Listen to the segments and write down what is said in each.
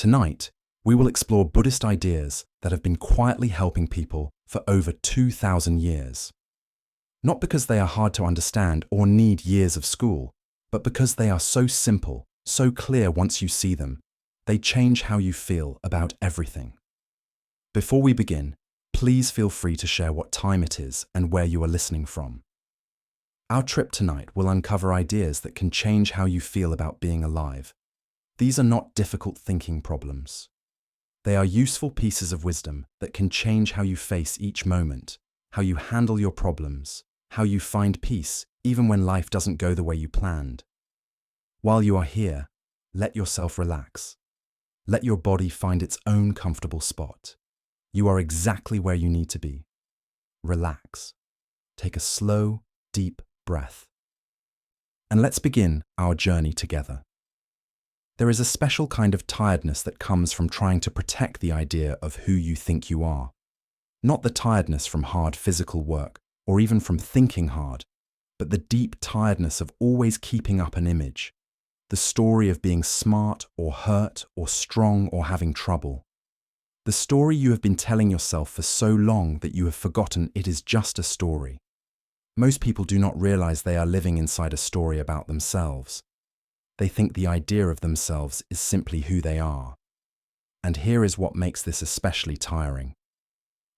Tonight, we will explore Buddhist ideas that have been quietly helping people for over 2,000 years. Not because they are hard to understand or need years of school, but because they are so simple, so clear once you see them. They change how you feel about everything. Before we begin, please feel free to share what time it is and where you are listening from. Our trip tonight will uncover ideas that can change how you feel about being alive. These are not difficult thinking problems. They are useful pieces of wisdom that can change how you face each moment, how you handle your problems, how you find peace even when life doesn't go the way you planned. While you are here, let yourself relax. Let your body find its own comfortable spot. You are exactly where you need to be. Relax. Take a slow, deep breath. And let's begin our journey together. There is a special kind of tiredness that comes from trying to protect the idea of who you think you are. Not the tiredness from hard physical work or even from thinking hard, but the deep tiredness of always keeping up an image. The story of being smart or hurt or strong or having trouble. The story you have been telling yourself for so long that you have forgotten it is just a story. Most people do not realize they are living inside a story about themselves. They think the idea of themselves is simply who they are. And here is what makes this especially tiring.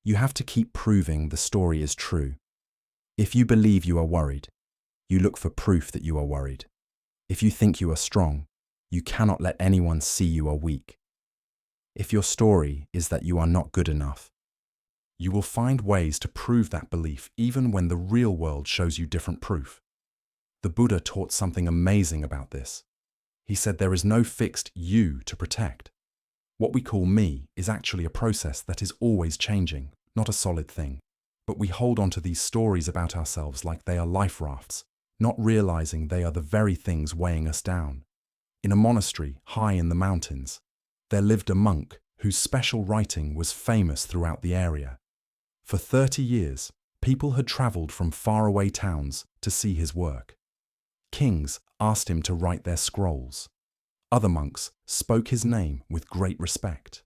You have to keep proving the story is true. If you believe you are worried, you look for proof that you are worried. If you think you are strong, you cannot let anyone see you are weak. If your story is that you are not good enough, you will find ways to prove that belief even when the real world shows you different proof. The Buddha taught something amazing about this. He said there is no fixed you to protect. What we call me is actually a process that is always changing, not a solid thing. But we hold on to these stories about ourselves like they are life rafts, not realizing they are the very things weighing us down. In a monastery high in the mountains, there lived a monk whose special writing was famous throughout the area. For 30 years, people had traveled from faraway towns to see his work. Kings asked him to write their scrolls. Other monks spoke his name with great respect.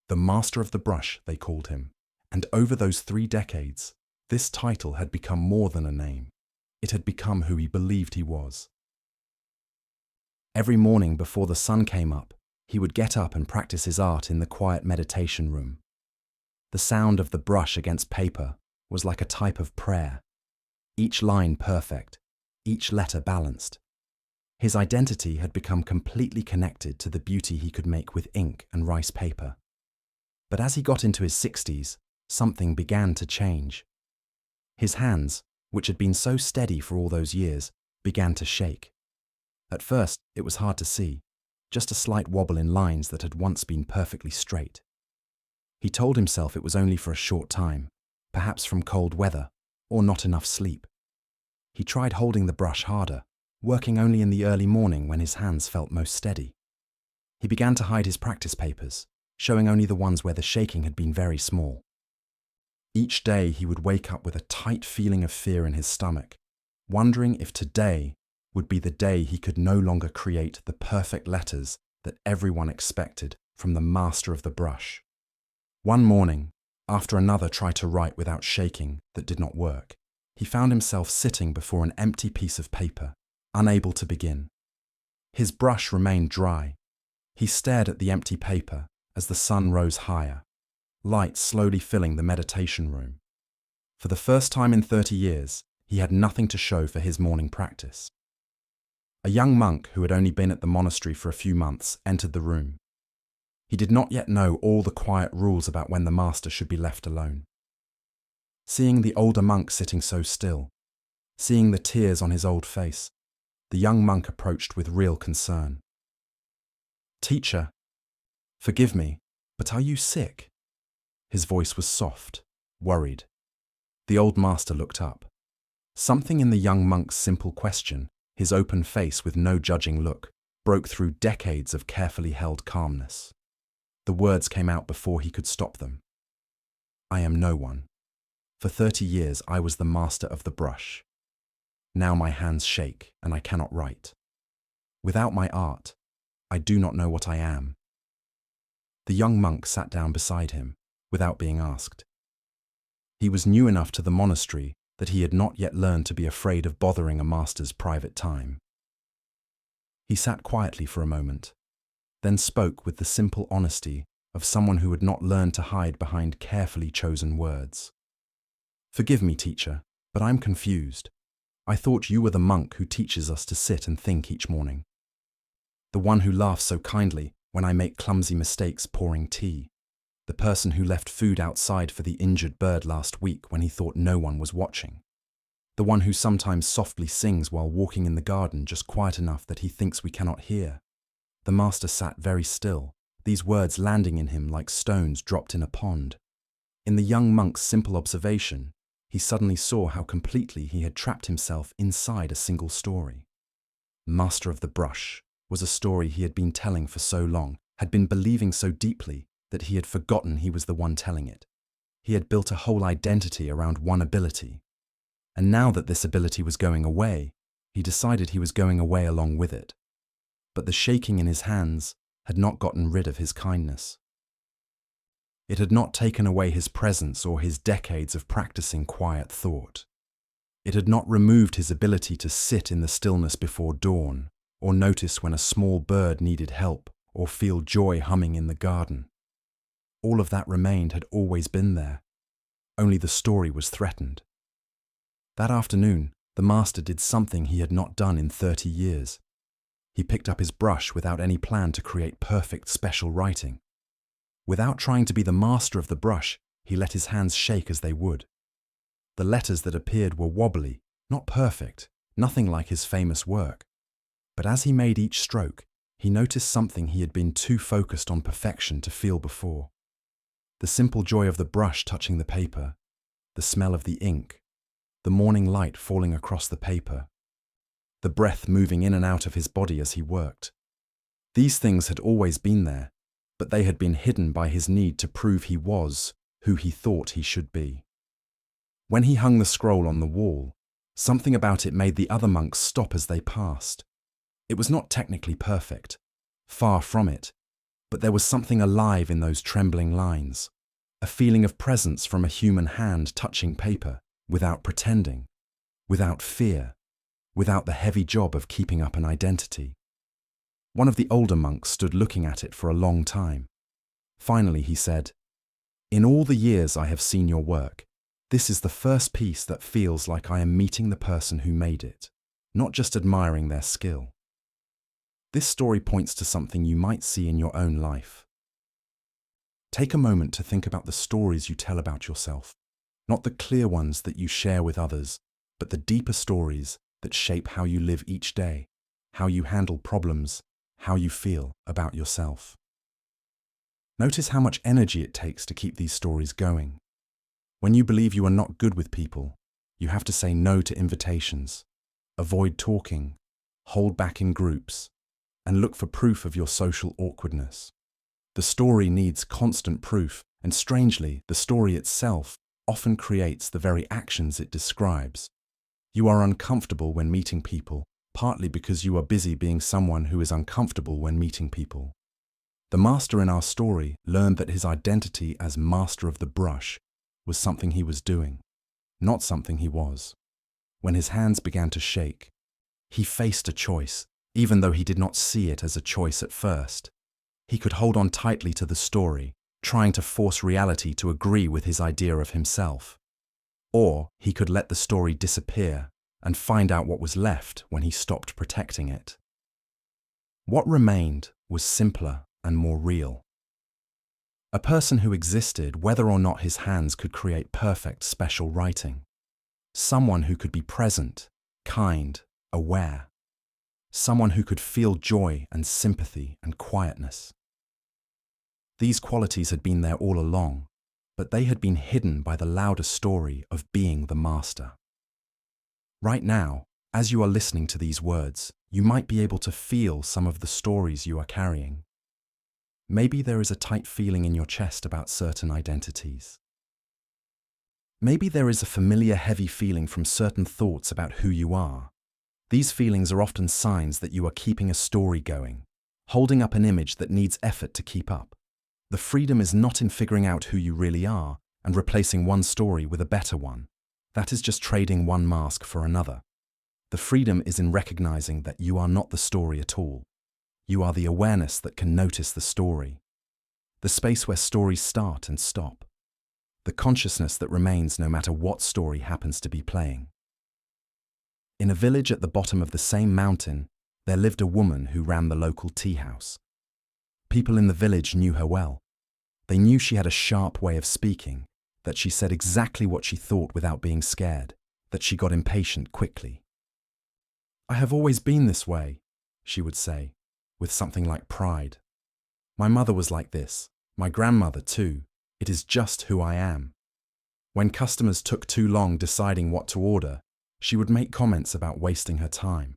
The Master of the Brush, they called him. And over those 3 decades, this title had become more than a name. It had become who he believed he was. Every morning before the sun came up, he would get up and practice his art in the quiet meditation room. The sound of the brush against paper was like a type of prayer. Each line perfect, each letter balanced. His identity had become completely connected to the beauty he could make with ink and rice paper. But as he got into his 60s, something began to change. His hands, which had been so steady for all those years, began to shake. At first, it was hard to see, just a slight wobble in lines that had once been perfectly straight. He told himself it was only for a short time, perhaps from cold weather or not enough sleep. He tried holding the brush harder, working only in the early morning when his hands felt most steady. He began to hide his practice papers, showing only the ones where the shaking had been very small. Each day he would wake up with a tight feeling of fear in his stomach, wondering if today would be the day he could no longer create the perfect letters that everyone expected from the master of the brush. One morning, after another tried to write without shaking that did not work, he found himself sitting before an empty piece of paper, unable to begin. His brush remained dry. He stared at the empty paper as the sun rose higher, light slowly filling the meditation room. For the first time in 30 years, he had nothing to show for his morning practice. A young monk who had only been at the monastery for a few months entered the room. He did not yet know all the quiet rules about when the master should be left alone. Seeing the older monk sitting so still, seeing the tears on his old face, the young monk approached with real concern. "Teacher, forgive me, but are you sick?" His voice was soft, worried. The old master looked up. Something in the young monk's simple question, his open face with no judging look, broke through decades of carefully held calmness. The words came out before he could stop them. "I am no one. For 30 years I was the master of the brush. Now my hands shake and I cannot write. Without my art, I do not know what I am. The young monk sat down beside him, without being asked. He was new enough to the monastery that he had not yet learned to be afraid of bothering a master's private time. He sat quietly for a moment, then spoke with the simple honesty of someone who had not learned to hide behind carefully chosen words. "Forgive me, teacher, but I'm confused. I thought you were the monk who teaches us to sit and think each morning. The one who laughs so kindly when I make clumsy mistakes pouring tea. The person who left food outside for the injured bird last week when he thought no one was watching. The one who sometimes softly sings while walking in the garden just quiet enough that he thinks we cannot hear." The master sat very still, these words landing in him like stones dropped in a pond. In the young monk's simple observation, he suddenly saw how completely he had trapped himself inside a single story. Master of the Brush was a story he had been telling for so long, had been believing so deeply that he had forgotten he was the one telling it. He had built a whole identity around one ability. And now that this ability was going away, he decided he was going away along with it. But the shaking in his hands had not gotten rid of his kindness. It had not taken away his presence or his decades of practicing quiet thought. It had not removed his ability to sit in the stillness before dawn, or notice when a small bird needed help, or feel joy humming in the garden. All of that remained had always been there, only the story was threatened. That afternoon, the master did something he had not done in 30 years. He picked up his brush without any plan to create perfect special writing. Without trying to be the master of the brush, he let his hands shake as they would. The letters that appeared were wobbly, not perfect, nothing like his famous work. But as he made each stroke, he noticed something he had been too focused on perfection to feel before. The simple joy of the brush touching the paper, the smell of the ink, the morning light falling across the paper, the breath moving in and out of his body as he worked. These things had always been there, but they had been hidden by his need to prove he was who he thought he should be. When he hung the scroll on the wall, something about it made the other monks stop as they passed. It was not technically perfect, far from it, but there was something alive in those trembling lines, a feeling of presence from a human hand touching paper, without pretending, without fear, without the heavy job of keeping up an identity. One of the older monks stood looking at it for a long time. Finally he said, "In all the years I have seen your work, this is the first piece that feels like I am meeting the person who made it, not just admiring their skill." This story points to something you might see in your own life. Take a moment to think about the stories you tell about yourself, not the clear ones that you share with others, but the deeper stories that shape how you live each day, how you handle problems, how you feel about yourself. Notice how much energy it takes to keep these stories going. When you believe you are not good with people, you have to say no to invitations, avoid talking, hold back in groups, and look for proof of your social awkwardness. The story needs constant proof, and strangely, the story itself often creates the very actions it describes. You are uncomfortable when meeting people, partly because you are busy being someone who is uncomfortable when meeting people. The master in our story learned that his identity as master of the brush was something he was doing, not something he was. When his hands began to shake, he faced a choice, even though he did not see it as a choice at first. He could hold on tightly to the story, trying to force reality to agree with his idea of himself. Or he could let the story disappear and find out what was left when he stopped protecting it. What remained was simpler and more real. A person who existed whether or not his hands could create perfect special writing. Someone who could be present, kind, aware. Someone who could feel joy and sympathy and quietness. These qualities had been there all along, but they had been hidden by the louder story of being the master. Right now, as you are listening to these words, you might be able to feel some of the stories you are carrying. Maybe there is a tight feeling in your chest about certain identities. Maybe there is a familiar heavy feeling from certain thoughts about who you are. These feelings are often signs that you are keeping a story going, holding up an image that needs effort to keep up. The freedom is not in figuring out who you really are and replacing one story with a better one. That is just trading one mask for another. The freedom is in recognizing that you are not the story at all. You are the awareness that can notice the story. The space where stories start and stop. The consciousness that remains no matter what story happens to be playing. In a village at the bottom of the same mountain, there lived a woman who ran the local tea house. People in the village knew her well. They knew she had a sharp way of speaking, that she said exactly what she thought without being scared, that she got impatient quickly. "I have always been this way," she would say, with something like pride. "My mother was like this, my grandmother too. It is just who I am." When customers took too long deciding what to order, she would make comments about wasting her time.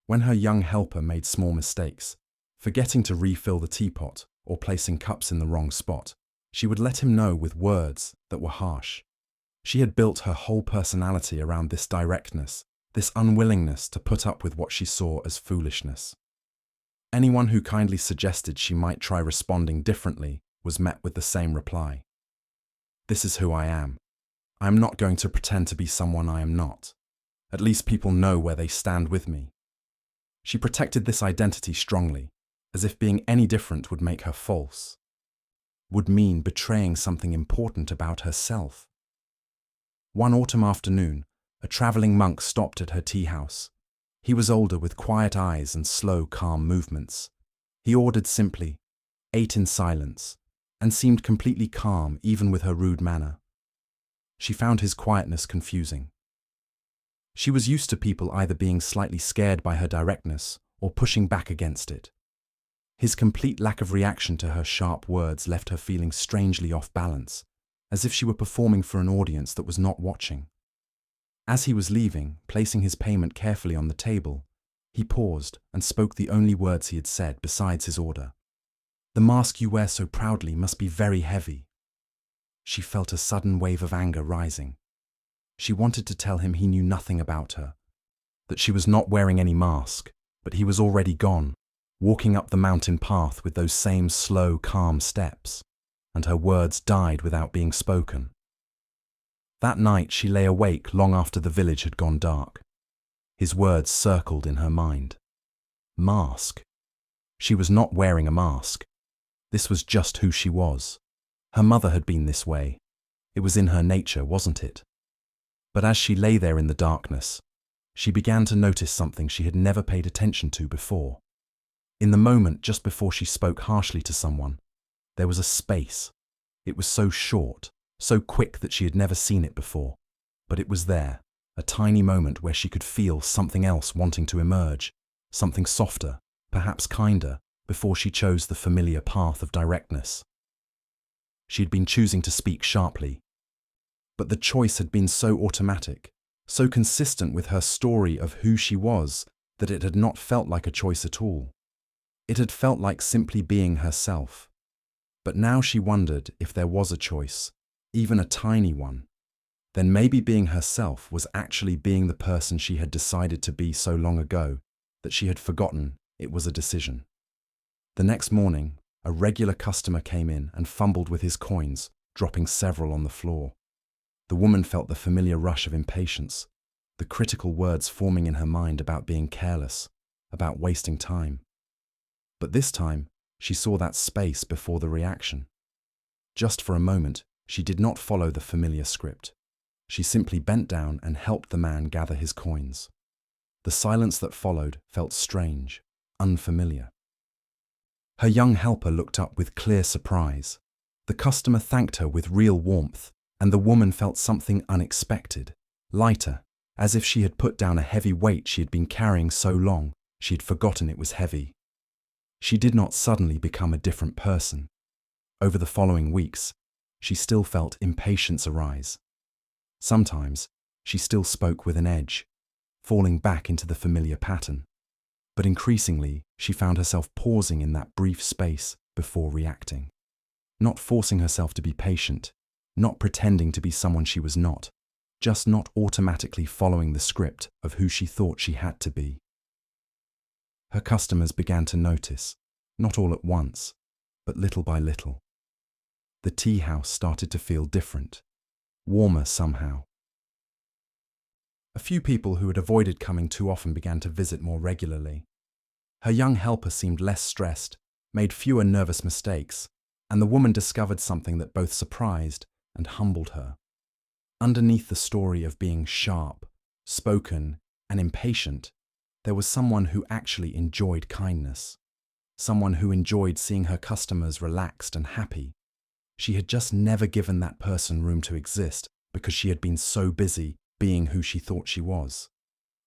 When her young helper made small mistakes, forgetting to refill the teapot or placing cups in the wrong spot, she would let him know with words that were harsh. She had built her whole personality around this directness, this unwillingness to put up with what she saw as foolishness. Anyone who kindly suggested she might try responding differently was met with the same reply. "This is who I am. I am not going to pretend to be someone I am not. At least people know where they stand with me." She protected this identity strongly, as if being any different would make her false, would mean betraying something important about herself. One autumn afternoon, a traveling monk stopped at her tea house. He was older with quiet eyes and slow, calm movements. He ordered simply, ate in silence, and seemed completely calm even with her rude manner. She found his quietness confusing. She was used to people either being slightly scared by her directness or pushing back against it. His complete lack of reaction to her sharp words left her feeling strangely off balance, as if she were performing for an audience that was not watching. As he was leaving, placing his payment carefully on the table, he paused and spoke the only words he had said besides his order. "The mask you wear so proudly must be very heavy." She felt a sudden wave of anger rising. She wanted to tell him he knew nothing about her, that she was not wearing any mask, but he was already gone, walking up the mountain path with those same slow, calm steps, and her words died without being spoken. That night she lay awake long after the village had gone dark. His words circled in her mind. Mask. She was not wearing a mask. This was just who she was. Her mother had been this way. It was in her nature, wasn't it? But as she lay there in the darkness, she began to notice something she had never paid attention to before. In the moment just before she spoke harshly to someone, there was a space. It was so short, so quick that she had never seen it before. But it was there, a tiny moment where she could feel something else wanting to emerge, something softer, perhaps kinder, before she chose the familiar path of directness. She had been choosing to speak sharply, but the choice had been so automatic, so consistent with her story of who she was, that it had not felt like a choice at all. It had felt like simply being herself. But now she wondered if there was a choice, even a tiny one, then maybe being herself was actually being the person she had decided to be so long ago that she had forgotten it was a decision. The next morning, a regular customer came in and fumbled with his coins, dropping several on the floor. The woman felt the familiar rush of impatience, the critical words forming in her mind about being careless, about wasting time. But this time, she saw that space before the reaction. Just for a moment, she did not follow the familiar script. She simply bent down and helped the man gather his coins. The silence that followed felt strange, unfamiliar. Her young helper looked up with clear surprise. The customer thanked her with real warmth, and the woman felt something unexpected, lighter, as if she had put down a heavy weight she had been carrying so long she had forgotten it was heavy. She did not suddenly become a different person. Over the following weeks, she still felt impatience arise. Sometimes, she still spoke with an edge, falling back into the familiar pattern. But increasingly, she found herself pausing in that brief space before reacting. Not forcing herself to be patient, not pretending to be someone she was not, just not automatically following the script of who she thought she had to be. Her customers began to notice, not all at once, but little by little. The tea house started to feel different, warmer somehow. A few people who had avoided coming too often began to visit more regularly. Her young helper seemed less stressed, made fewer nervous mistakes, and the woman discovered something that both surprised and humbled her. Underneath the story of being sharp, spoken, and impatient, there was someone who actually enjoyed kindness. Someone who enjoyed seeing her customers relaxed and happy. She had just never given that person room to exist because she had been so busy being who she thought she was.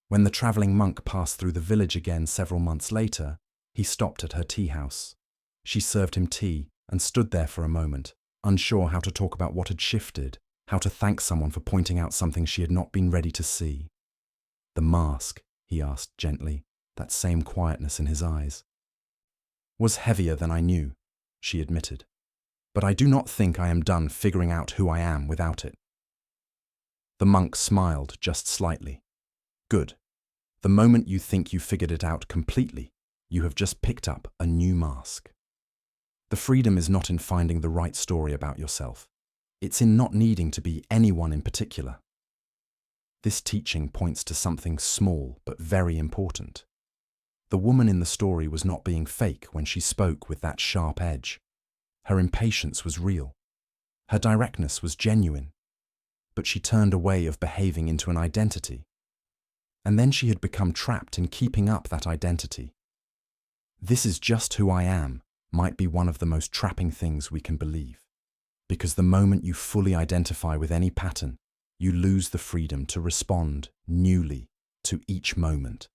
When the travelling monk passed through the village again several months later, he stopped at her tea house. She served him tea and stood there for a moment, unsure how to talk about what had shifted, how to thank someone for pointing out something she had not been ready to see. "The mask," he asked gently, that same quietness in his eyes. "Was heavier than I knew," she admitted. "But I do not think I am done figuring out who I am without it." The monk smiled just slightly. "Good. The moment you think you figured it out completely, you have just picked up a new mask. The freedom is not in finding the right story about yourself. It's in not needing to be anyone in particular." This teaching points to something small but very important. The woman in the story was not being fake when she spoke with that sharp edge. Her impatience was real. Her directness was genuine. But she turned away of behaving into an identity. And then she had become trapped in keeping up that identity. "This is just who I am" might be one of the most trapping things we can believe. Because the moment you fully identify with any pattern, you lose the freedom to respond newly to each moment.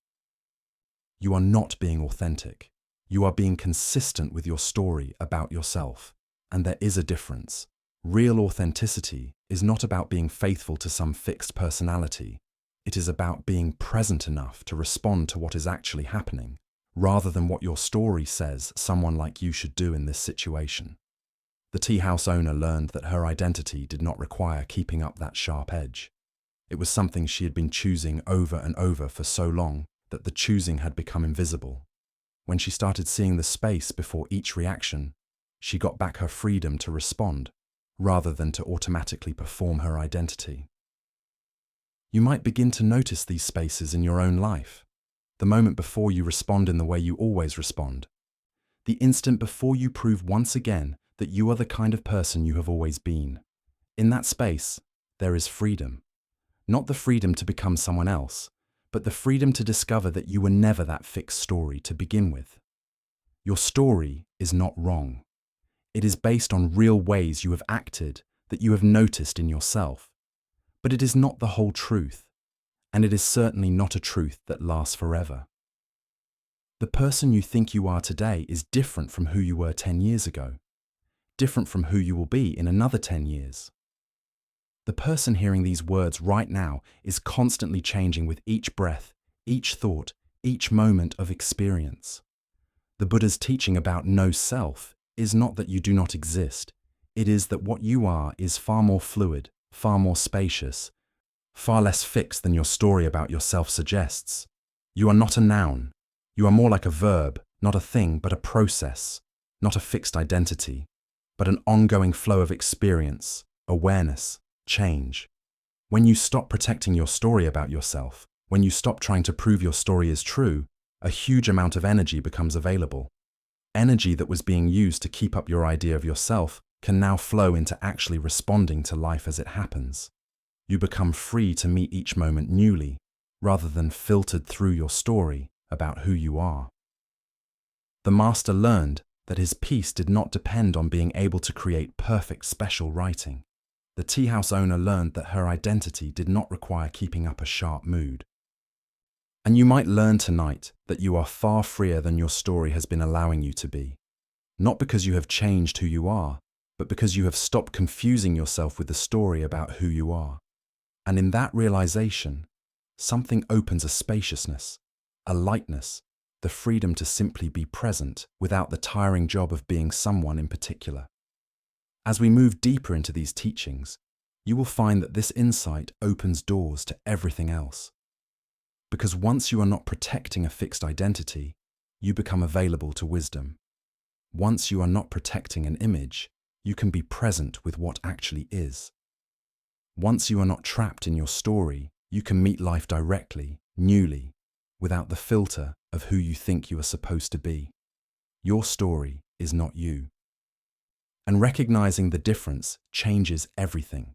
You are not being authentic. You are being consistent with your story about yourself. And there is a difference. Real authenticity is not about being faithful to some fixed personality. It is about being present enough to respond to what is actually happening, rather than what your story says someone like you should do in this situation. The tea house owner learned that her identity did not require keeping up that sharp edge. It was something she had been choosing over and over for so long that the choosing had become invisible. When she started seeing the space before each reaction, she got back her freedom to respond, rather than to automatically perform her identity. You might begin to notice these spaces in your own life. The moment before you respond in the way you always respond. The instant before you prove once again that you are the kind of person you have always been. In that space, there is freedom. Not the freedom to become someone else, but the freedom to discover that you were never that fixed story to begin with. Your story is not wrong. It is based on real ways you have acted that you have noticed in yourself. But it is not the whole truth, and it is certainly not a truth that lasts forever. The person you think you are today is different from who you were 10 years ago, different from who you will be in another 10 years. The person hearing these words right now is constantly changing with each breath, each thought, each moment of experience. The Buddha's teaching about no self is not that you do not exist. It is that what you are is far more fluid, far more spacious, far less fixed than your story about yourself suggests. You are not a noun. You are more like a verb, not a thing, but a process, not a fixed identity, but an ongoing flow of experience, awareness, change. When you stop protecting your story about yourself, when you stop trying to prove your story is true, a huge amount of energy becomes available. Energy that was being used to keep up your idea of yourself can now flow into actually responding to life as it happens. You become free to meet each moment newly, rather than filtered through your story about who you are. The master learned that his peace did not depend on being able to create perfect special writing. The tea house owner learned that her identity did not require keeping up a sharp mood. And you might learn tonight that you are far freer than your story has been allowing you to be. Not because you have changed who you are, but because you have stopped confusing yourself with the story about who you are. And in that realization, something opens a spaciousness, a lightness, the freedom to simply be present without the tiring job of being someone in particular. As we move deeper into these teachings, you will find that this insight opens doors to everything else. Because once you are not protecting a fixed identity, you become available to wisdom. Once you are not protecting an image, you can be present with what actually is. Once you are not trapped in your story, you can meet life directly, newly, without the filter of who you think you are supposed to be. Your story is not you. And recognizing the difference changes everything.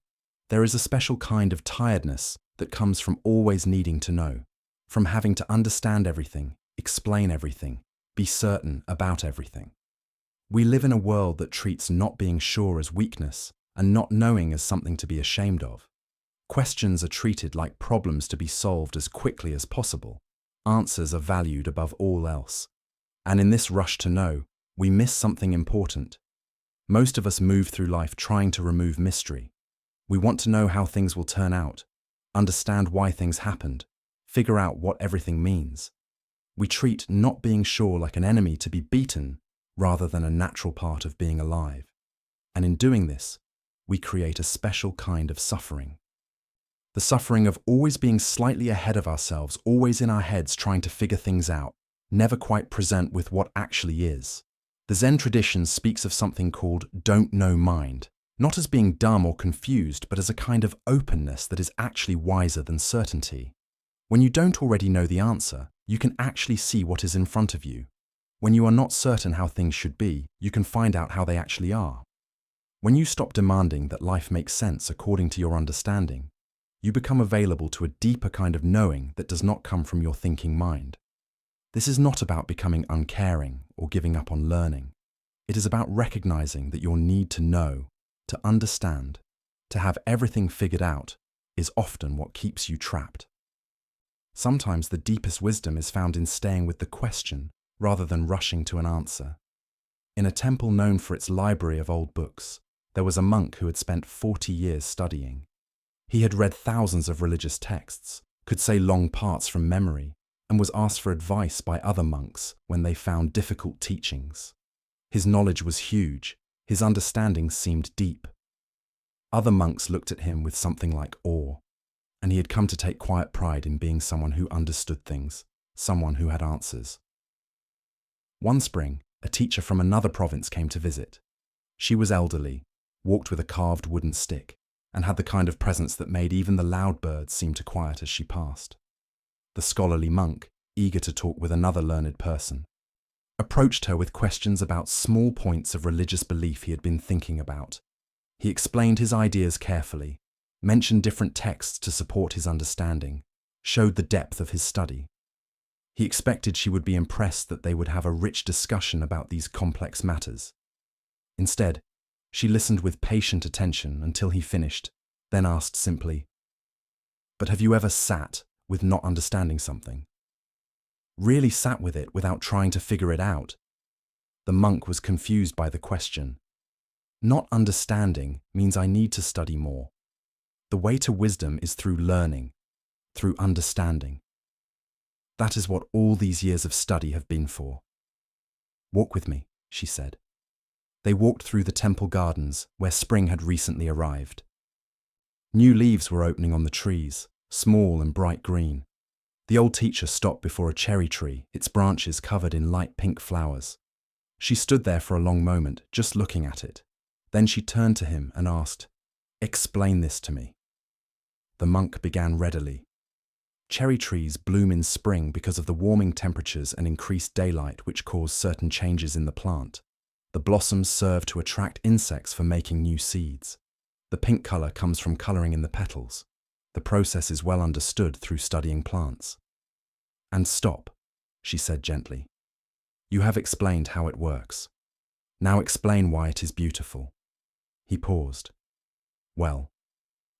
There is a special kind of tiredness that comes from always needing to know, from having to understand everything, explain everything, be certain about everything. We live in a world that treats not being sure as weakness and not knowing as something to be ashamed of. Questions are treated like problems to be solved as quickly as possible. Answers are valued above all else. And in this rush to know, we miss something important. Most of us move through life trying to remove mystery. We want to know how things will turn out, understand why things happened, figure out what everything means. We treat not being sure like an enemy to be beaten rather than a natural part of being alive. And in doing this, we create a special kind of suffering. The suffering of always being slightly ahead of ourselves, always in our heads trying to figure things out, never quite present with what actually is. The Zen tradition speaks of something called don't know mind, not as being dumb or confused, but as a kind of openness that is actually wiser than certainty. When you don't already know the answer, you can actually see what is in front of you. When you are not certain how things should be, you can find out how they actually are. When you stop demanding that life makes sense according to your understanding, you become available to a deeper kind of knowing that does not come from your thinking mind. This is not about becoming uncaring or giving up on learning. It is about recognizing that your need to know, to understand, to have everything figured out is often what keeps you trapped. Sometimes the deepest wisdom is found in staying with the question rather than rushing to an answer. In a temple known for its library of old books, there was a monk who had spent 40 years studying. He had read thousands of religious texts, could say long parts from memory, and was asked for advice by other monks when they found difficult teachings. His knowledge was huge, his understanding seemed deep. Other monks looked at him with something like awe, and he had come to take quiet pride in being someone who understood things, someone who had answers. One spring, a teacher from another province came to visit. She was elderly, walked with a carved wooden stick, and had the kind of presence that made even the loud birds seem to quiet as she passed. The scholarly monk, eager to talk with another learned person, approached her with questions about small points of religious belief he had been thinking about. He explained his ideas carefully, mentioned different texts to support his understanding, showed the depth of his study. He expected she would be impressed that they would have a rich discussion about these complex matters. Instead, she listened with patient attention until he finished, then asked simply, "But have you ever sat with not understanding something? Really sat with it without trying to figure it out?" The monk was confused by the question. Not understanding means I need to study more. The way to wisdom is through learning, through understanding. That is what all these years of study have been for. "Walk with me," she said. They walked through the temple gardens where spring had recently arrived. New leaves were opening on the trees, small and bright green. The old teacher stopped before a cherry tree, its branches covered in light pink flowers. She stood there for a long moment, just looking at it. Then she turned to him and asked, "Explain this to me." The monk began readily. Cherry trees bloom in spring because of the warming temperatures and increased daylight which cause certain changes in the plant. The blossoms serve to attract insects for making new seeds. The pink color comes from coloring in the petals. The process is well understood through studying plants. "And stop," she said gently. "You have explained how it works. Now explain why it is beautiful." He paused. "Well,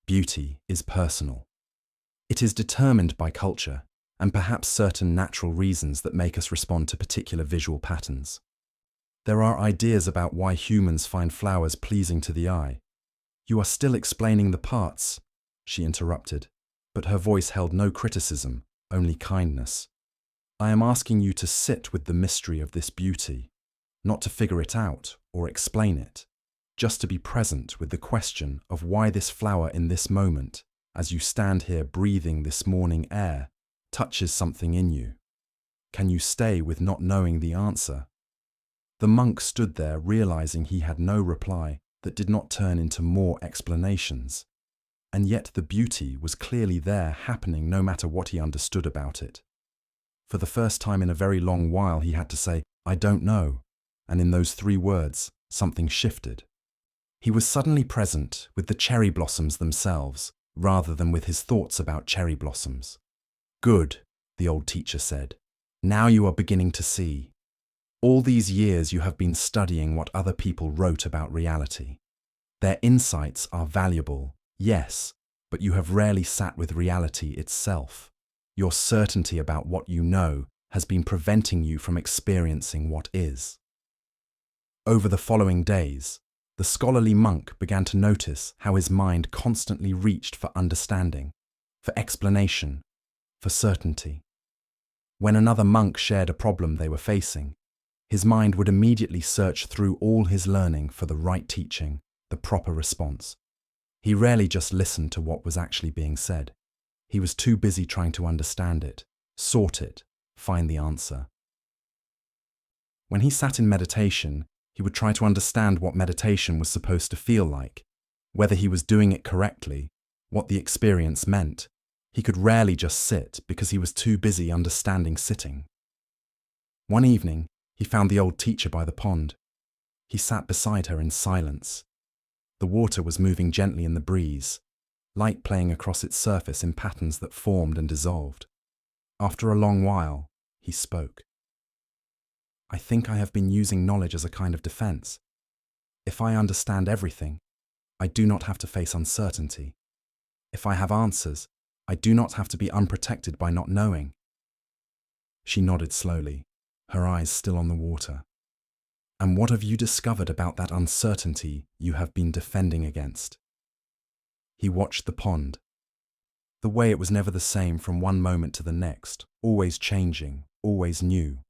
beauty is personal. It is determined by culture and perhaps certain natural reasons that make us respond to particular visual patterns. There are ideas about why humans find flowers pleasing to the eye. You are still explaining the parts," she interrupted, but her voice held no criticism, only kindness. "I am asking you to sit with the mystery of this beauty, not to figure it out or explain it, just to be present with the question of why this flower in this moment, as you stand here breathing this morning air, touches something in you. Can you stay with not knowing the answer?" The monk stood there realizing he had no reply, that did not turn into more explanations. And yet the beauty was clearly there, happening no matter what he understood about it. For the first time in a very long while, he had to say, "I don't know." And in those 3 words, something shifted. He was suddenly present with the cherry blossoms themselves, rather than with his thoughts about cherry blossoms. "Good," the old teacher said. "Now you are beginning to see. All these years you have been studying what other people wrote about reality. Their insights are valuable, yes, but you have rarely sat with reality itself. Your certainty about what you know has been preventing you from experiencing what is." Over the following days, the scholarly monk began to notice how his mind constantly reached for understanding, for explanation, for certainty. When another monk shared a problem they were facing, his mind would immediately search through all his learning for the right teaching, the proper response. He rarely just listened to what was actually being said. He was too busy trying to understand it, sort it, find the answer. When he sat in meditation, he would try to understand what meditation was supposed to feel like, whether he was doing it correctly, what the experience meant. He could rarely just sit because he was too busy understanding sitting. One evening, he found the old teacher by the pond. He sat beside her in silence. The water was moving gently in the breeze, light playing across its surface in patterns that formed and dissolved. After a long while, he spoke. "I think I have been using knowledge as a kind of defense. If I understand everything, I do not have to face uncertainty. If I have answers, I do not have to be unprotected by not knowing." She nodded slowly, her eyes still on the water. "And what have you discovered about that uncertainty you have been defending against?" He watched the pond. The way it was never the same from one moment to the next, always changing, always new.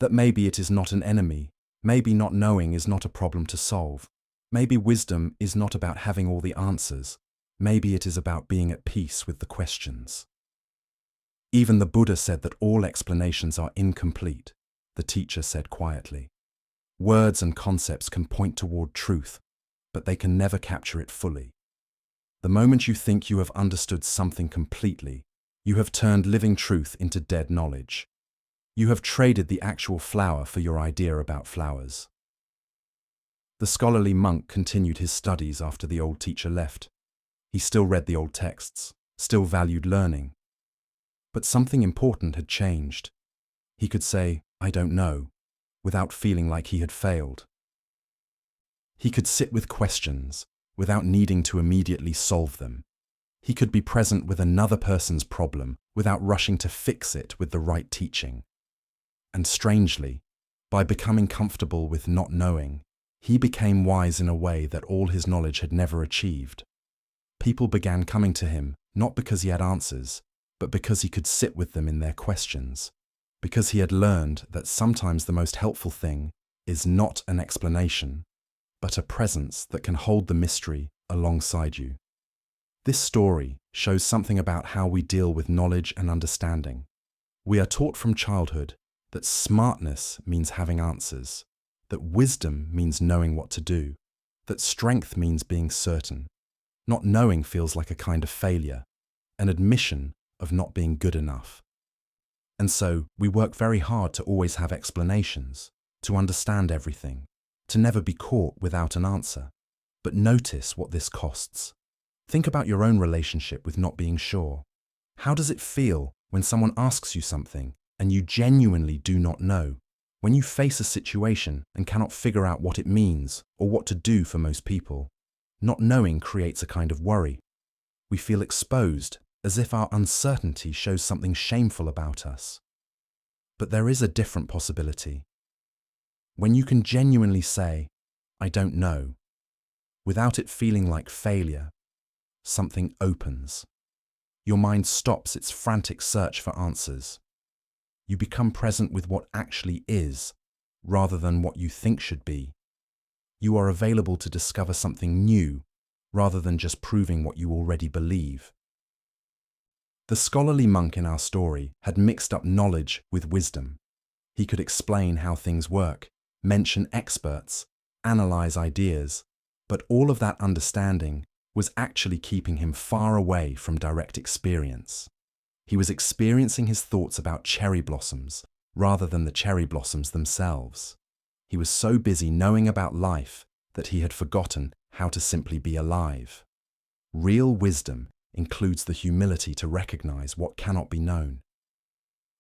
That maybe it is not an enemy, maybe not knowing is not a problem to solve. Maybe wisdom is not about having all the answers. Maybe it is about being at peace with the questions. Even the Buddha said that all explanations are incomplete, the teacher said quietly. Words and concepts can point toward truth, but they can never capture it fully. The moment you think you have understood something completely, you have turned living truth into dead knowledge. You have traded the actual flower for your idea about flowers. The scholarly monk continued his studies after the old teacher left. He still read the old texts, still valued learning. But something important had changed. He could say, "I don't know," without feeling like he had failed. He could sit with questions without needing to immediately solve them. He could be present with another person's problem without rushing to fix it with the right teaching. And strangely, by becoming comfortable with not knowing, he became wise in a way that all his knowledge had never achieved. People began coming to him not because he had answers, but because he could sit with them in their questions, because he had learned that sometimes the most helpful thing is not an explanation, but a presence that can hold the mystery alongside you. This story shows something about how we deal with knowledge and understanding. We are taught from childhood that smartness means having answers, that wisdom means knowing what to do, that strength means being certain. Not knowing feels like a kind of failure, an admission of not being good enough. And so we work very hard to always have explanations, to understand everything, to never be caught without an answer. But notice what this costs. Think about your own relationship with not being sure. How does it feel when someone asks you something and you genuinely do not know? When you face a situation and cannot figure out what it means or what to do for most people, not knowing creates a kind of worry. We feel exposed, as if our uncertainty shows something shameful about us. But there is a different possibility. When you can genuinely say, "I don't know," without it feeling like failure, something opens. Your mind stops its frantic search for answers. You become present with what actually is, rather than what you think should be. You are available to discover something new, rather than just proving what you already believe. The scholarly monk in our story had mixed up knowledge with wisdom. He could explain how things work, mention experts, analyze ideas, But all of that understanding was actually keeping him far away from direct experience. He was experiencing his thoughts about cherry blossoms rather than the cherry blossoms themselves. He was so busy knowing about life that he had forgotten how to simply be alive. Real wisdom includes the humility to recognize what cannot be known.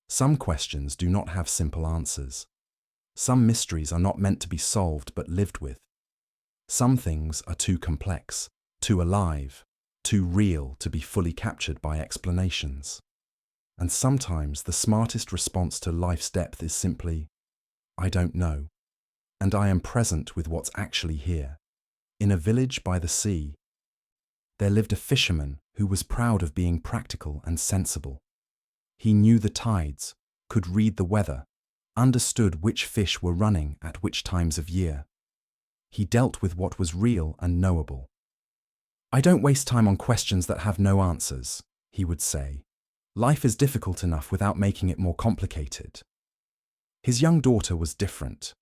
Some questions do not have simple answers. Some mysteries are not meant to be solved but lived with. Some things are too complex, too alive, too real to be fully captured by explanations. And sometimes the smartest response to life's depth is simply, I don't know, and I am present with what's actually here. In a village by the sea, there lived a fisherman who was proud of being practical and sensible. He knew the tides, could read the weather, understood which fish were running at which times of year. He dealt with what was real and knowable. I don't waste time on questions that have no answers, he would say. Life is difficult enough without making it more complicated. His young daughter was different.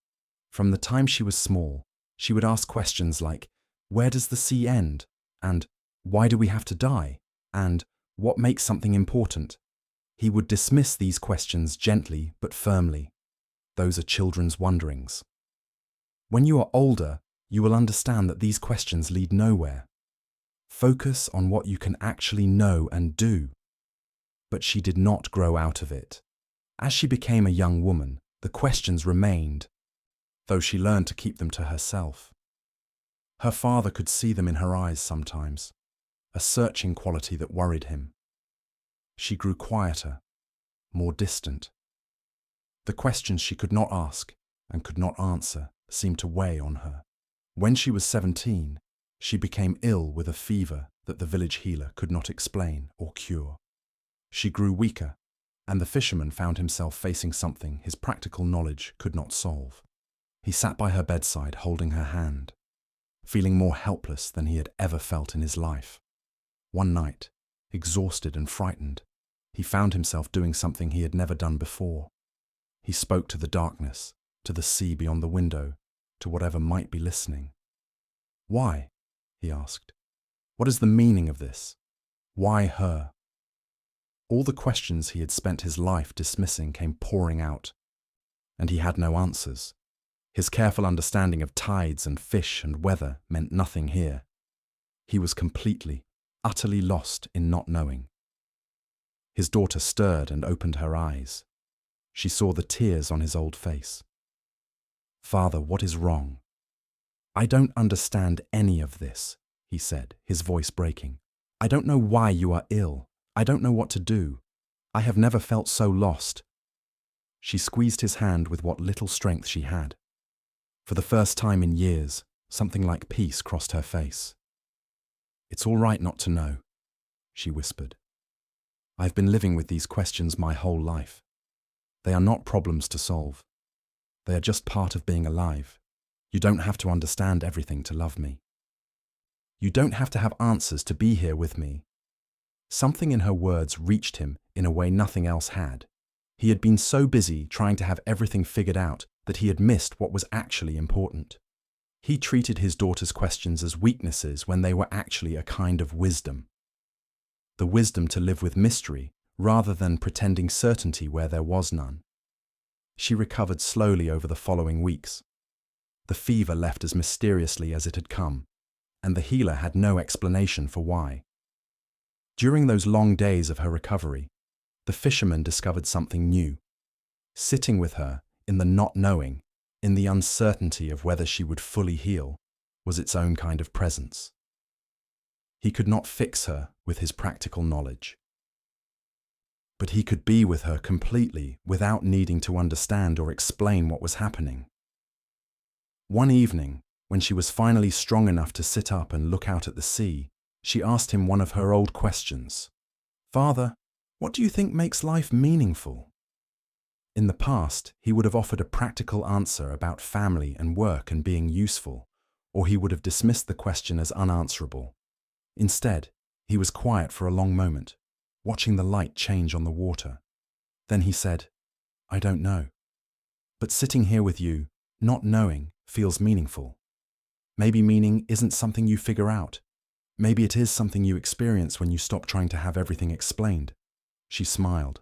From the time she was small, she would ask questions like, where does the sea end? And why do we have to die? And what makes something important? He would dismiss these questions gently but firmly. Those are children's wonderings. When you are older, you will understand that these questions lead nowhere. Focus on what you can actually know and do. But she did not grow out of it. As she became a young woman, the questions remained, though she learned to keep them to herself. Her father could see them in her eyes sometimes, a searching quality that worried him. She grew quieter, more distant. The questions she could not ask and could not answer seemed to weigh on her. When she was 17, she became ill with a fever that the village healer could not explain or cure. She grew weaker, and the fisherman found himself facing something his practical knowledge could not solve. He sat by her bedside holding her hand, feeling more helpless than he had ever felt in his life. One night, exhausted and frightened, he found himself doing something he had never done before. He spoke to the darkness, to the sea beyond the window, to whatever might be listening. Why? He asked. What is the meaning of this? Why her? All the questions he had spent his life dismissing came pouring out, and he had no answers. His careful understanding of tides and fish and weather meant nothing here. He was completely, utterly lost in not knowing. His daughter stirred and opened her eyes. She saw the tears on his old face. Father, what is wrong? I don't understand any of this, he said, his voice breaking. I don't know why you are ill. I don't know what to do. I have never felt so lost. She squeezed his hand with what little strength she had. For the first time in years, something like peace crossed her face. It's all right not to know, she whispered. I've been living with these questions my whole life. They are not problems to solve. They are just part of being alive. You don't have to understand everything to love me. You don't have to have answers to be here with me. Something in her words reached him in a way nothing else had. He had been so busy trying to have everything figured out that he had missed what was actually important. He treated his daughter's questions as weaknesses when they were actually a kind of wisdom. The wisdom to live with mystery rather than pretending certainty where there was none. She recovered slowly over the following weeks. The fever left as mysteriously as it had come, and the healer had no explanation for why. During those long days of her recovery, the fisherman discovered something new. Sitting with her, in the not knowing, in the uncertainty of whether she would fully heal, was its own kind of presence. He could not fix her with his practical knowledge. But he could be with her completely without needing to understand or explain what was happening. One evening, when she was finally strong enough to sit up and look out at the sea, she asked him one of her old questions. Father, what do you think makes life meaningful? In the past, he would have offered a practical answer about family and work and being useful, or he would have dismissed the question as unanswerable. Instead, he was quiet for a long moment, watching the light change on the water. Then he said, I don't know. But sitting here with you, not knowing, feels meaningful. Maybe meaning isn't something you figure out. Maybe it is something you experience when you stop trying to have everything explained. She smiled,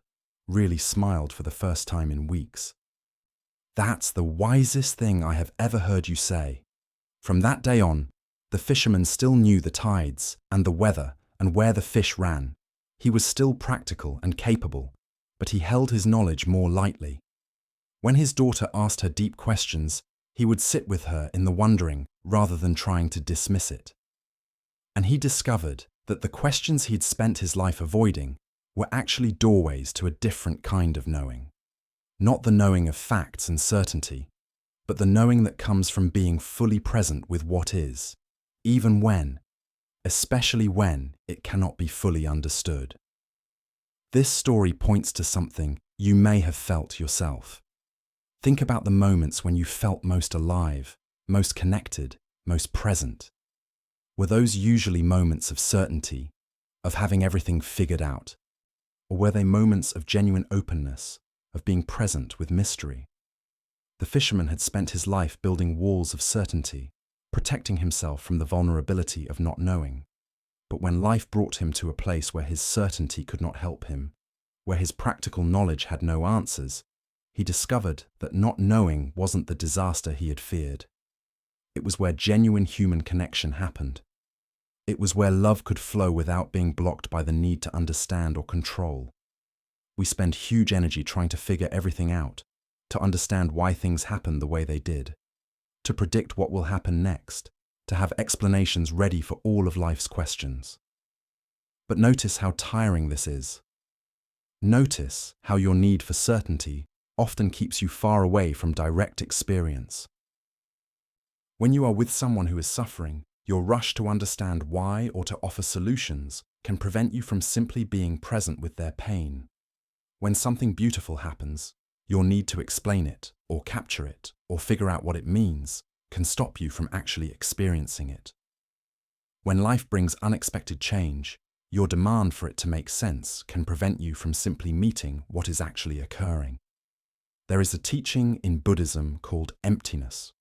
really smiled for the first time in weeks. That's the wisest thing I have ever heard you say. From that day on, the fisherman still knew the tides and the weather and where the fish ran. He was still practical and capable, but he held his knowledge more lightly. When his daughter asked her deep questions, he would sit with her in the wondering rather than trying to dismiss it. And he discovered that the questions he'd spent his life avoiding were actually doorways to a different kind of knowing. Not the knowing of facts and certainty, but the knowing that comes from being fully present with what is, even when, especially when it cannot be fully understood. This story points to something you may have felt yourself. Think about the moments when you felt most alive, most connected, most present. Were those usually moments of certainty, of having everything figured out? Or were they moments of genuine openness, of being present with mystery? The fisherman had spent his life building walls of certainty, protecting himself from the vulnerability of not knowing. But when life brought him to a place where his certainty could not help him, where his practical knowledge had no answers, he discovered that not knowing wasn't the disaster he had feared. It was where genuine human connection happened. It was where love could flow without being blocked by the need to understand or control. We spend huge energy trying to figure everything out, to understand why things happen the way they did, to predict what will happen next, to have explanations ready for all of life's questions. But notice how tiring this is. Notice how your need for certainty often keeps you far away from direct experience. When you are with someone who is suffering, your rush to understand why or to offer solutions can prevent you from simply being present with their pain. When something beautiful happens, your need to explain it, or capture it, or figure out what it means can stop you from actually experiencing it. When life brings unexpected change, your demand for it to make sense can prevent you from simply meeting what is actually occurring. There is a teaching in Buddhism called emptiness.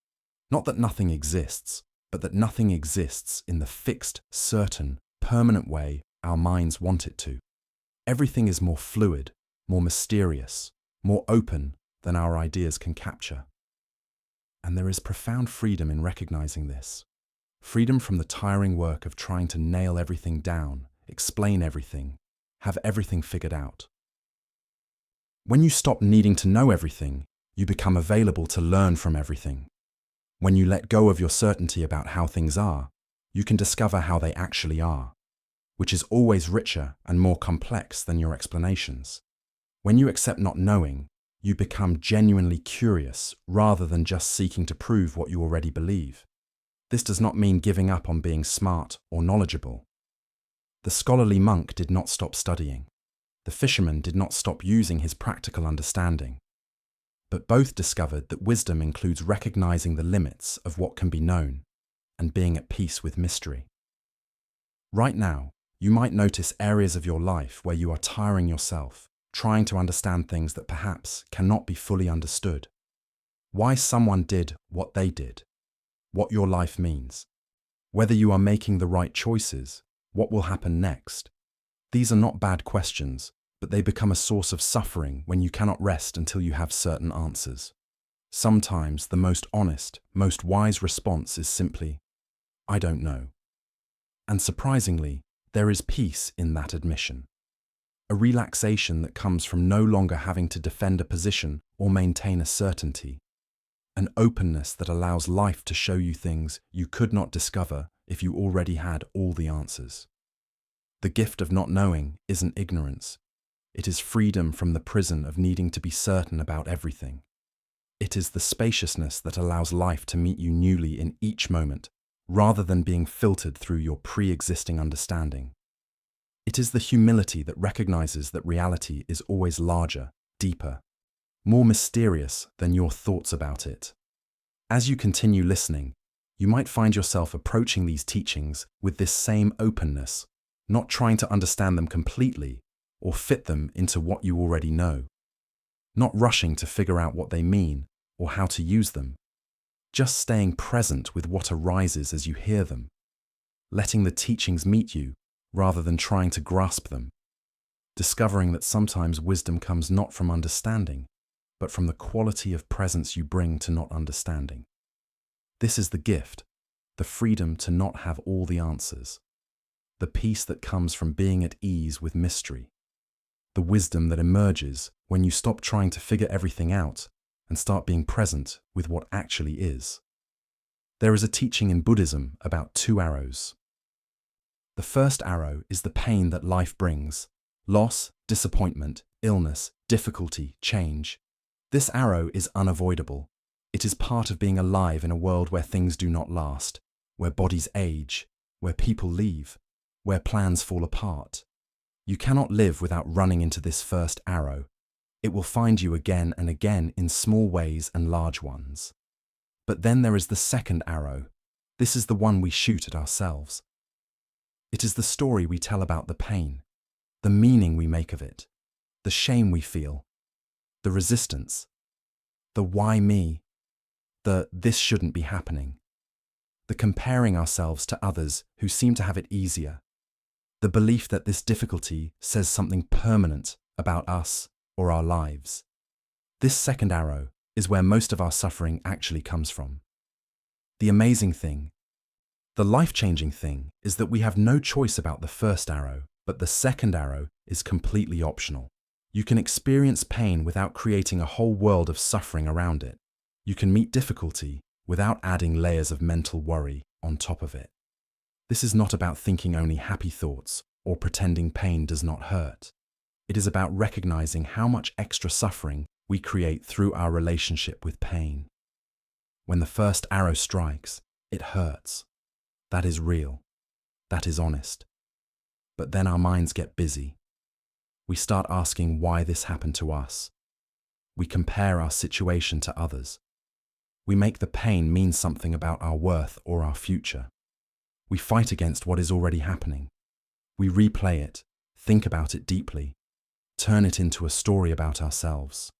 Not that nothing exists, but that nothing exists in the fixed, certain, permanent way our minds want it to. Everything is more fluid, more mysterious, more open than our ideas can capture. And there is profound freedom in recognizing this. Freedom from the tiring work of trying to nail everything down, explain everything, have everything figured out. When you stop needing to know everything, you become available to learn from everything. When you let go of your certainty about how things are, you can discover how they actually are, which is always richer and more complex than your explanations. When you accept not knowing, you become genuinely curious rather than just seeking to prove what you already believe. This does not mean giving up on being smart or knowledgeable. The scholarly monk did not stop studying. The fisherman did not stop using his practical understanding. But both discovered that wisdom includes recognizing the limits of what can be known and being at peace with mystery. Right now, you might notice areas of your life where you are tiring yourself, trying to understand things that perhaps cannot be fully understood. Why someone did what they did, what your life means, whether you are making the right choices, what will happen next. These are not bad questions, but they become a source of suffering when you cannot rest until you have certain answers. Sometimes the most honest, most wise response is simply, "I don't know." And surprisingly, there is peace in that admission. A relaxation that comes from no longer having to defend a position or maintain a certainty. An openness that allows life to show you things you could not discover if you already had all the answers. The gift of not knowing isn't ignorance. It is freedom from the prison of needing to be certain about everything. It is the spaciousness that allows life to meet you newly in each moment, rather than being filtered through your pre-existing understanding. It is the humility that recognizes that reality is always larger, deeper, more mysterious than your thoughts about it. As you continue listening, you might find yourself approaching these teachings with this same openness, not trying to understand them completely or fit them into what you already know, not rushing to figure out what they mean or how to use them, just staying present with what arises as you hear them, letting the teachings meet you rather than trying to grasp them, discovering that sometimes wisdom comes not from understanding, but from the quality of presence you bring to not understanding. This is the gift, the freedom to not have all the answers, the peace that comes from being at ease with mystery, the wisdom that emerges when you stop trying to figure everything out and start being present with what actually is. There is a teaching in Buddhism about 2 arrows. The first arrow is the pain that life brings: loss, disappointment, illness, difficulty, change. This arrow is unavoidable. It is part of being alive in a world where things do not last, where bodies age, where people leave, where plans fall apart. You cannot live without running into this first arrow. It will find you again and again in small ways and large ones. But then there is the second arrow. This is the one we shoot at ourselves. It is the story we tell about the pain, the meaning we make of it, the shame we feel, the resistance, the why me, the this shouldn't be happening, the comparing ourselves to others who seem to have it easier, the belief that this difficulty says something permanent about us or our lives. This second arrow is where most of our suffering actually comes from. The amazing thing, the life-changing thing, is that we have no choice about the first arrow, but the second arrow is completely optional. You can experience pain without creating a whole world of suffering around it. You can meet difficulty without adding layers of mental worry on top of it. This is not about thinking only happy thoughts or pretending pain does not hurt. It is about recognizing how much extra suffering we create through our relationship with pain. When the first arrow strikes, it hurts. That is real. That is honest. But then our minds get busy. We start asking why this happened to us. We compare our situation to others. We make the pain mean something about our worth or our future. We fight against what is already happening. We replay it, think about it deeply, turn it into a story about ourselves.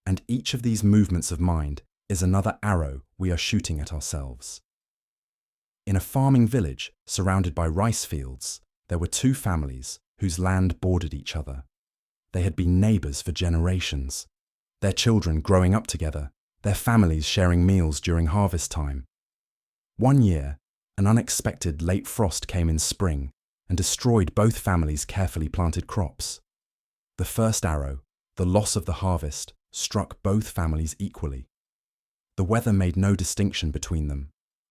And each of these movements of mind is another arrow we are shooting at ourselves. In a farming village surrounded by rice fields, there were 2 families whose land bordered each other. They had been neighbors for generations, their children growing up together, their families sharing meals during harvest time. One year, an unexpected late frost came in spring and destroyed both families' carefully planted crops. The first arrow, the loss of the harvest, struck both families equally. The weather made no distinction between them.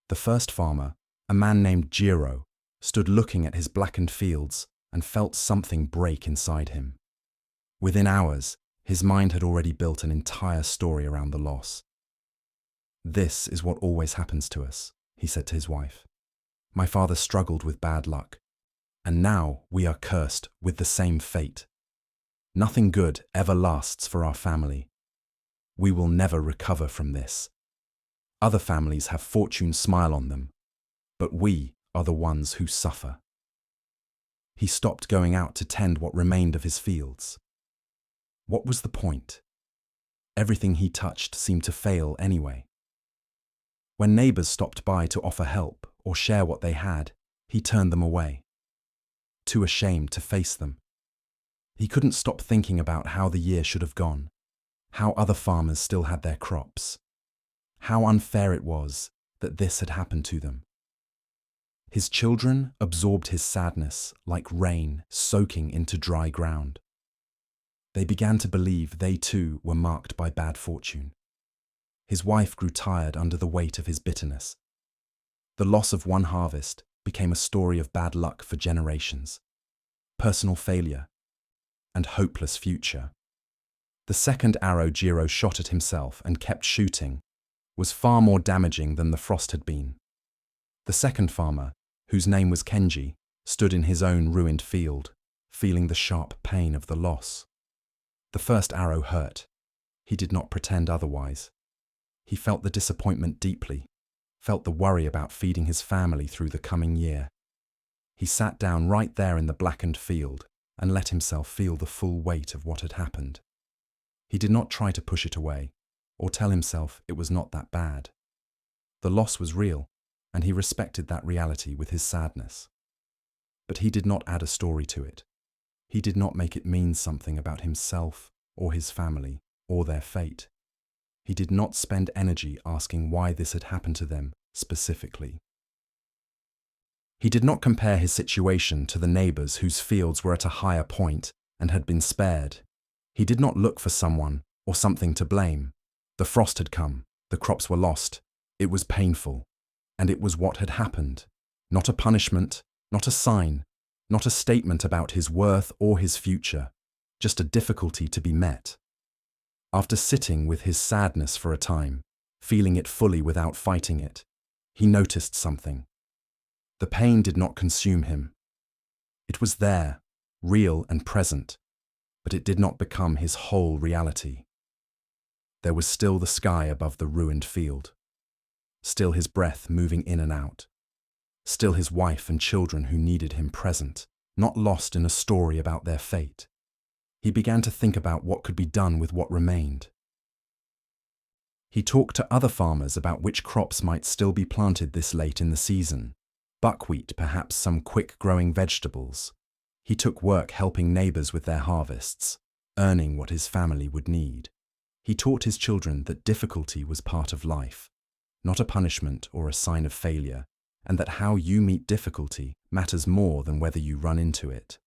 The first farmer, a man named Jiro, stood looking at his blackened fields and felt something break inside him. Within hours, his mind had already built an entire story around the loss. "This is what always happens to us," he said to his wife. "My father struggled with bad luck, and now we are cursed with the same fate. Nothing good ever lasts for our family. We will never recover from this. Other families have fortune smile on them, but we are the ones who suffer." He stopped going out to tend what remained of his fields. What was the point? Everything he touched seemed to fail anyway. When neighbors stopped by to offer help or share what they had, he turned them away, too ashamed to face them. He couldn't stop thinking about how the year should have gone, how other farmers still had their crops, how unfair it was that this had happened to them. His children absorbed his sadness like rain soaking into dry ground. They began to believe they too were marked by bad fortune. His wife grew tired under the weight of his bitterness. The loss of one harvest became a story of bad luck for generations, personal failure, and hopeless future. The second arrow Jiro shot at himself and kept shooting was far more damaging than the frost had been. The second farmer, whose name was Kenji, stood in his own ruined field, feeling the sharp pain of the loss. The first arrow hurt. He did not pretend otherwise. He felt the disappointment deeply, felt the worry about feeding his family through the coming year. He sat down right there in the blackened field and let himself feel the full weight of what had happened. He did not try to push it away or tell himself it was not that bad. The loss was real, and he respected that reality with his sadness. But he did not add a story to it. He did not make it mean something about himself or his family or their fate. He did not spend energy asking why this had happened to them specifically. He did not compare his situation to the neighbors whose fields were at a higher point and had been spared. He did not look for someone or something to blame. The frost had come, the crops were lost, it was painful, and it was what had happened, not a punishment, not a sign, not a statement about his worth or his future, just a difficulty to be met. After sitting with his sadness for a time, feeling it fully without fighting it, he noticed something. The pain did not consume him. It was there, real and present, but it did not become his whole reality. There was still the sky above the ruined field, still his breath moving in and out, still his wife and children who needed him present, not lost in a story about their fate. He began to think about what could be done with what remained. He talked to other farmers about which crops might still be planted this late in the season. Buckwheat, perhaps some quick-growing vegetables. He took work helping neighbors with their harvests, earning what his family would need. He taught his children that difficulty was part of life, not a punishment or a sign of failure, and that how you meet difficulty matters more than whether you run into it.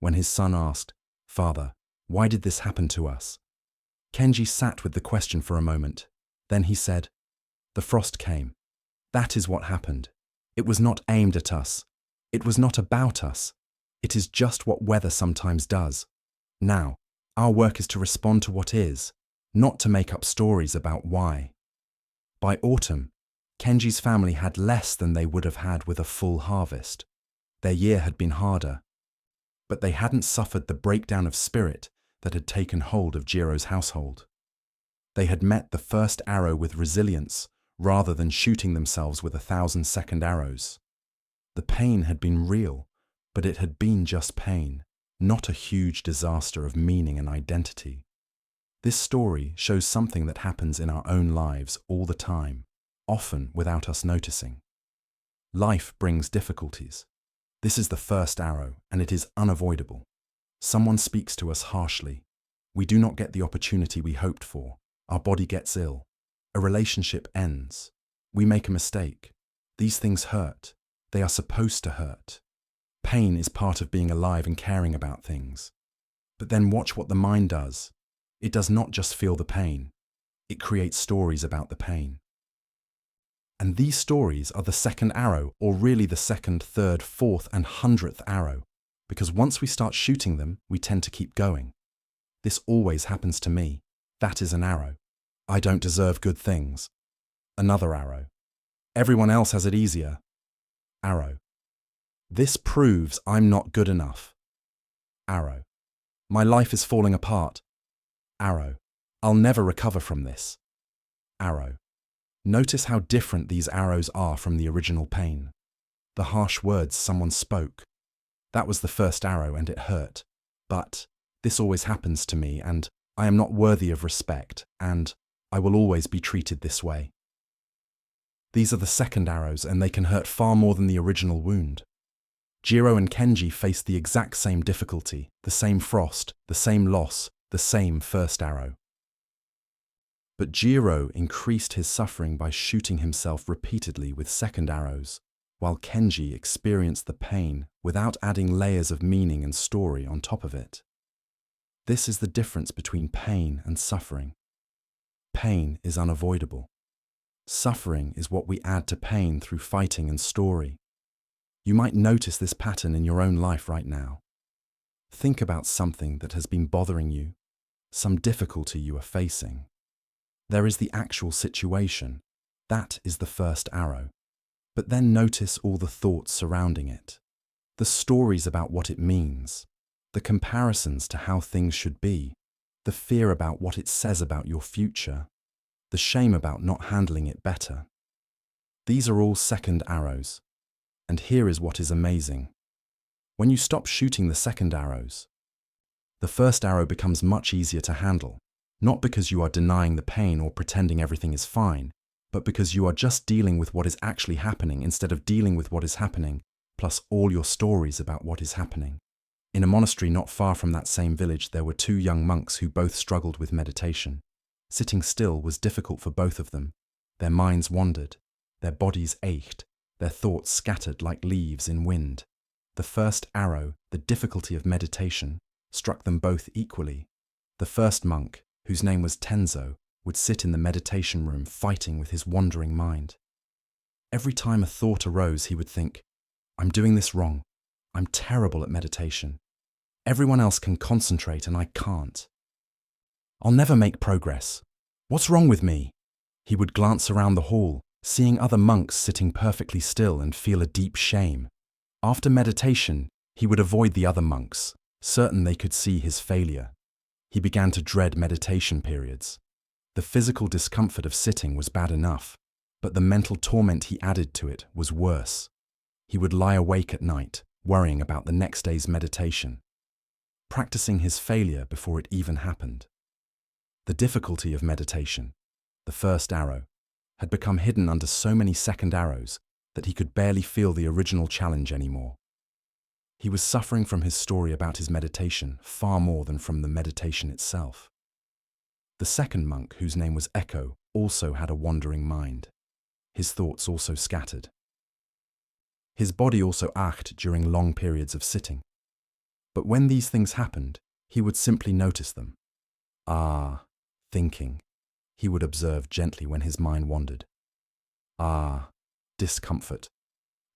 When his son asked, "Father, why did this happen to us?" Kenji sat with the question for a moment. Then he said, "The frost came. That is what happened. It was not aimed at us. It was not about us. It is just what weather sometimes does. Now, our work is to respond to what is, not to make up stories about why." By autumn, Kenji's family had less than they would have had with a full harvest. Their year had been harder, but they hadn't suffered the breakdown of spirit that had taken hold of Jiro's household. They had met the first arrow with resilience rather than shooting themselves with 1,000-second arrows. The pain had been real, but it had been just pain, not a huge disaster of meaning and identity. This story shows something that happens in our own lives all the time, often without us noticing. Life brings difficulties. This is the first arrow, and it is unavoidable. Someone speaks to us harshly. We do not get the opportunity we hoped for. Our body gets ill. A relationship ends. We make a mistake. These things hurt. They are supposed to hurt. Pain is part of being alive and caring about things. But then watch what the mind does. It does not just feel the pain. It creates stories about the pain. And these stories are the second arrow, or really the second, third, fourth, and 100th arrow, because once we start shooting them, we tend to keep going. This always happens to me. That is an arrow. I don't deserve good things. Another arrow. Everyone else has it easier. Arrow. This proves I'm not good enough. Arrow. My life is falling apart. Arrow. I'll never recover from this. Arrow. Notice how different these arrows are from the original pain. The harsh words someone spoke. That was the first arrow and it hurt. But this always happens to me and I am not worthy of respect and I will always be treated this way. These are the second arrows and they can hurt far more than the original wound. Jiro and Kenji faced the exact same difficulty, the same frost, the same loss, the same first arrow. But Jiro increased his suffering by shooting himself repeatedly with second arrows, while Kenji experienced the pain without adding layers of meaning and story on top of it. This is the difference between pain and suffering. Pain is unavoidable. Suffering is what we add to pain through fighting and story. You might notice this pattern in your own life right now. Think about something that has been bothering you, some difficulty you are facing. There is the actual situation. That is the first arrow. But then notice all the thoughts surrounding it, the stories about what it means, the comparisons to how things should be, the fear about what it says about your future, the shame about not handling it better. These are all second arrows. And here is what is amazing. When you stop shooting the second arrows, the first arrow becomes much easier to handle, not because you are denying the pain or pretending everything is fine, but because you are just dealing with what is actually happening instead of dealing with what is happening, plus all your stories about what is happening. In a monastery not far from that same village, there were two young monks who both struggled with meditation. Sitting still was difficult for both of them. Their minds wandered, their bodies ached, their thoughts scattered like leaves in wind. The first arrow, the difficulty of meditation, struck them both equally. The first monk, whose name was Tenzo, would sit in the meditation room fighting with his wandering mind. Every time a thought arose, he would think, "I'm doing this wrong. I'm terrible at meditation. Everyone else can concentrate and I can't. I'll never make progress. What's wrong with me?" He would glance around the hall, seeing other monks sitting perfectly still, and feel a deep shame. After meditation, he would avoid the other monks, certain they could see his failure. He began to dread meditation periods. The physical discomfort of sitting was bad enough, but the mental torment he added to it was worse. He would lie awake at night, worrying about the next day's meditation, practicing his failure before it even happened. The difficulty of meditation, the first arrow, had become hidden under so many second arrows that he could barely feel the original challenge anymore. He was suffering from his story about his meditation far more than from the meditation itself. The second monk, whose name was Echo, also had a wandering mind. His thoughts also scattered. His body also ached during long periods of sitting. But when these things happened, he would simply notice them. "Ah, thinking," he would observe gently when his mind wandered. "Ah, discomfort,"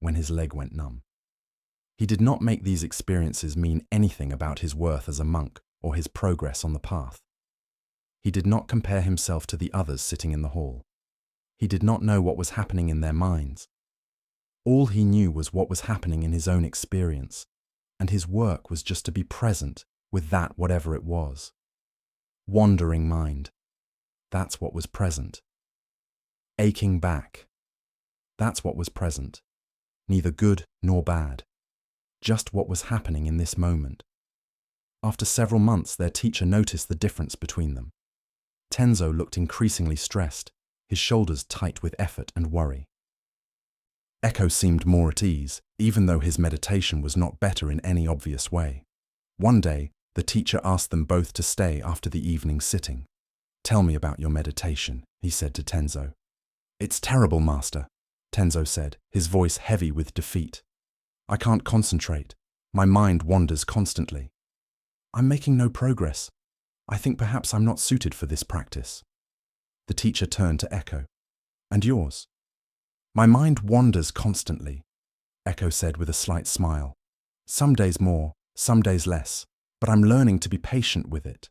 when his leg went numb. He did not make these experiences mean anything about his worth as a monk or his progress on the path. He did not compare himself to the others sitting in the hall. He did not know what was happening in their minds. All he knew was what was happening in his own experience, and his work was just to be present with that, whatever it was. Wandering mind. That's what was present. Aching back. That's what was present. Neither good nor bad. Just what was happening in this moment. After several months, their teacher noticed the difference between them. Tenzo looked increasingly stressed, his shoulders tight with effort and worry. Echo seemed more at ease, even though his meditation was not better in any obvious way. One day, the teacher asked them both to stay after the evening sitting. "Tell me about your meditation," he said to Tenzo. "It's terrible, master," Tenzo said, his voice heavy with defeat. "I can't concentrate. My mind wanders constantly. I'm making no progress. I think perhaps I'm not suited for this practice." The teacher turned to Echo. "And yours?" "My mind wanders constantly," Echo said with a slight smile. "Some days more, some days less, but I'm learning to be patient with it."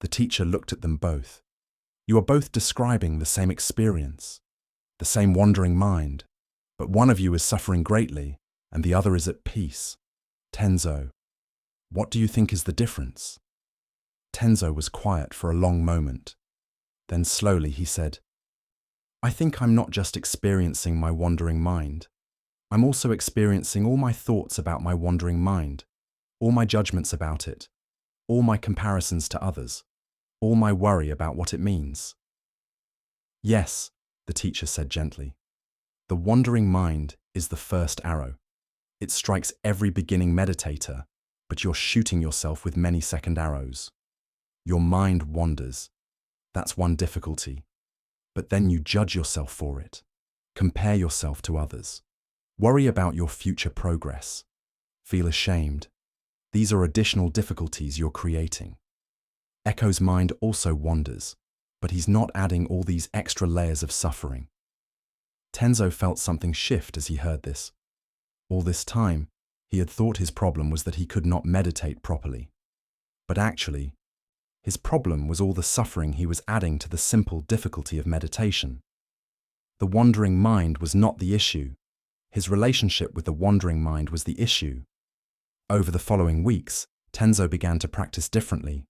The teacher looked at them both. "You are both describing the same experience, the same wandering mind, but one of you is suffering greatly and the other is at peace. Tenzo, what do you think is the difference?" Tenzo was quiet for a long moment. Then slowly he said, "I think I'm not just experiencing my wandering mind. I'm also experiencing all my thoughts about my wandering mind, all my judgments about it, all my comparisons to others, all my worry about what it means." "Yes," the teacher said gently. "The wandering mind is the first arrow. It strikes every beginning meditator, but you're shooting yourself with many second arrows. Your mind wanders. That's one difficulty. But then you judge yourself for it. Compare yourself to others. Worry about your future progress. Feel ashamed. These are additional difficulties you're creating." Echo's mind also wanders, but he's not adding all these extra layers of suffering. Tenzo felt something shift as he heard this. All this time, he had thought his problem was that he could not meditate properly. But actually, his problem was all the suffering he was adding to the simple difficulty of meditation. The wandering mind was not the issue. His relationship with the wandering mind was the issue. Over the following weeks, Tenzo began to practice differently.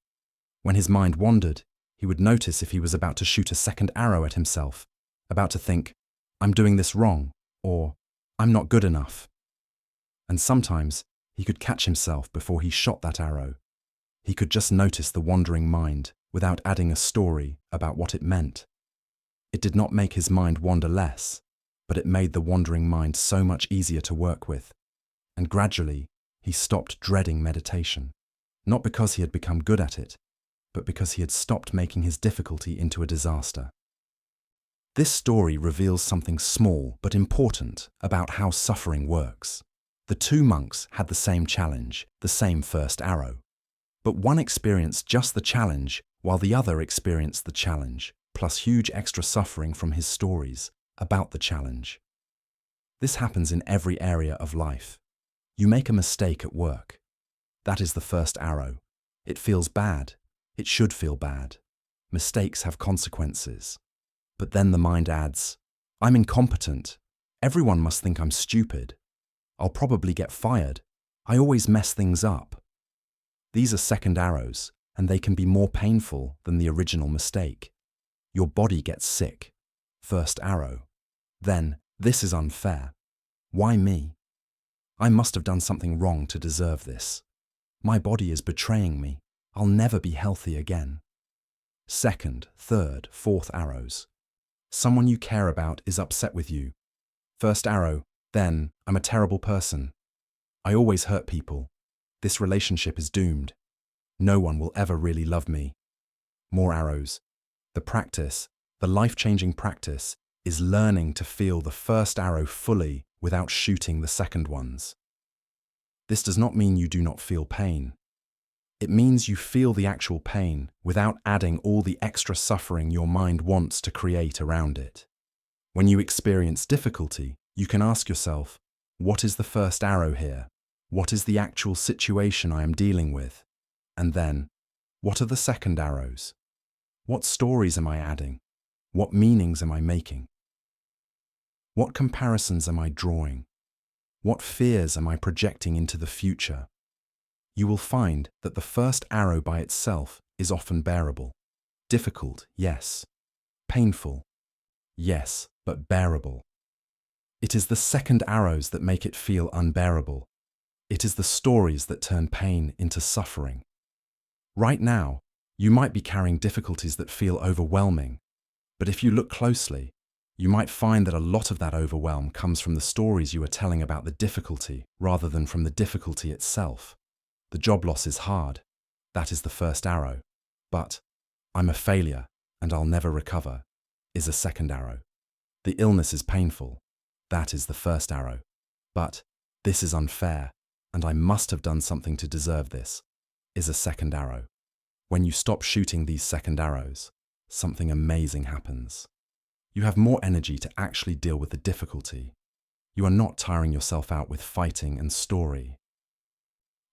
When his mind wandered, he would notice if he was about to shoot a second arrow at himself, about to think, "I'm doing this wrong," or "I'm not good enough." And sometimes he could catch himself before he shot that arrow. He could just notice the wandering mind without adding a story about what it meant. It did not make his mind wander less, but it made the wandering mind so much easier to work with. And gradually, he stopped dreading meditation, not because he had become good at it, but because he had stopped making his difficulty into a disaster. This story reveals something small but important about how suffering works. The two monks had the same challenge, the same first arrow. But one experienced just the challenge, while the other experienced the challenge, plus huge extra suffering from his stories about the challenge. This happens in every area of life. You make a mistake at work. That is the first arrow. It feels bad. It should feel bad. Mistakes have consequences. But then the mind adds, I'm incompetent. Everyone must think I'm stupid. I'll probably get fired. I always mess things up. These are second arrows, and they can be more painful than the original mistake. Your body gets sick. First arrow. Then, this is unfair. Why me? I must have done something wrong to deserve this. My body is betraying me. I'll never be healthy again. Second, third, fourth arrows. Someone you care about is upset with you. First arrow, then, I'm a terrible person. I always hurt people. This relationship is doomed. No one will ever really love me. More arrows. The practice, the life-changing practice, is learning to feel the first arrow fully without shooting the second ones. This does not mean you do not feel pain. It means you feel the actual pain without adding all the extra suffering your mind wants to create around it. When you experience difficulty, you can ask yourself, what is the first arrow here? What is the actual situation I am dealing with? And then, what are the second arrows? What stories am I adding? What meanings am I making? What comparisons am I drawing? What fears am I projecting into the future? You will find that the first arrow by itself is often bearable. Difficult, yes. Painful, yes, but bearable. It is the second arrows that make it feel unbearable. It is the stories that turn pain into suffering. Right now, you might be carrying difficulties that feel overwhelming, but if you look closely, you might find that a lot of that overwhelm comes from the stories you are telling about the difficulty rather than from the difficulty itself. The job loss is hard. That is the first arrow. But I'm a failure and I'll never recover is a second arrow. The illness is painful. That is the first arrow. But this is unfair and I must have done something to deserve this is a second arrow. When you stop shooting these second arrows, something amazing happens. You have more energy to actually deal with the difficulty. You are not tiring yourself out with fighting and story.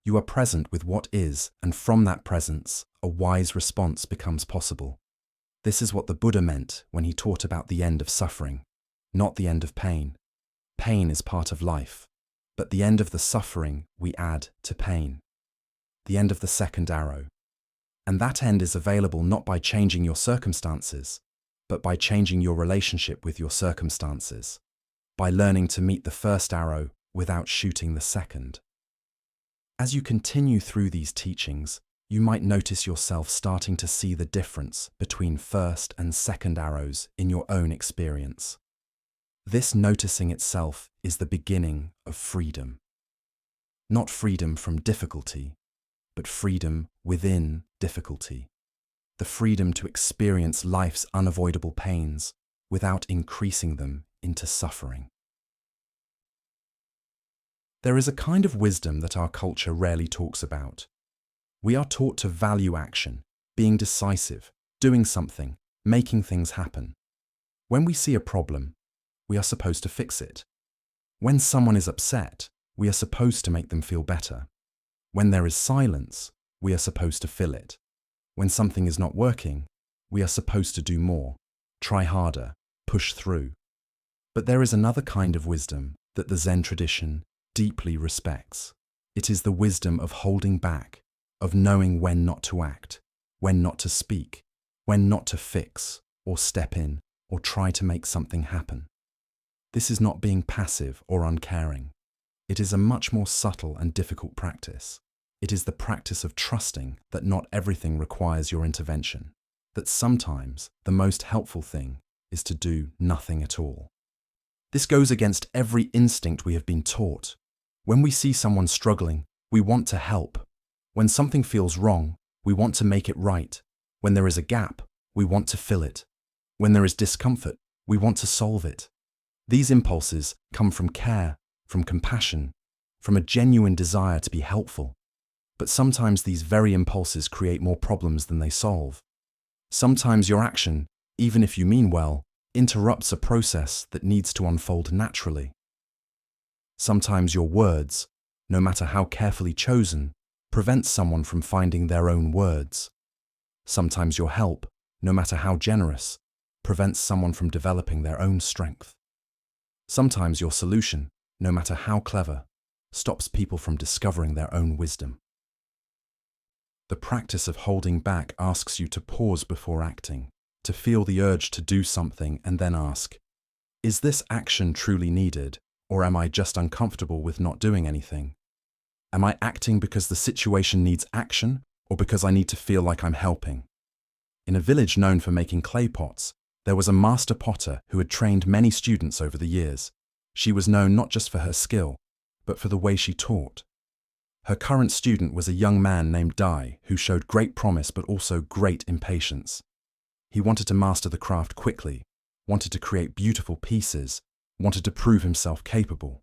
You are present with what is, and from that presence, a wise response becomes possible. This is what the Buddha meant when he taught about the end of suffering, not the end of pain. Pain is part of life, but the end of the suffering we add to pain. The end of the second arrow. And that end is available not by changing your circumstances, but by changing your relationship with your circumstances, by learning to meet the first arrow without shooting the second. As you continue through these teachings, you might notice yourself starting to see the difference between first and second arrows in your own experience. This noticing itself is the beginning of freedom. Not freedom from difficulty, but freedom within difficulty. The freedom to experience life's unavoidable pains without increasing them into suffering. There is a kind of wisdom that our culture rarely talks about. We are taught to value action, being decisive, doing something, making things happen. When we see a problem, we are supposed to fix it. When someone is upset, we are supposed to make them feel better. When there is silence, we are supposed to fill it. When something is not working, we are supposed to do more, try harder, push through. But there is another kind of wisdom that the Zen tradition deeply respects. It is the wisdom of holding back, of knowing when not to act, when not to speak, when not to fix, or step in, or try to make something happen. This is not being passive or uncaring. It is a much more subtle and difficult practice. It is the practice of trusting that not everything requires your intervention, that sometimes the most helpful thing is to do nothing at all. This goes against every instinct we have been taught. When we see someone struggling, we want to help. When something feels wrong, we want to make it right. When there is a gap, we want to fill it. When there is discomfort, we want to solve it. These impulses come from care, from compassion, from a genuine desire to be helpful. But sometimes these very impulses create more problems than they solve. Sometimes your action, even if you mean well, interrupts a process that needs to unfold naturally. Sometimes your words, no matter how carefully chosen, prevent someone from finding their own words. Sometimes your help, no matter how generous, prevents someone from developing their own strength. Sometimes your solution, no matter how clever, stops people from discovering their own wisdom. The practice of holding back asks you to pause before acting, to feel the urge to do something and then ask, is this action truly needed, or am I just uncomfortable with not doing anything? Am I acting because the situation needs action, or because I need to feel like I'm helping? In a village known for making clay pots, there was a master potter who had trained many students over the years. She was known not just for her skill, but for the way she taught. Her current student was a young man named Dai, who showed great promise but also great impatience. He wanted to master the craft quickly, wanted to create beautiful pieces, wanted to prove himself capable.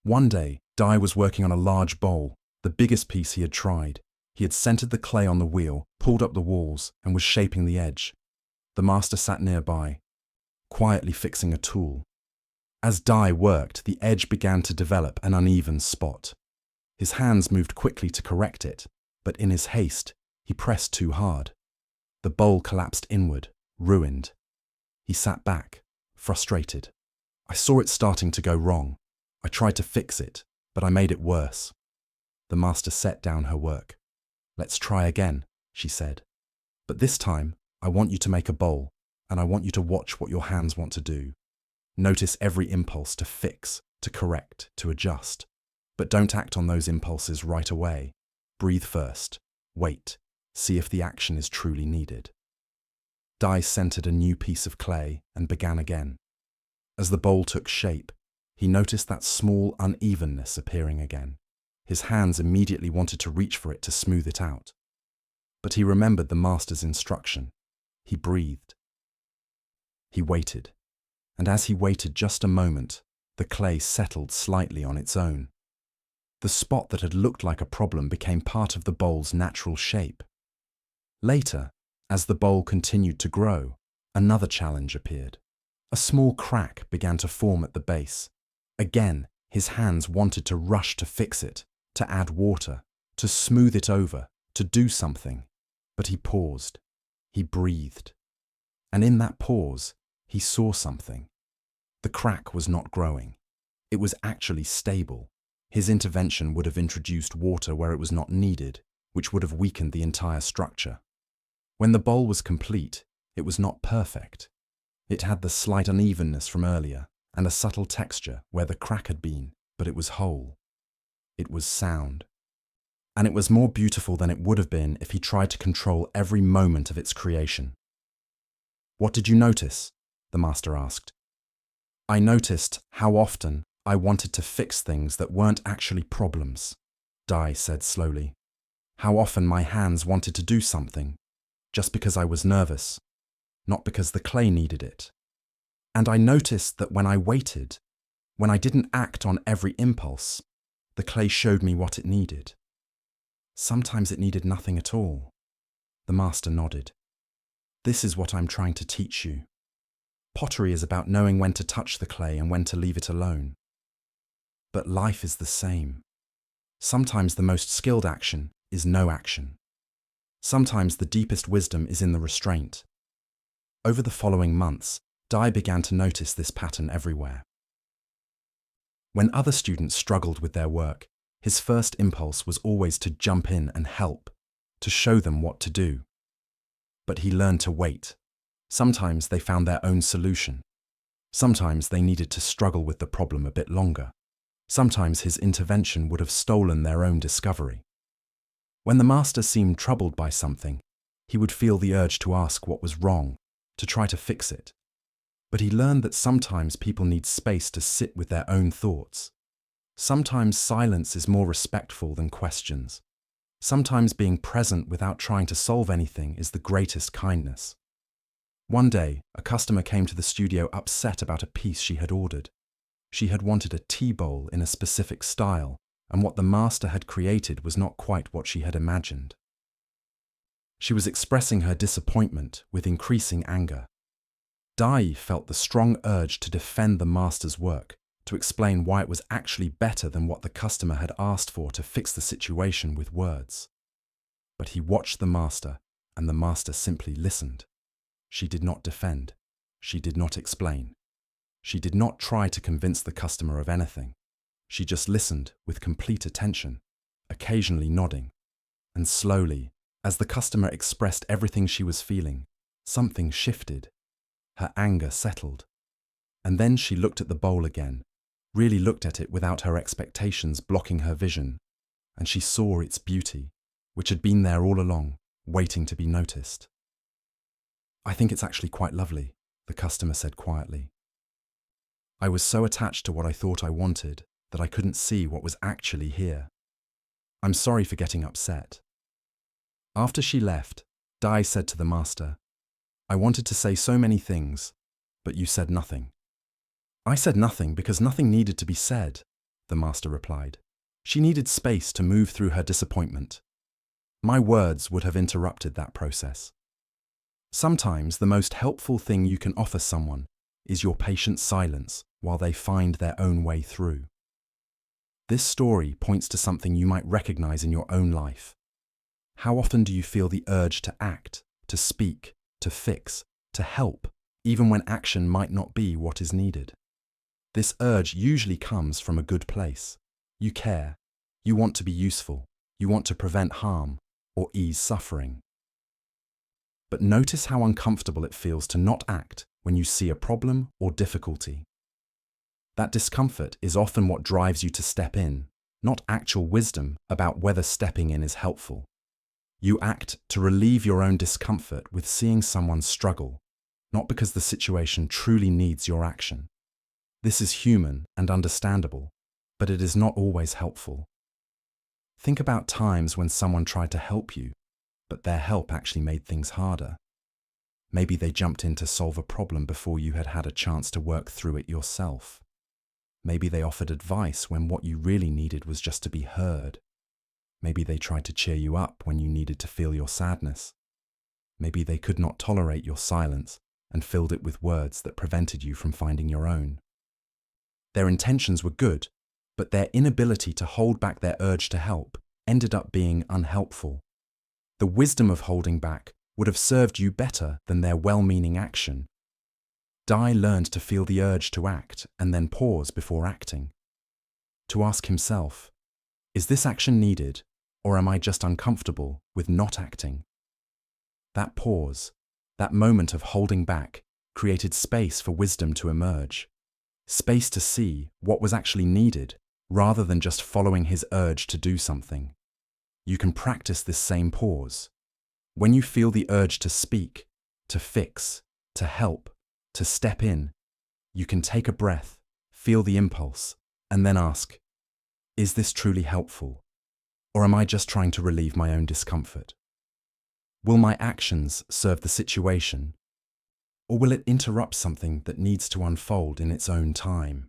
One day, Dai was working on a large bowl, the biggest piece he had tried. He had centered the clay on the wheel, pulled up the walls, and was shaping the edge. The master sat nearby, quietly fixing a tool. As Dai worked, the edge began to develop an uneven spot. His hands moved quickly to correct it, but in his haste, he pressed too hard. The bowl collapsed inward, ruined. He sat back, frustrated. I saw it starting to go wrong. I tried to fix it, but I made it worse. The master set down her work. Let's try again, she said. But this time, I want you to make a bowl, and I want you to watch what your hands want to do. Notice every impulse to fix, to correct, to adjust. But don't act on those impulses right away. Breathe first. Wait. See if the action is truly needed. Dai centered a new piece of clay and began again. As the bowl took shape, he noticed that small unevenness appearing again. His hands immediately wanted to reach for it to smooth it out. But he remembered the master's instruction. He breathed. He waited. And as he waited just a moment, the clay settled slightly on its own. The spot that had looked like a problem became part of the bowl's natural shape. Later, as the bowl continued to grow, another challenge appeared. A small crack began to form at the base. Again, his hands wanted to rush to fix it, to add water, to smooth it over, to do something. But he paused. He breathed. And in that pause, he saw something. The crack was not growing. It was actually stable. His intervention would have introduced water where it was not needed, which would have weakened the entire structure. When the bowl was complete, it was not perfect. It had the slight unevenness from earlier and a subtle texture where the crack had been, but it was whole. It was sound. And it was more beautiful than it would have been if he tried to control every moment of its creation. What did you notice? The master asked. I noticed how often I wanted to fix things that weren't actually problems, Dai said slowly. How often my hands wanted to do something, just because I was nervous, not because the clay needed it. And I noticed that when I waited, when I didn't act on every impulse, the clay showed me what it needed. Sometimes it needed nothing at all. The master nodded. This is what I'm trying to teach you. Pottery is about knowing when to touch the clay and when to leave it alone. But life is the same. Sometimes the most skilled action is no action. Sometimes the deepest wisdom is in the restraint. Over the following months, Dai began to notice this pattern everywhere. When other students struggled with their work, his first impulse was always to jump in and help, to show them what to do. But he learned to wait. Sometimes they found their own solution. Sometimes they needed to struggle with the problem a bit longer. Sometimes his intervention would have stolen their own discovery. When the master seemed troubled by something, he would feel the urge to ask what was wrong, to try to fix it. But he learned that sometimes people need space to sit with their own thoughts. Sometimes silence is more respectful than questions. Sometimes being present without trying to solve anything is the greatest kindness. One day, a customer came to the studio upset about a piece she had ordered. She had wanted a tea bowl in a specific style, and what the master had created was not quite what she had imagined. She was expressing her disappointment with increasing anger. Dai felt the strong urge to defend the master's work, to explain why it was actually better than what the customer had asked for to fix the situation with words. But he watched the master, and the master simply listened. She did not defend. She did not explain. She did not try to convince the customer of anything. She just listened with complete attention, occasionally nodding. And slowly, as the customer expressed everything she was feeling, something shifted. Her anger settled. And then she looked at the bowl again, really looked at it without her expectations blocking her vision, and she saw its beauty, which had been there all along, waiting to be noticed. "I think it's actually quite lovely," the customer said quietly. "I was so attached to what I thought I wanted that I couldn't see what was actually here. I'm sorry for getting upset." After she left, Dai said to the master, "I wanted to say so many things, but you said nothing." "I said nothing because nothing needed to be said," the master replied. "She needed space to move through her disappointment. My words would have interrupted that process." Sometimes the most helpful thing you can offer someone is your patient silence while they find their own way through. This story points to something you might recognize in your own life. How often do you feel the urge to act, to speak, to fix, to help, even when action might not be what is needed? This urge usually comes from a good place. You care, you want to be useful, you want to prevent harm or ease suffering. But notice how uncomfortable it feels to not act when you see a problem or difficulty. That discomfort is often what drives you to step in, not actual wisdom about whether stepping in is helpful. You act to relieve your own discomfort with seeing someone struggle, not because the situation truly needs your action. This is human and understandable, but it is not always helpful. Think about times when someone tried to help you, but their help actually made things harder. Maybe they jumped in to solve a problem before you had had a chance to work through it yourself. Maybe they offered advice when what you really needed was just to be heard. Maybe they tried to cheer you up when you needed to feel your sadness. Maybe they could not tolerate your silence and filled it with words that prevented you from finding your own. Their intentions were good, but their inability to hold back their urge to help ended up being unhelpful. The wisdom of holding back would have served you better than their well-meaning action. Dai learned to feel the urge to act and then pause before acting. To ask himself, is this action needed, or am I just uncomfortable with not acting? That pause, that moment of holding back, created space for wisdom to emerge. Space to see what was actually needed, rather than just following his urge to do something. You can practice this same pause. When you feel the urge to speak, to fix, to help, to step in, you can take a breath, feel the impulse, and then ask, is this truly helpful? Or am I just trying to relieve my own discomfort? Will my actions serve the situation? Or will it interrupt something that needs to unfold in its own time?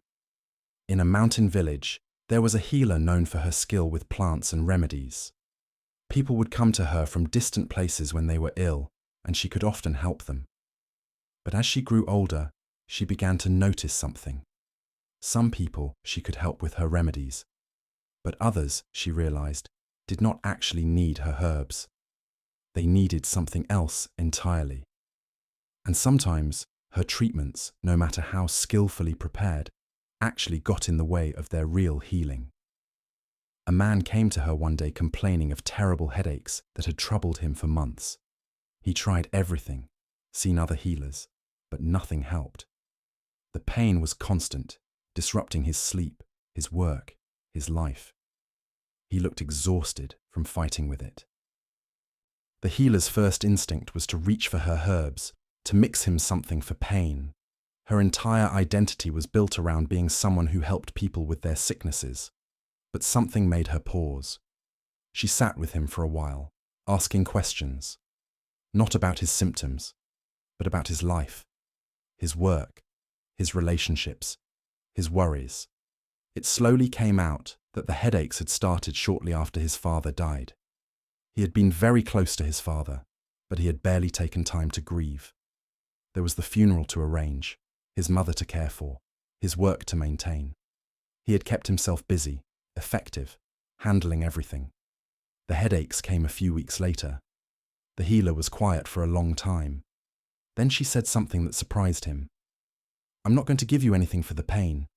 In a mountain village, there was a healer known for her skill with plants and remedies. People would come to her from distant places when they were ill, and she could often help them. But as she grew older, she began to notice something. Some people she could help with her remedies, but others, she realized, did not actually need her herbs. They needed something else entirely. And sometimes her treatments, no matter how skillfully prepared, actually got in the way of their real healing. A man came to her one day complaining of terrible headaches that had troubled him for months. He tried everything, seen other healers, but nothing helped. The pain was constant, disrupting his sleep, his work, his life. He looked exhausted from fighting with it. The healer's first instinct was to reach for her herbs, to mix him something for pain. Her entire identity was built around being someone who helped people with their sicknesses. But something made her pause. She sat with him for a while, asking questions. Not about his symptoms, but about his life, his work, his relationships, his worries. It slowly came out that the headaches had started shortly after his father died. He had been very close to his father, but he had barely taken time to grieve. There was the funeral to arrange, his mother to care for, his work to maintain. He had kept himself busy, effective, handling everything. The headaches came a few weeks later. The healer was quiet for a long time. Then she said something that surprised him. "I'm not going to give you anything for the pain.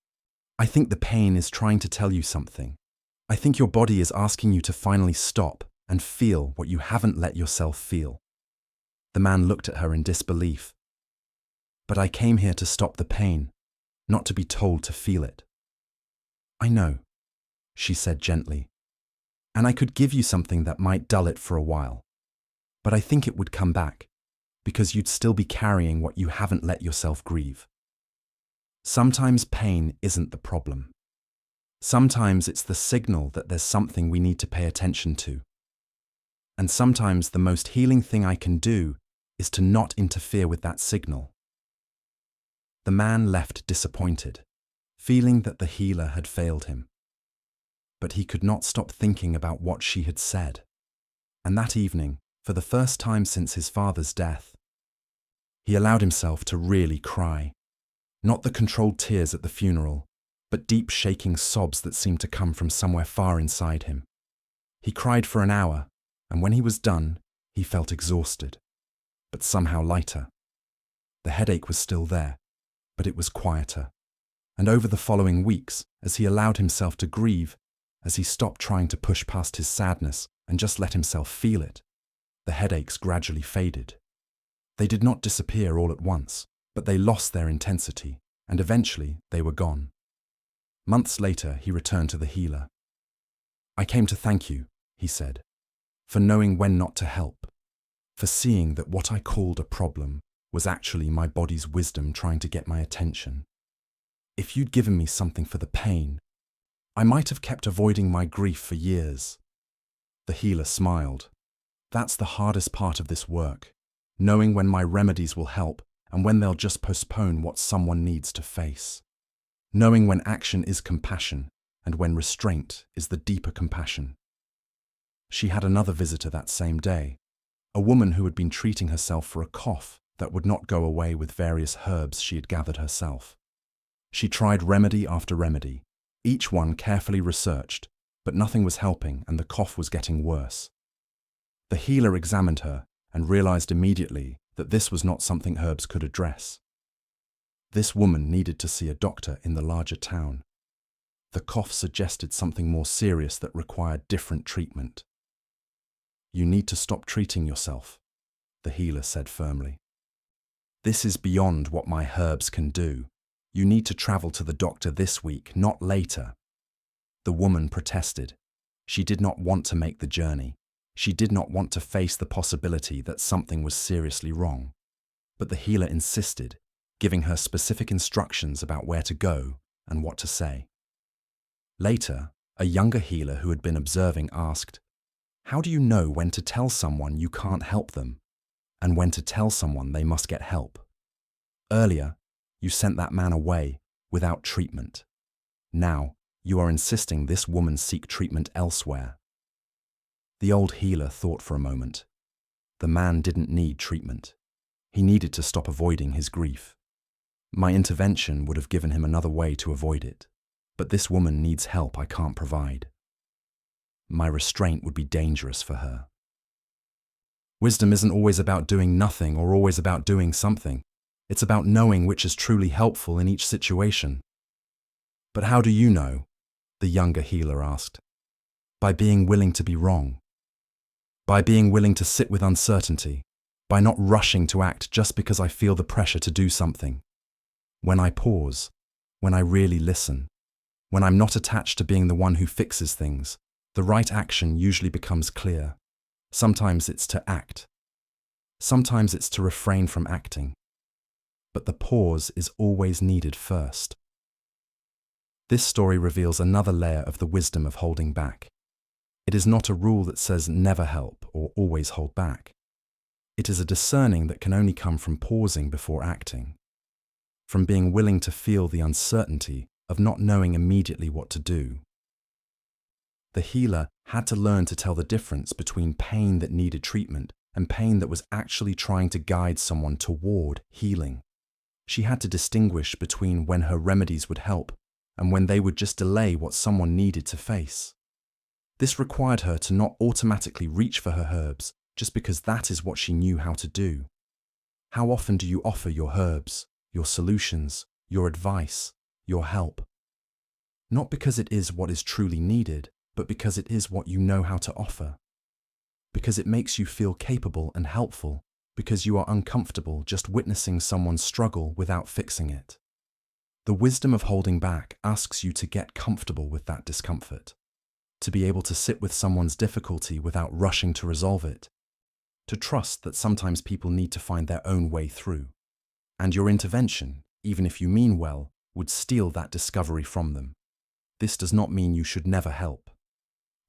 I think the pain is trying to tell you something. I think your body is asking you to finally stop and feel what you haven't let yourself feel." The man looked at her in disbelief. "But I came here to stop the pain, not to be told to feel it." "I know," she said gently, "and I could give you something that might dull it for a while. But I think it would come back, because you'd still be carrying what you haven't let yourself grieve. Sometimes pain isn't the problem. Sometimes it's the signal that there's something we need to pay attention to. And sometimes the most healing thing I can do is to not interfere with that signal." The man left disappointed, feeling that the healer had failed him. But he could not stop thinking about what she had said. And that evening, for the first time since his father's death, he allowed himself to really cry. Not the controlled tears at the funeral, but deep shaking sobs that seemed to come from somewhere far inside him. He cried for an hour, and when he was done, he felt exhausted, but somehow lighter. The headache was still there, but it was quieter. And over the following weeks, as he allowed himself to grieve, as he stopped trying to push past his sadness and just let himself feel it, the headaches gradually faded. They did not disappear all at once, but they lost their intensity, and eventually they were gone. Months later, he returned to the healer. "I came to thank you," he said, "for knowing when not to help, for seeing that what I called a problem was actually my body's wisdom trying to get my attention. If you'd given me something for the pain, I might have kept avoiding my grief for years." The healer smiled. "That's the hardest part of this work, knowing when my remedies will help and when they'll just postpone what someone needs to face. Knowing when action is compassion and when restraint is the deeper compassion." She had another visitor that same day, a woman who had been treating herself for a cough that would not go away with various herbs she had gathered herself. She tried remedy after remedy, each one carefully researched, but nothing was helping and the cough was getting worse. The healer examined her and realized immediately that this was not something herbs could address. This woman needed to see a doctor in the larger town. The cough suggested something more serious that required different treatment. "You need to stop treating yourself," the healer said firmly. "This is beyond what my herbs can do. You need to travel to the doctor this week, not later." The woman protested. She did not want to make the journey. She did not want to face the possibility that something was seriously wrong. But the healer insisted, giving her specific instructions about where to go and what to say. Later, a younger healer who had been observing asked, "How do you know when to tell someone you can't help them, and when to tell someone they must get help? Earlier, you sent that man away without treatment. Now, you are insisting this woman seek treatment elsewhere." The old healer thought for a moment. The man didn't need treatment. He needed to stop avoiding his grief. My intervention would have given him another way to avoid it, but this woman needs help I can't provide. My restraint would be dangerous for her. Wisdom isn't always about doing nothing or always about doing something. It's about knowing which is truly helpful in each situation. "But how do you know?" the younger healer asked. "By being willing to be wrong. By being willing to sit with uncertainty. By not rushing to act just because I feel the pressure to do something. When I pause, when I really listen, when I'm not attached to being the one who fixes things, the right action usually becomes clear. Sometimes it's to act. Sometimes it's to refrain from acting. but the pause is always needed first. This story reveals another layer of the wisdom of holding back. It is not a rule that says never help or always hold back. It is a discerning that can only come from pausing before acting, from being willing to feel the uncertainty of not knowing immediately what to do. The healer had to learn to tell the difference between pain that needed treatment and pain that was actually trying to guide someone toward healing. She had to distinguish between when her remedies would help and when they would just delay what someone needed to face. This required her to not automatically reach for her herbs just because that is what she knew how to do. How often do you offer your herbs, your solutions, your advice, your help? Not because it is what is truly needed, but because it is what you know how to offer. Because it makes you feel capable and helpful, because you are uncomfortable just witnessing someone struggle without fixing it. The wisdom of holding back asks you to get comfortable with that discomfort, to be able to sit with someone's difficulty without rushing to resolve it, to trust that sometimes people need to find their own way through, and your intervention, even if you mean well, would steal that discovery from them. This does not mean you should never help.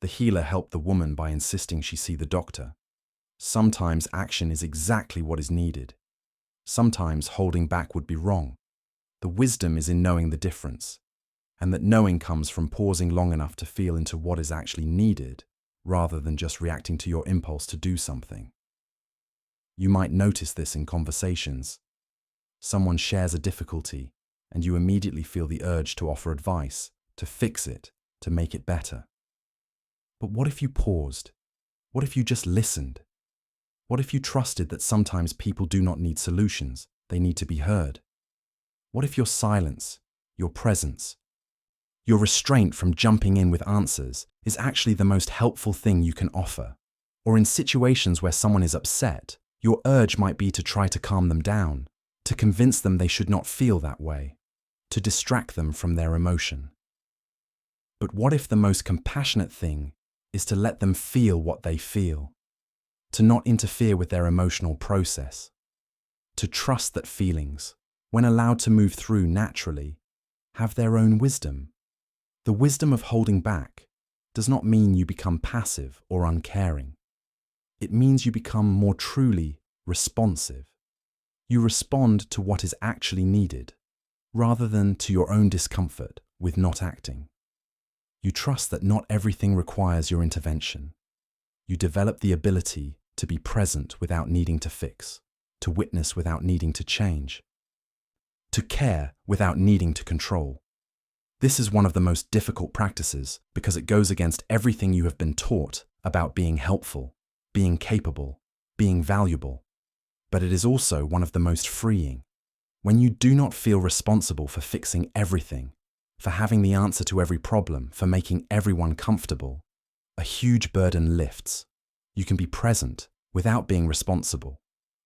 The healer helped the woman by insisting she see the doctor. Sometimes action is exactly what is needed. Sometimes holding back would be wrong. The wisdom is in knowing the difference, and that knowing comes from pausing long enough to feel into what is actually needed, rather than just reacting to your impulse to do something. You might notice this in conversations. Someone shares a difficulty, and you immediately feel the urge to offer advice, to fix it, to make it better. But what if you paused? What if you just listened? What if you trusted that sometimes people do not need solutions, they need to be heard? What if your silence, your presence, your restraint from jumping in with answers is actually the most helpful thing you can offer? Or in situations where someone is upset, your urge might be to try to calm them down, to convince them they should not feel that way, to distract them from their emotion. But what if the most compassionate thing is to let them feel what they feel, to not interfere with their emotional process, to trust that feelings, when allowed to move through naturally, have their own wisdom? The wisdom of holding back does not mean you become passive or uncaring. It means you become more truly responsive. You respond to what is actually needed, rather than to your own discomfort with not acting. You trust that not everything requires your intervention. You develop the ability to be present without needing to fix, to witness without needing to change, to care without needing to control. This is one of the most difficult practices because it goes against everything you have been taught about being helpful, being capable, being valuable. But it is also one of the most freeing. When you do not feel responsible for fixing everything, for having the answer to every problem, for making everyone comfortable, a huge burden lifts. You can be present without being responsible.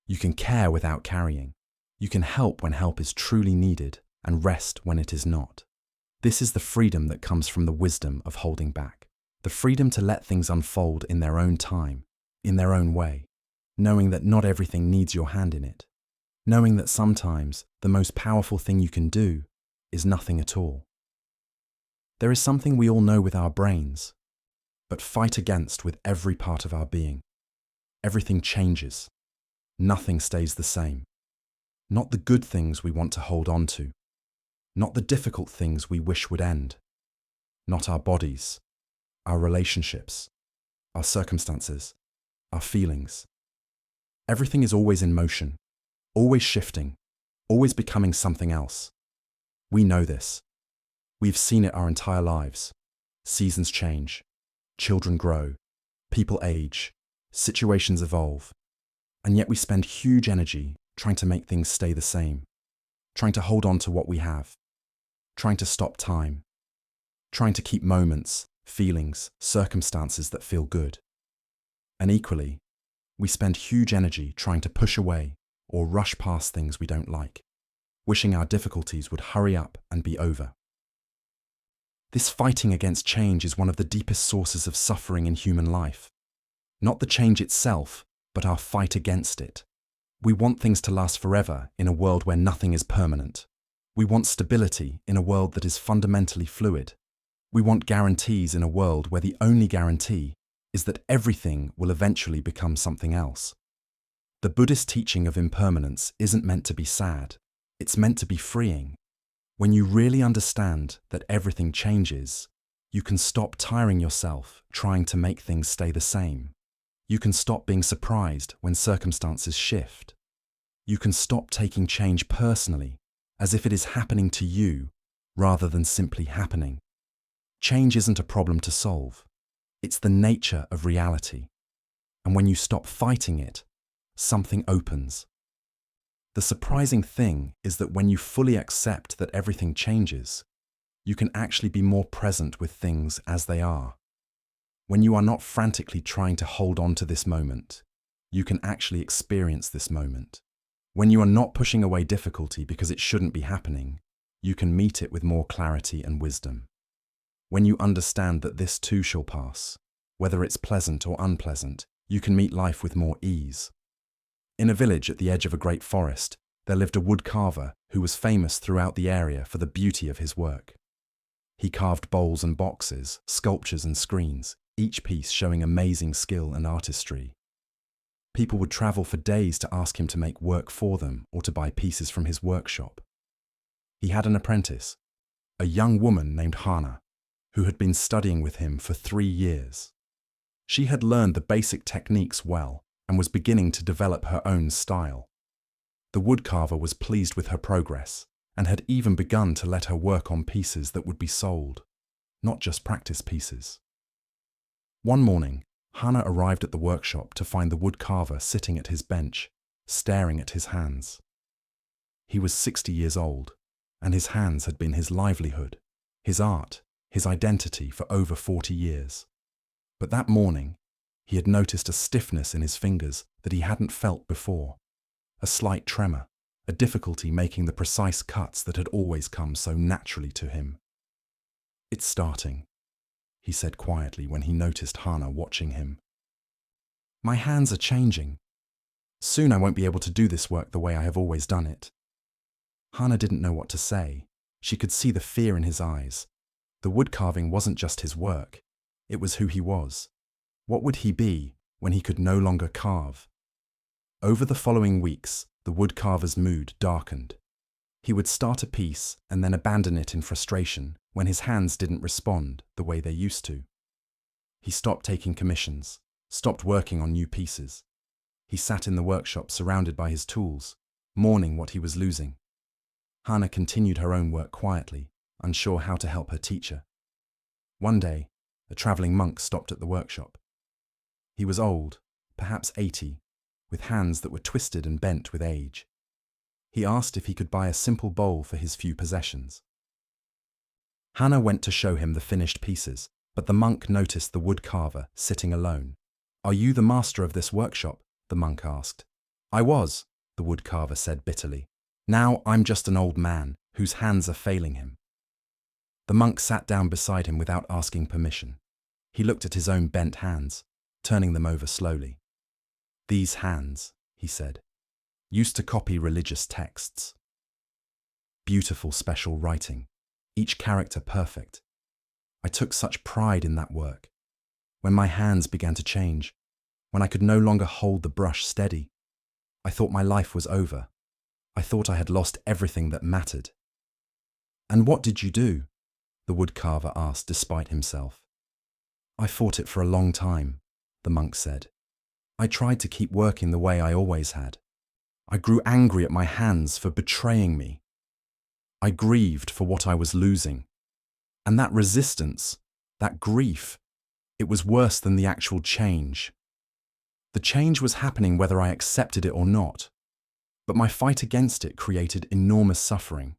You can care without carrying. You can help when help is truly needed and rest when it is not. This is the freedom that comes from the wisdom of holding back. The freedom to let things unfold in their own time, in their own way, knowing that not everything needs your hand in it. Knowing that sometimes the most powerful thing you can do is nothing at all. There is something we all know with our brains, but fight against with every part of our being. Everything changes. Nothing stays the same. Not the good things we want to hold on to. Not the difficult things we wish would end. Not our bodies, our relationships, our circumstances, our feelings. Everything is always in motion, always shifting, always becoming something else. We know this. We've seen it our entire lives. Seasons change, children grow, people age, situations evolve, and yet we spend huge energy trying to make things stay the same, trying to hold on to what we have, trying to stop time, trying to keep moments, feelings, circumstances that feel good. And equally, we spend huge energy trying to push away or rush past things we don't like, wishing our difficulties would hurry up and be over. This fighting against change is one of the deepest sources of suffering in human life. Not the change itself, but our fight against it. We want things to last forever in a world where nothing is permanent. We want stability in a world that is fundamentally fluid. We want guarantees in a world where the only guarantee is that everything will eventually become something else. The Buddhist teaching of impermanence isn't meant to be sad. It's meant to be freeing. When you really understand that everything changes, you can stop tiring yourself trying to make things stay the same. You can stop being surprised when circumstances shift. You can stop taking change personally, as if it is happening to you rather than simply happening. Change isn't a problem to solve. It's the nature of reality. And when you stop fighting it, something opens. The surprising thing is that when you fully accept that everything changes, you can actually be more present with things as they are. When you are not frantically trying to hold on to this moment, you can actually experience this moment. When you are not pushing away difficulty because it shouldn't be happening, you can meet it with more clarity and wisdom. When you understand that this too shall pass, whether it's pleasant or unpleasant, you can meet life with more ease. In a village at the edge of a great forest, there lived a woodcarver who was famous throughout the area for the beauty of his work. He carved bowls and boxes, sculptures and screens, each piece showing amazing skill and artistry. People would travel for days to ask him to make work for them or to buy pieces from his workshop. He had an apprentice, a young woman named Hana, who had been studying with him for 3 years. She had learned the basic techniques well and was beginning to develop her own style. The woodcarver was pleased with her progress and had even begun to let her work on pieces that would be sold, not just practice pieces. One morning, Hana arrived at the workshop to find the woodcarver sitting at his bench, staring at his hands. He was 60 years old, and his hands had been his livelihood, his art, his identity for over 40 years. But that morning, he had noticed a stiffness in his fingers that he hadn't felt before, a slight tremor, a difficulty making the precise cuts that had always come so naturally to him. "It's starting," he said quietly when he noticed Hana watching him. "My hands are changing. Soon I won't be able to do this work the way I have always done it." Hana didn't know what to say. She could see the fear in his eyes. The woodcarving wasn't just his work. It was who he was. What would he be when he could no longer carve? Over the following weeks, the woodcarver's mood darkened. He would start a piece and then abandon it in frustration when his hands didn't respond the way they used to. He stopped taking commissions, stopped working on new pieces. He sat in the workshop surrounded by his tools, mourning what he was losing. Hana continued her own work quietly, unsure how to help her teacher. One day, a traveling monk stopped at the workshop. He was old, perhaps 80, with hands that were twisted and bent with age. He asked if he could buy a simple bowl for his few possessions. Hana went to show him the finished pieces, but the monk noticed the woodcarver sitting alone. "Are you the master of this workshop?" the monk asked. "I was," the woodcarver said bitterly. "Now I'm just an old man whose hands are failing him." The monk sat down beside him without asking permission. He looked at his own bent hands, turning them over slowly. "These hands," he said, "used to copy religious texts. Beautiful special writing, each character perfect. I took such pride in that work. When my hands began to change, when I could no longer hold the brush steady, I thought my life was over. I thought I had lost everything that mattered." "And what did you do?" the woodcarver asked despite himself. "I fought it for a long time," the monk said. "I tried to keep working the way I always had. I grew angry at my hands for betraying me. I grieved for what I was losing. And that resistance, that grief, it was worse than the actual change. The change was happening whether I accepted it or not, but my fight against it created enormous suffering."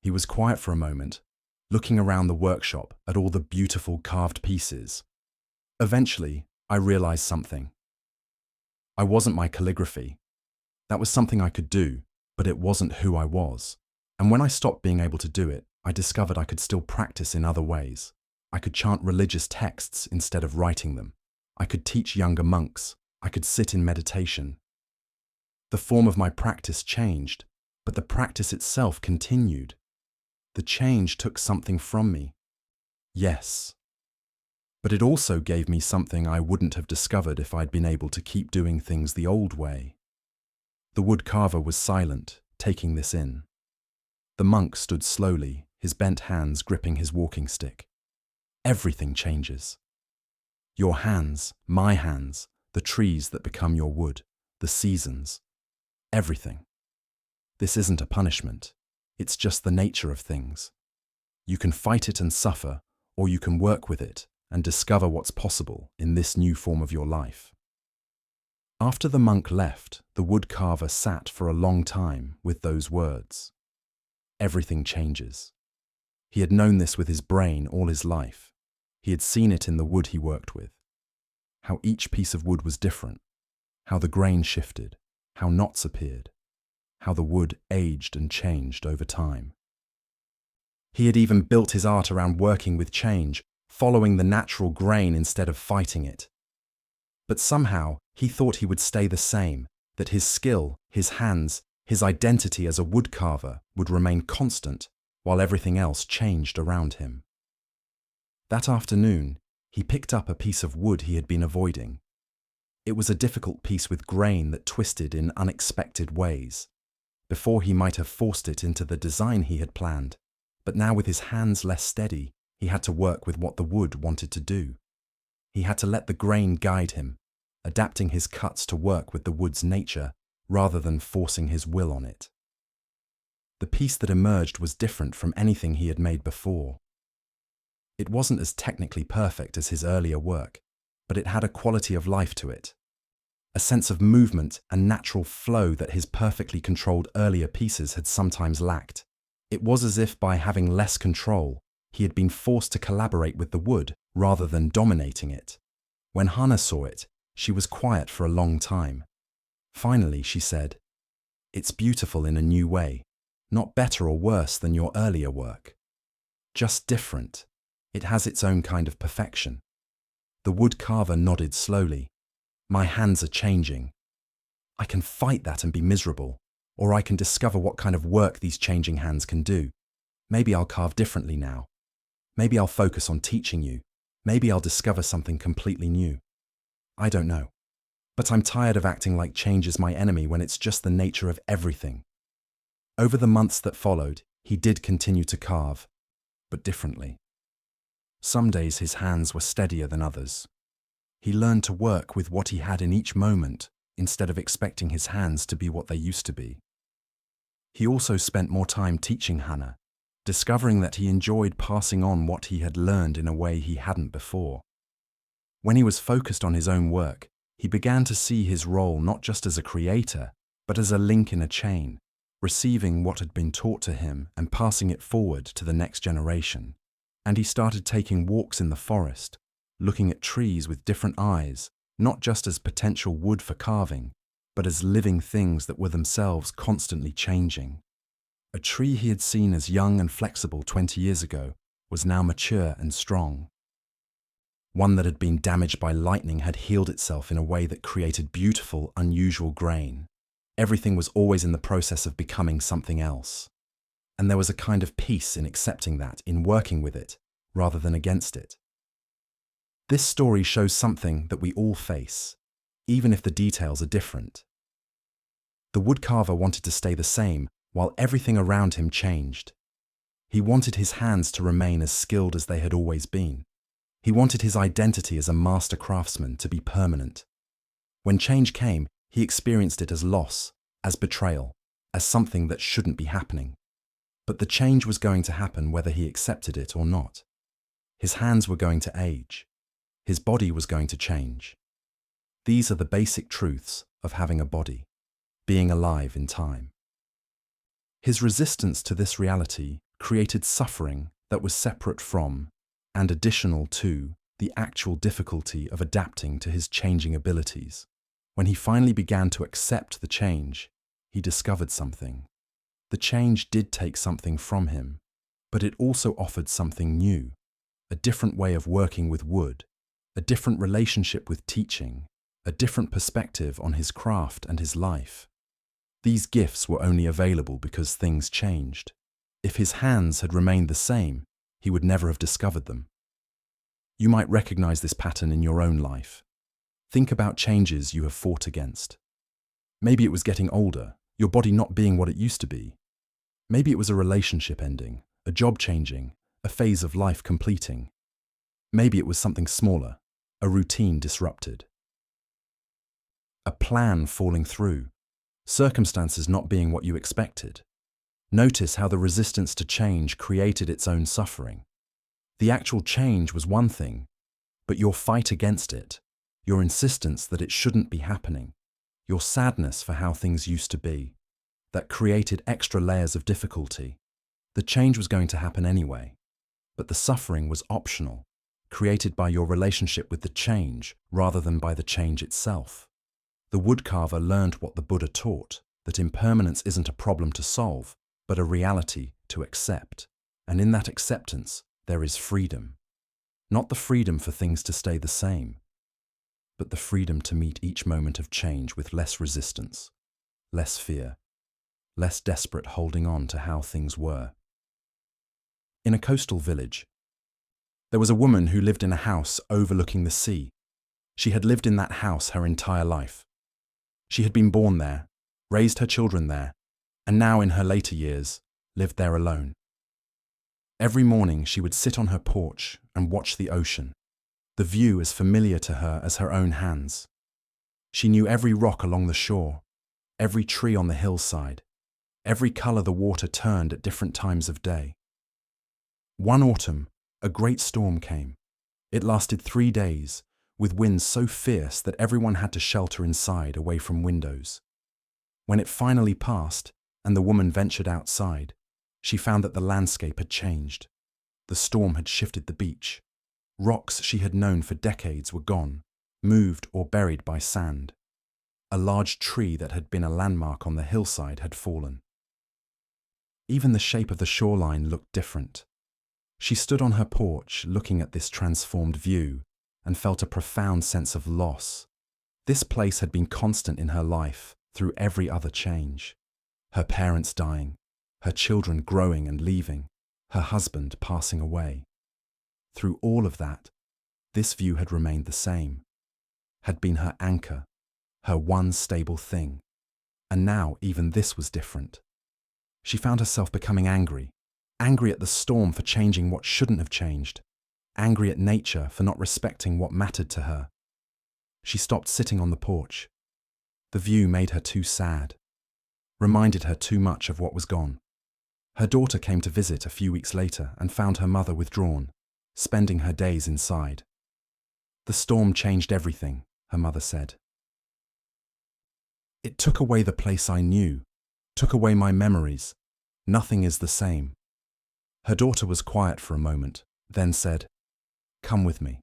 He was quiet for a moment, looking around the workshop at all the beautiful carved pieces. "Eventually, I realized something. I wasn't my calligraphy. That was something I could do, but it wasn't who I was. And when I stopped being able to do it, I discovered I could still practice in other ways. I could chant religious texts instead of writing them. I could teach younger monks. I could sit in meditation. The form of my practice changed, but the practice itself continued. The change took something from me. Yes. But it also gave me something I wouldn't have discovered if I'd been able to keep doing things the old way. The wood carver was silent, taking this in. The monk stood slowly, his bent hands gripping his walking stick. Everything changes. Your hands, my hands, the trees that become your wood, the seasons, everything. This isn't a punishment. It's just the nature of things. You can fight it and suffer, or you can work with it and discover what's possible in this new form of your life. After the monk left, the wood carver sat for a long time with those words. Everything changes. He had known this with his brain all his life. He had seen it in the wood he worked with. How each piece of wood was different, how the grain shifted, how knots appeared, how the wood aged and changed over time. He had even built his art around working with change, following the natural grain instead of fighting it. But somehow, he thought he would stay the same, that his skill, his hands, his identity as a wood carver would remain constant while everything else changed around him. That afternoon, he picked up a piece of wood he had been avoiding. It was a difficult piece with grain that twisted in unexpected ways. Before he might have forced it into the design he had planned, but now with his hands less steady, he had to work with what the wood wanted to do. He had to let the grain guide him, adapting his cuts to work with the wood's nature rather than forcing his will on it. The piece that emerged was different from anything he had made before. It wasn't as technically perfect as his earlier work, but it had a quality of life to it, a sense of movement and natural flow that his perfectly controlled earlier pieces had sometimes lacked. It was as if by having less control, he had been forced to collaborate with the wood rather than dominating it. When Hannah saw it, she was quiet for a long time. Finally, she said, "It's beautiful in a new way, not better or worse than your earlier work. Just different. It has its own kind of perfection." The wood carver nodded slowly. "My hands are changing. I can fight that and be miserable, or I can discover what kind of work these changing hands can do. Maybe I'll carve differently now. Maybe I'll focus on teaching you. Maybe I'll discover something completely new. I don't know. But I'm tired of acting like change is my enemy when it's just the nature of everything." Over the months that followed, he did continue to carve, but differently. Some days his hands were steadier than others. He learned to work with what he had in each moment instead of expecting his hands to be what they used to be. He also spent more time teaching Hannah, discovering that he enjoyed passing on what he had learned in a way he hadn't before. When he was focused on his own work, he began to see his role not just as a creator, but as a link in a chain, receiving what had been taught to him and passing it forward to the next generation. And he started taking walks in the forest, looking at trees with different eyes, not just as potential wood for carving, but as living things that were themselves constantly changing. A tree he had seen as young and flexible 20 years ago was now mature and strong. One that had been damaged by lightning had healed itself in a way that created beautiful, unusual grain. Everything was always in the process of becoming something else. And there was a kind of peace in accepting that, in working with it, rather than against it. This story shows something that we all face, even if the details are different. The woodcarver wanted to stay the same, while everything around him changed. He wanted his hands to remain as skilled as they had always been. He wanted his identity as a master craftsman to be permanent. When change came, he experienced it as loss, as betrayal, as something that shouldn't be happening. But the change was going to happen whether he accepted it or not. His hands were going to age. His body was going to change. These are the basic truths of having a body, being alive in time. His resistance to this reality created suffering that was separate from, and additional to, the actual difficulty of adapting to his changing abilities. When he finally began to accept the change, he discovered something. The change did take something from him, but it also offered something new, a different way of working with wood, a different relationship with teaching, a different perspective on his craft and his life. These gifts were only available because things changed. If his hands had remained the same, he would never have discovered them. You might recognize this pattern in your own life. Think about changes you have fought against. Maybe it was getting older, your body not being what it used to be. Maybe it was a relationship ending, a job changing, a phase of life completing. Maybe it was something smaller, a routine disrupted. A plan falling through, circumstances not being what you expected. Notice how the resistance to change created its own suffering. The actual change was one thing, but your fight against it, your insistence that it shouldn't be happening, your sadness for how things used to be, that created extra layers of difficulty. The change was going to happen anyway, but the suffering was optional, created by your relationship with the change rather than by the change itself. The woodcarver learned what the Buddha taught, that impermanence isn't a problem to solve, but a reality to accept. And in that acceptance, there is freedom. Not the freedom for things to stay the same, but the freedom to meet each moment of change with less resistance, less fear, less desperate holding on to how things were. In a coastal village, there was a woman who lived in a house overlooking the sea. She had lived in that house her entire life. She had been born there, raised her children there, and now in her later years, lived there alone. Every morning she would sit on her porch and watch the ocean, the view as familiar to her as her own hands. She knew every rock along the shore, every tree on the hillside, every color the water turned at different times of day. One autumn, a great storm came. It lasted 3 days, with winds so fierce that everyone had to shelter inside away from windows. When it finally passed and the woman ventured outside, she found that the landscape had changed. The storm had shifted the beach. Rocks she had known for decades were gone, moved or buried by sand. A large tree that had been a landmark on the hillside had fallen. Even the shape of the shoreline looked different. She stood on her porch looking at this transformed view and felt a profound sense of loss. This place had been constant in her life through every other change. Her parents dying, her children growing and leaving, her husband passing away. Through all of that, this view had remained the same, had been her anchor, her one stable thing. And now even this was different. She found herself becoming angry at the storm for changing what shouldn't have changed, angry at nature for not respecting what mattered to her. She stopped sitting on the porch. The view made her too sad, reminded her too much of what was gone. Her daughter came to visit a few weeks later and found her mother withdrawn, spending her days inside. "The storm changed everything," her mother said. "It took away the place I knew, took away my memories. Nothing is the same." Her daughter was quiet for a moment, then said, "Come with me."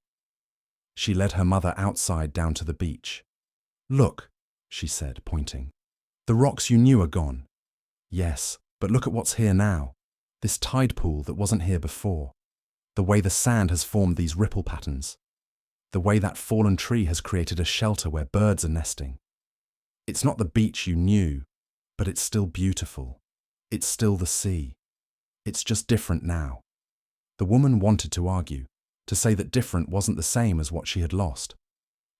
She led her mother outside down to the beach. "Look," she said, pointing. "The rocks you knew are gone." "Yes, but look at what's here now. This tide pool that wasn't here before. The way the sand has formed these ripple patterns. The way that fallen tree has created a shelter where birds are nesting. It's not the beach you knew, but it's still beautiful. It's still the sea. It's just different now." The woman wanted to argue, to say that different wasn't the same as what she had lost.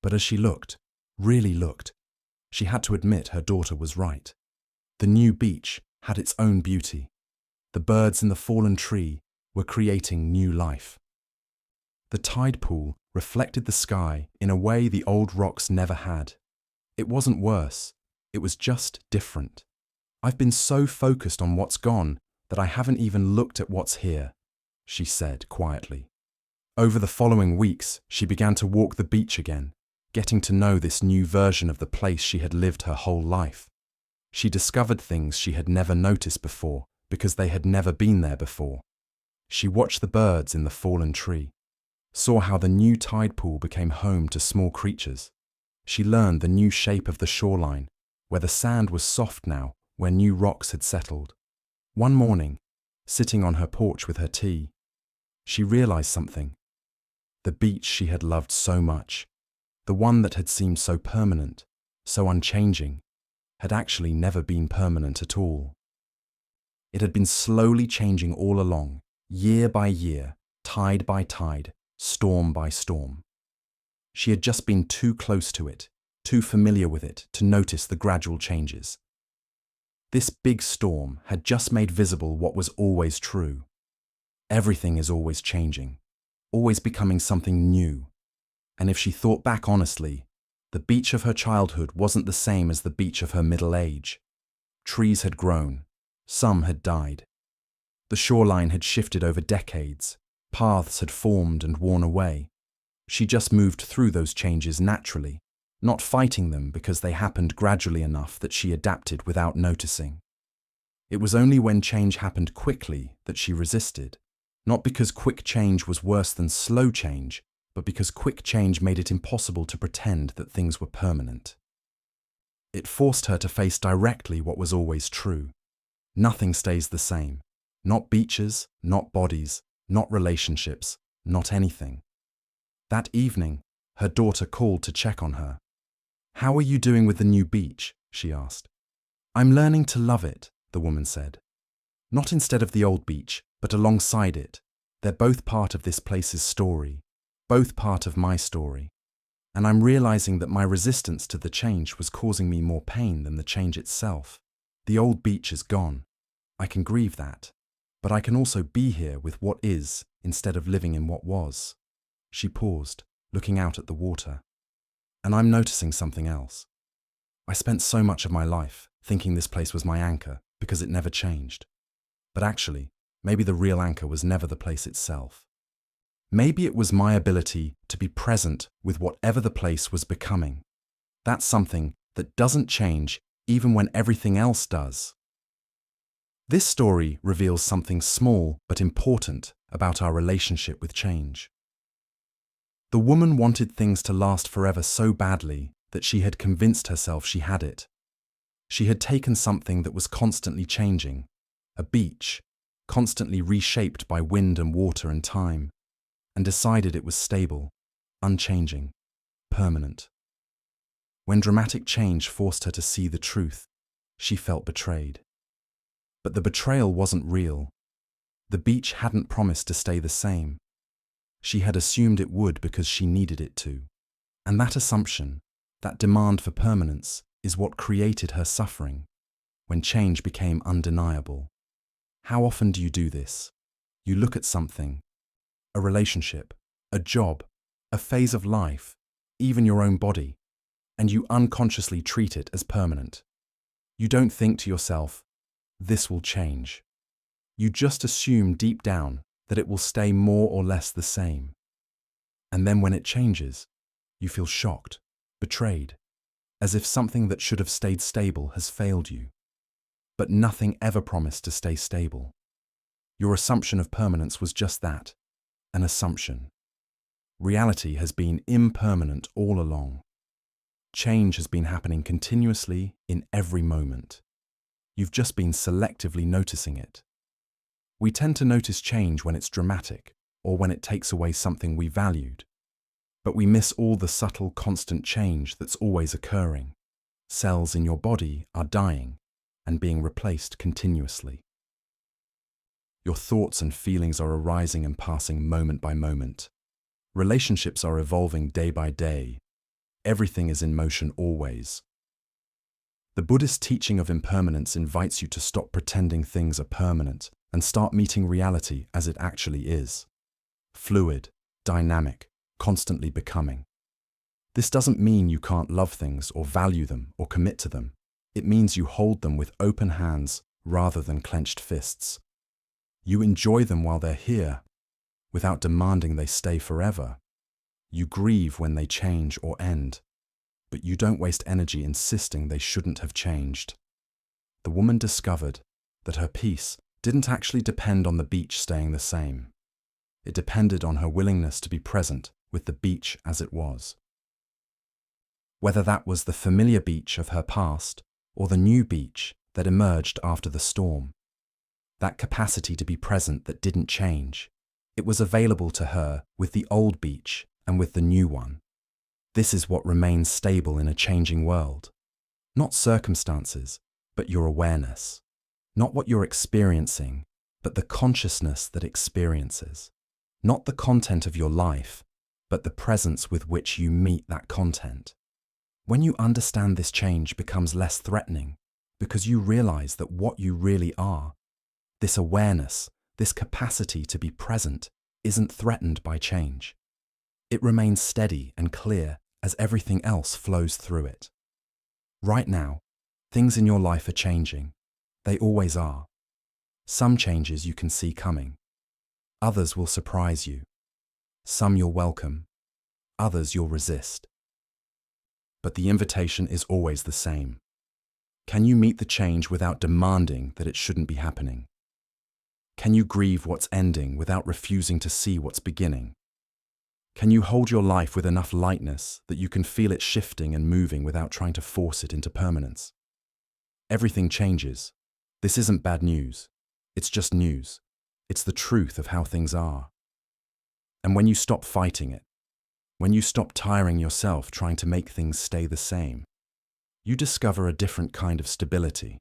But as she looked, really looked, she had to admit her daughter was right. The new beach had its own beauty. The birds in the fallen tree were creating new life. The tide pool reflected the sky in a way the old rocks never had. It wasn't worse, it was just different. "I've been so focused on what's gone that I haven't even looked at what's here," she said quietly. Over the following weeks, she began to walk the beach again, getting to know this new version of the place she had lived her whole life. She discovered things she had never noticed before because they had never been there before. She watched the birds in the fallen tree, saw how the new tide pool became home to small creatures. She learned the new shape of the shoreline, where the sand was soft now, where new rocks had settled. One morning, sitting on her porch with her tea, she realized something. The beach she had loved so much, the one that had seemed so permanent, so unchanging, had actually never been permanent at all. It had been slowly changing all along, year by year, tide by tide, storm by storm. She had just been too close to it, too familiar with it to notice the gradual changes. This big storm had just made visible what was always true. Everything is always changing, always becoming something new. And if she thought back honestly, the beach of her childhood wasn't the same as the beach of her middle age. Trees had grown, some had died. The shoreline had shifted over decades, paths had formed and worn away. She just moved through those changes naturally, not fighting them because they happened gradually enough that she adapted without noticing. It was only when change happened quickly that she resisted, not because quick change was worse than slow change, but because quick change made it impossible to pretend that things were permanent. It forced her to face directly what was always true. Nothing stays the same. Not beaches, not bodies, not relationships, not anything. That evening, her daughter called to check on her. "How are you doing with the new beach?" she asked. "I'm learning to love it," the woman said. "Not instead of the old beach, but alongside it. They're both part of this place's story, both part of my story. And I'm realizing that my resistance to the change was causing me more pain than the change itself. The old beach is gone. I can grieve that. But I can also be here with what is instead of living in what was." She paused, looking out at the water. "And I'm noticing something else. I spent so much of my life thinking this place was my anchor because it never changed. But actually, maybe the real anchor was never the place itself. Maybe it was my ability to be present with whatever the place was becoming. That's something that doesn't change even when everything else does." This story reveals something small but important about our relationship with change. The woman wanted things to last forever so badly that she had convinced herself she had it. She had taken something that was constantly changing, a beach, constantly reshaped by wind and water and time, and decided it was stable, unchanging, permanent. When dramatic change forced her to see the truth, she felt betrayed. But the betrayal wasn't real. The beach hadn't promised to stay the same. She had assumed it would because she needed it to. And that assumption, that demand for permanence, is what created her suffering, when change became undeniable. How often do you do this? You look at something, a relationship, a job, a phase of life, even your own body, and you unconsciously treat it as permanent. You don't think to yourself, "This will change." You just assume deep down that it will stay more or less the same. And then when it changes, you feel shocked, betrayed, as if something that should have stayed stable has failed you. But nothing ever promised to stay stable. Your assumption of permanence was just that, an assumption. Reality has been impermanent all along. Change has been happening continuously in every moment. You've just been selectively noticing it. We tend to notice change when it's dramatic or when it takes away something we valued. But we miss all the subtle, constant change that's always occurring. Cells in your body are dying and being replaced continuously. Your thoughts and feelings are arising and passing moment by moment. Relationships are evolving day by day. Everything is in motion always. The Buddhist teaching of impermanence invites you to stop pretending things are permanent and start meeting reality as it actually is. Fluid, dynamic, constantly becoming. This doesn't mean you can't love things or value them or commit to them. It means you hold them with open hands rather than clenched fists. You enjoy them while they're here, without demanding they stay forever. You grieve when they change or end, but you don't waste energy insisting they shouldn't have changed. The woman discovered that her peace didn't actually depend on the beach staying the same. It depended on her willingness to be present with the beach as it was. Whether that was the familiar beach of her past or the new beach that emerged after the storm, that capacity to be present that didn't change, it was available to her with the old beach and with the new one. This is what remains stable in a changing world. Not circumstances, but your awareness. Not what you're experiencing, but the consciousness that experiences. Not the content of your life, but the presence with which you meet that content. When you understand this, change becomes less threatening because you realize that what you really are, this awareness, this capacity to be present, isn't threatened by change. It remains steady and clear as everything else flows through it. Right now, things in your life are changing. They always are. Some changes you can see coming. Others will surprise you. Some you'll welcome. Others you'll resist. But the invitation is always the same. Can you meet the change without demanding that it shouldn't be happening? Can you grieve what's ending without refusing to see what's beginning? Can you hold your life with enough lightness that you can feel it shifting and moving without trying to force it into permanence? Everything changes. This isn't bad news. It's just news. It's the truth of how things are. And when you stop fighting it, when you stop tiring yourself trying to make things stay the same, you discover a different kind of stability.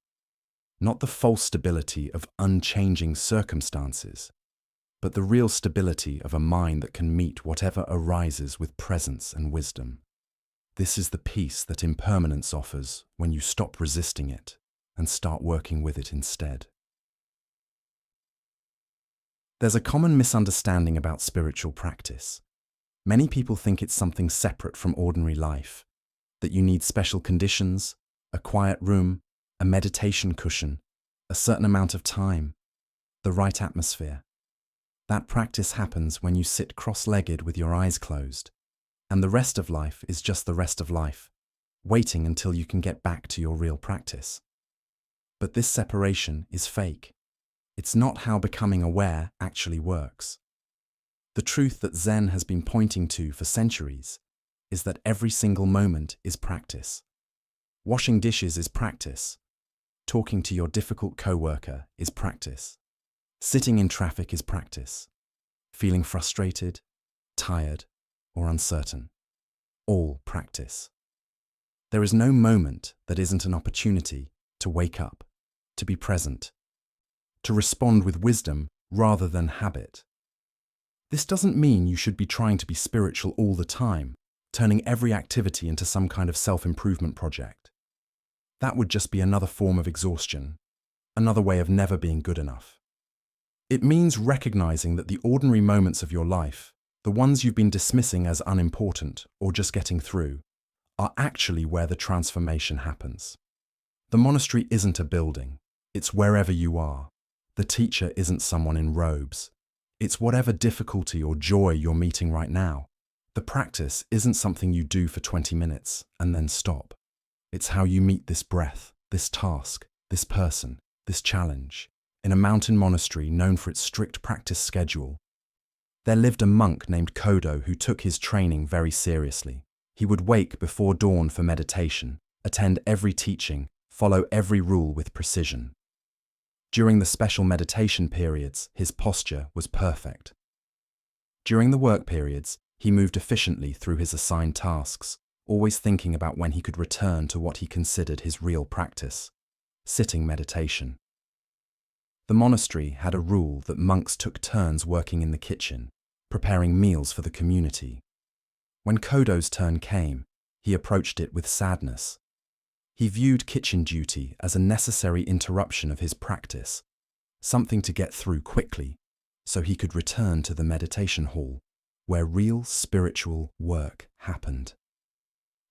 Not the false stability of unchanging circumstances, but the real stability of a mind that can meet whatever arises with presence and wisdom. This is the peace that impermanence offers when you stop resisting it and start working with it instead. There's a common misunderstanding about spiritual practice. Many people think it's something separate from ordinary life, that you need special conditions, a quiet room, a meditation cushion, a certain amount of time, the right atmosphere. That practice happens when you sit cross-legged with your eyes closed, and the rest of life is just the rest of life, waiting until you can get back to your real practice. But this separation is fake. It's not how becoming aware actually works. The truth that Zen has been pointing to for centuries is that every single moment is practice. Washing dishes is practice. Talking to your difficult coworker is practice. Sitting in traffic is practice. Feeling frustrated, tired, or uncertain. All practice. There is no moment that isn't an opportunity to wake up, to be present, to respond with wisdom rather than habit. This doesn't mean you should be trying to be spiritual all the time, turning every activity into some kind of self-improvement project. That would just be another form of exhaustion, another way of never being good enough. It means recognizing that the ordinary moments of your life, the ones you've been dismissing as unimportant or just getting through, are actually where the transformation happens. The monastery isn't a building, it's wherever you are. The teacher isn't someone in robes. It's whatever difficulty or joy you're meeting right now. The practice isn't something you do for 20 minutes and then stop. It's how you meet this breath, this task, this person, this challenge. In a mountain monastery known for its strict practice schedule, there lived a monk named Kodo who took his training very seriously. He would wake before dawn for meditation, attend every teaching, follow every rule with precision. During the special meditation periods, his posture was perfect. During the work periods, he moved efficiently through his assigned tasks, always thinking about when he could return to what he considered his real practice, sitting meditation. The monastery had a rule that monks took turns working in the kitchen, preparing meals for the community. When Kodo's turn came, he approached it with sadness. He viewed kitchen duty as a necessary interruption of his practice, something to get through quickly, so he could return to the meditation hall, where real spiritual work happened.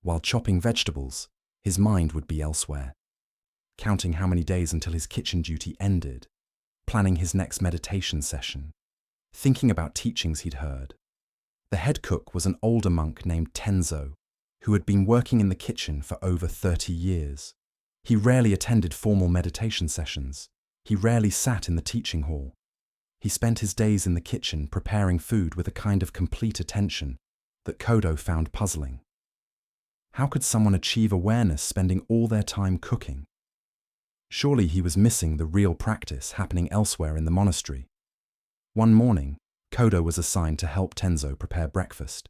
While chopping vegetables, his mind would be elsewhere, counting how many days until his kitchen duty ended, planning his next meditation session, thinking about teachings he'd heard. The head cook was an older monk named Tenzo, who had been working in the kitchen for over 30 years. He rarely attended formal meditation sessions. He rarely sat in the teaching hall. He spent his days in the kitchen preparing food with a kind of complete attention that Kodo found puzzling. How could someone achieve awareness spending all their time cooking? Surely he was missing the real practice happening elsewhere in the monastery. One morning, Kodo was assigned to help Tenzo prepare breakfast.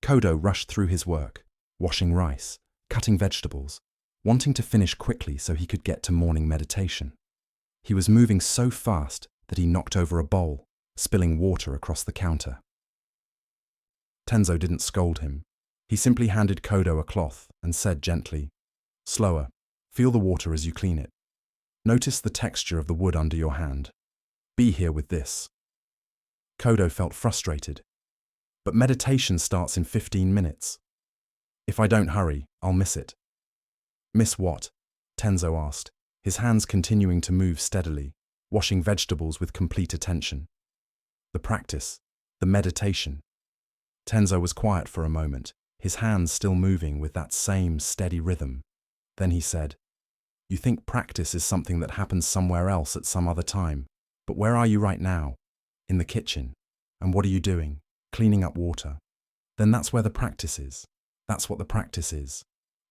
Kodo rushed through his work, washing rice, cutting vegetables, wanting to finish quickly so he could get to morning meditation. He was moving so fast that he knocked over a bowl, spilling water across the counter. Tenzo didn't scold him. He simply handed Kodo a cloth and said gently, "Slower. Feel the water as you clean it. Notice the texture of the wood under your hand. Be here with this." Kodo felt frustrated. "But meditation starts in 15 minutes. If I don't hurry, I'll miss it." "Miss what?" Tenzo asked, his hands continuing to move steadily, washing vegetables with complete attention. "The practice, the meditation." Tenzo was quiet for a moment, his hands still moving with that same steady rhythm. Then he said, "You think practice is something that happens somewhere else at some other time, but where are you right now? In the kitchen. And what are you doing? Cleaning up water. Then that's where the practice is. That's what the practice is.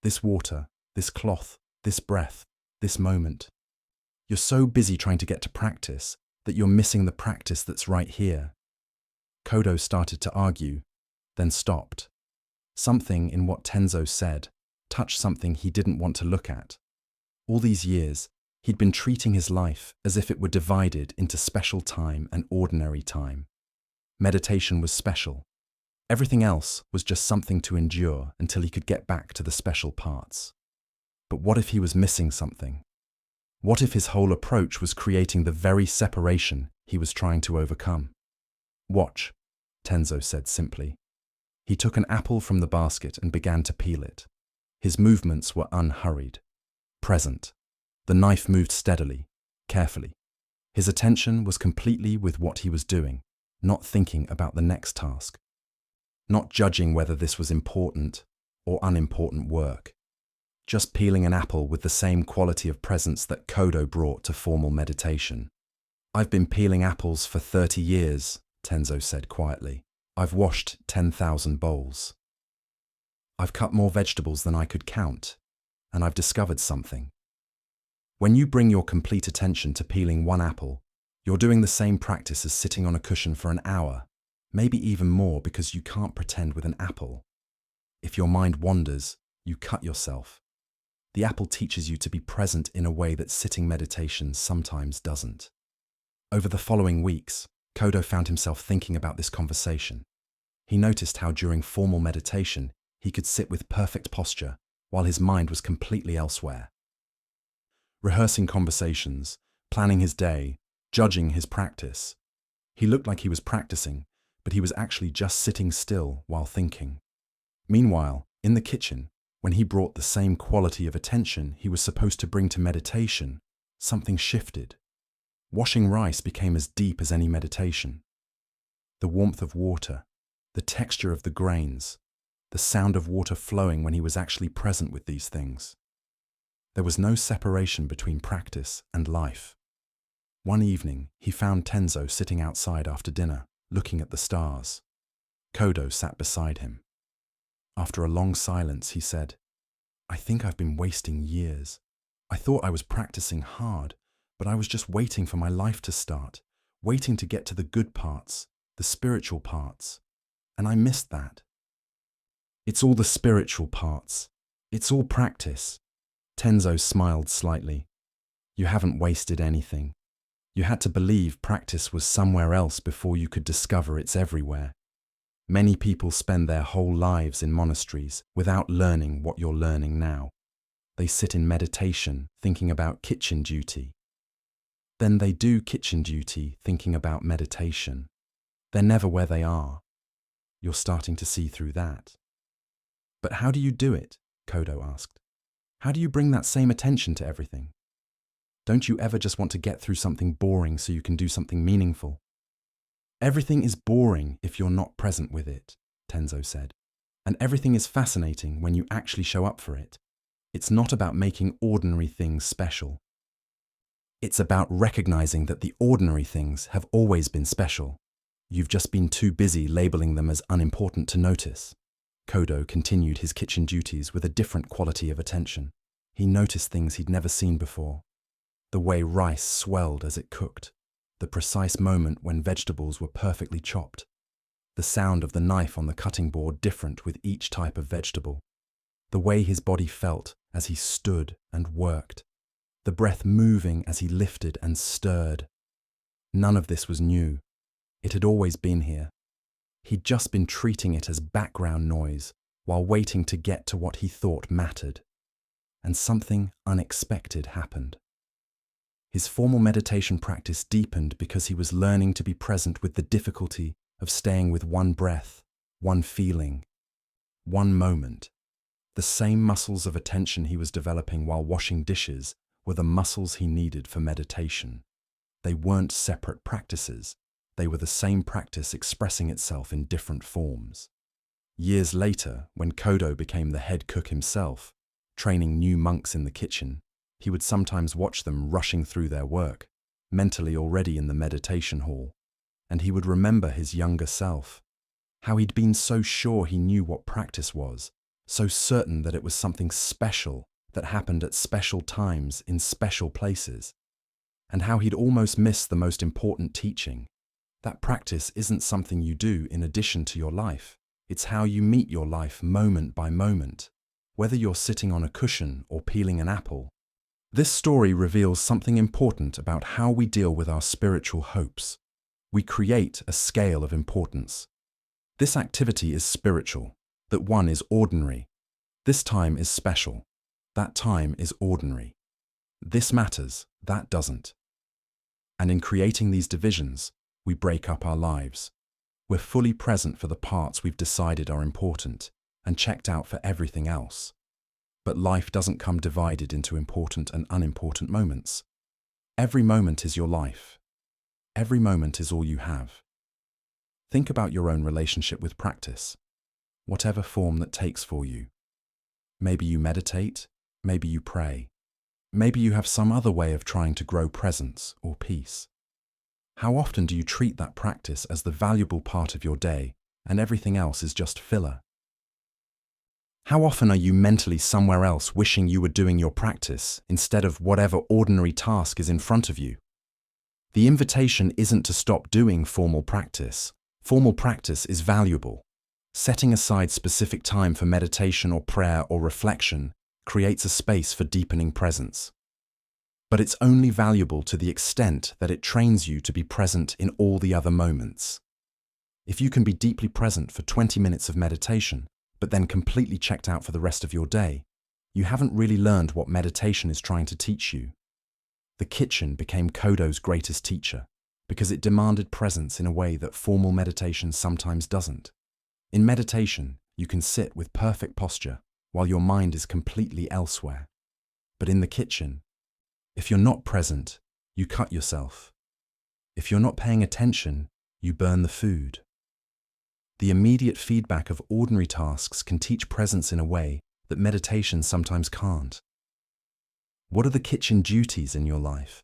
This water, this cloth, this breath, this moment. You're so busy trying to get to practice that you're missing the practice that's right here." Kodo started to argue, then stopped. Something in what Tenzo said touched something he didn't want to look at. All these years, he'd been treating his life as if it were divided into special time and ordinary time. Meditation was special. Everything else was just something to endure until he could get back to the special parts. But what if he was missing something? What if his whole approach was creating the very separation he was trying to overcome? "Watch," Tenzo said simply. He took an apple from the basket and began to peel it. His movements were unhurried, present. The knife moved steadily, carefully. His attention was completely with what he was doing, not thinking about the next task, not judging whether this was important or unimportant work, just peeling an apple with the same quality of presence that Kodo brought to formal meditation. "I've been peeling apples for 30 years, Tenzo said quietly. "I've washed 10,000 bowls. I've cut more vegetables than I could count, and I've discovered something. When you bring your complete attention to peeling one apple, you're doing the same practice as sitting on a cushion for an hour, maybe even more because you can't pretend with an apple. If your mind wanders, you cut yourself. The apple teaches you to be present in a way that sitting meditation sometimes doesn't." Over the following weeks, Kodo found himself thinking about this conversation. He noticed how during formal meditation, he could sit with perfect posture while his mind was completely elsewhere. Rehearsing conversations, planning his day, judging his practice. He looked like he was practicing, but he was actually just sitting still while thinking. Meanwhile, in the kitchen, when he brought the same quality of attention he was supposed to bring to meditation, something shifted. Washing rice became as deep as any meditation. The warmth of water, the texture of the grains, the sound of water flowing when he was actually present with these things. There was no separation between practice and life. One evening, he found Tenzo sitting outside after dinner, looking at the stars. Kodo sat beside him. After a long silence, he said, "I think I've been wasting years. I thought I was practicing hard, but I was just waiting for my life to start, waiting to get to the good parts, the spiritual parts, and I missed that. It's all the spiritual parts. It's all practice." Tenzo smiled slightly. "You haven't wasted anything. You had to believe practice was somewhere else before you could discover it's everywhere. Many people spend their whole lives in monasteries without learning what you're learning now. They sit in meditation thinking about kitchen duty. Then they do kitchen duty thinking about meditation. They're never where they are. You're starting to see through that." "But how do you do it?" Kodo asked. "How do you bring that same attention to everything? Don't you ever just want to get through something boring so you can do something meaningful?" "Everything is boring if you're not present with it," Tenzo said. "And everything is fascinating when you actually show up for it. It's not about making ordinary things special. It's about recognizing that the ordinary things have always been special. You've just been too busy labeling them as unimportant to notice." Kodo continued his kitchen duties with a different quality of attention. He noticed things he'd never seen before. The way rice swelled as it cooked, the precise moment when vegetables were perfectly chopped, the sound of the knife on the cutting board different with each type of vegetable. the way his body felt as he stood and worked, the breath moving as he lifted and stirred. None of this was new. It had always been here. He'd just been treating it as background noise while waiting to get to what he thought mattered. And something unexpected happened. His formal meditation practice deepened because he was learning to be present with the difficulty of staying with one breath, one feeling, one moment. The same muscles of attention he was developing while washing dishes were the muscles he needed for meditation. They weren't separate practices. They were the same practice expressing itself in different forms. Years later, when Kodo became the head cook himself, training new monks in the kitchen, he would sometimes watch them rushing through their work, mentally already in the meditation hall, and he would remember his younger self, how he'd been so sure he knew what practice was, so certain that it was something special that happened at special times in special places, and how he'd almost missed the most important teaching. That practice isn't something you do in addition to your life. It's how you meet your life moment by moment, whether you're sitting on a cushion or peeling an apple. This story reveals something important about how we deal with our spiritual hopes. We create a scale of importance. This activity is spiritual, that one is ordinary. This time is special. That time is ordinary. This matters, that doesn't. And in creating these divisions, we break up our lives. We're fully present for the parts we've decided are important and checked out for everything else. But life doesn't come divided into important and unimportant moments. Every moment is your life. Every moment is all you have. Think about your own relationship with practice, whatever form that takes for you. Maybe you meditate, maybe you pray, maybe you have some other way of trying to grow presence or peace. How often do you treat that practice as the valuable part of your day and everything else is just filler? How often are you mentally somewhere else wishing you were doing your practice instead of whatever ordinary task is in front of you? The invitation isn't to stop doing formal practice. Formal practice is valuable. Setting aside specific time for meditation or prayer or reflection creates a space for deepening presence. But it's only valuable to the extent that it trains you to be present in all the other moments. If you can be deeply present for 20 minutes of meditation, but then completely checked out for the rest of your day, you haven't really learned what meditation is trying to teach you. The kitchen became Kodo's greatest teacher because it demanded presence in a way that formal meditation sometimes doesn't. In meditation, you can sit with perfect posture while your mind is completely elsewhere. But in the kitchen, if you're not present, you cut yourself. If you're not paying attention, you burn the food. The immediate feedback of ordinary tasks can teach presence in a way that meditation sometimes can't. What are the kitchen duties in your life?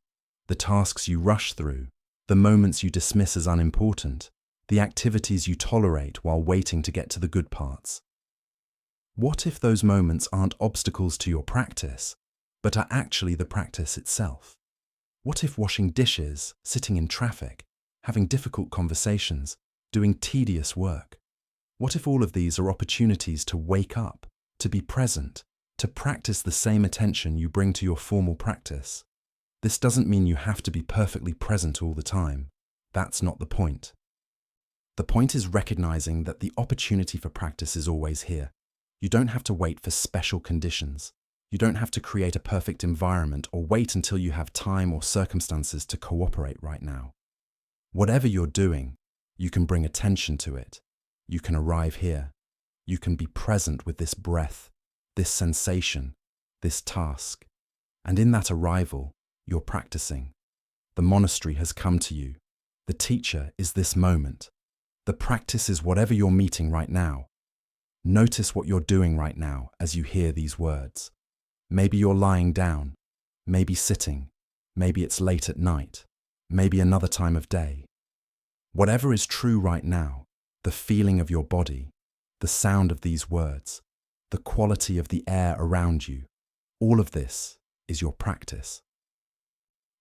The tasks you rush through, the moments you dismiss as unimportant, the activities you tolerate while waiting to get to the good parts. What if those moments aren't obstacles to your practice, but are actually the practice itself? What if washing dishes, sitting in traffic, having difficult conversations, doing tedious work? What if all of these are opportunities to wake up, to be present, to practice the same attention you bring to your formal practice? This doesn't mean you have to be perfectly present all the time. That's not the point. The point is recognizing that the opportunity for practice is always here. You don't have to wait for special conditions. You don't have to create a perfect environment or wait until you have time or circumstances to cooperate right now. Whatever you're doing, you can bring attention to it. You can arrive here. You can be present with this breath, this sensation, this task. And in that arrival, you're practicing. The monastery has come to you. The teacher is this moment. The practice is whatever you're meeting right now. Notice what you're doing right now as you hear these words. Maybe you're lying down, maybe sitting, maybe it's late at night, maybe another time of day. Whatever is true right now, the feeling of your body, the sound of these words, the quality of the air around you, all of this is your practice.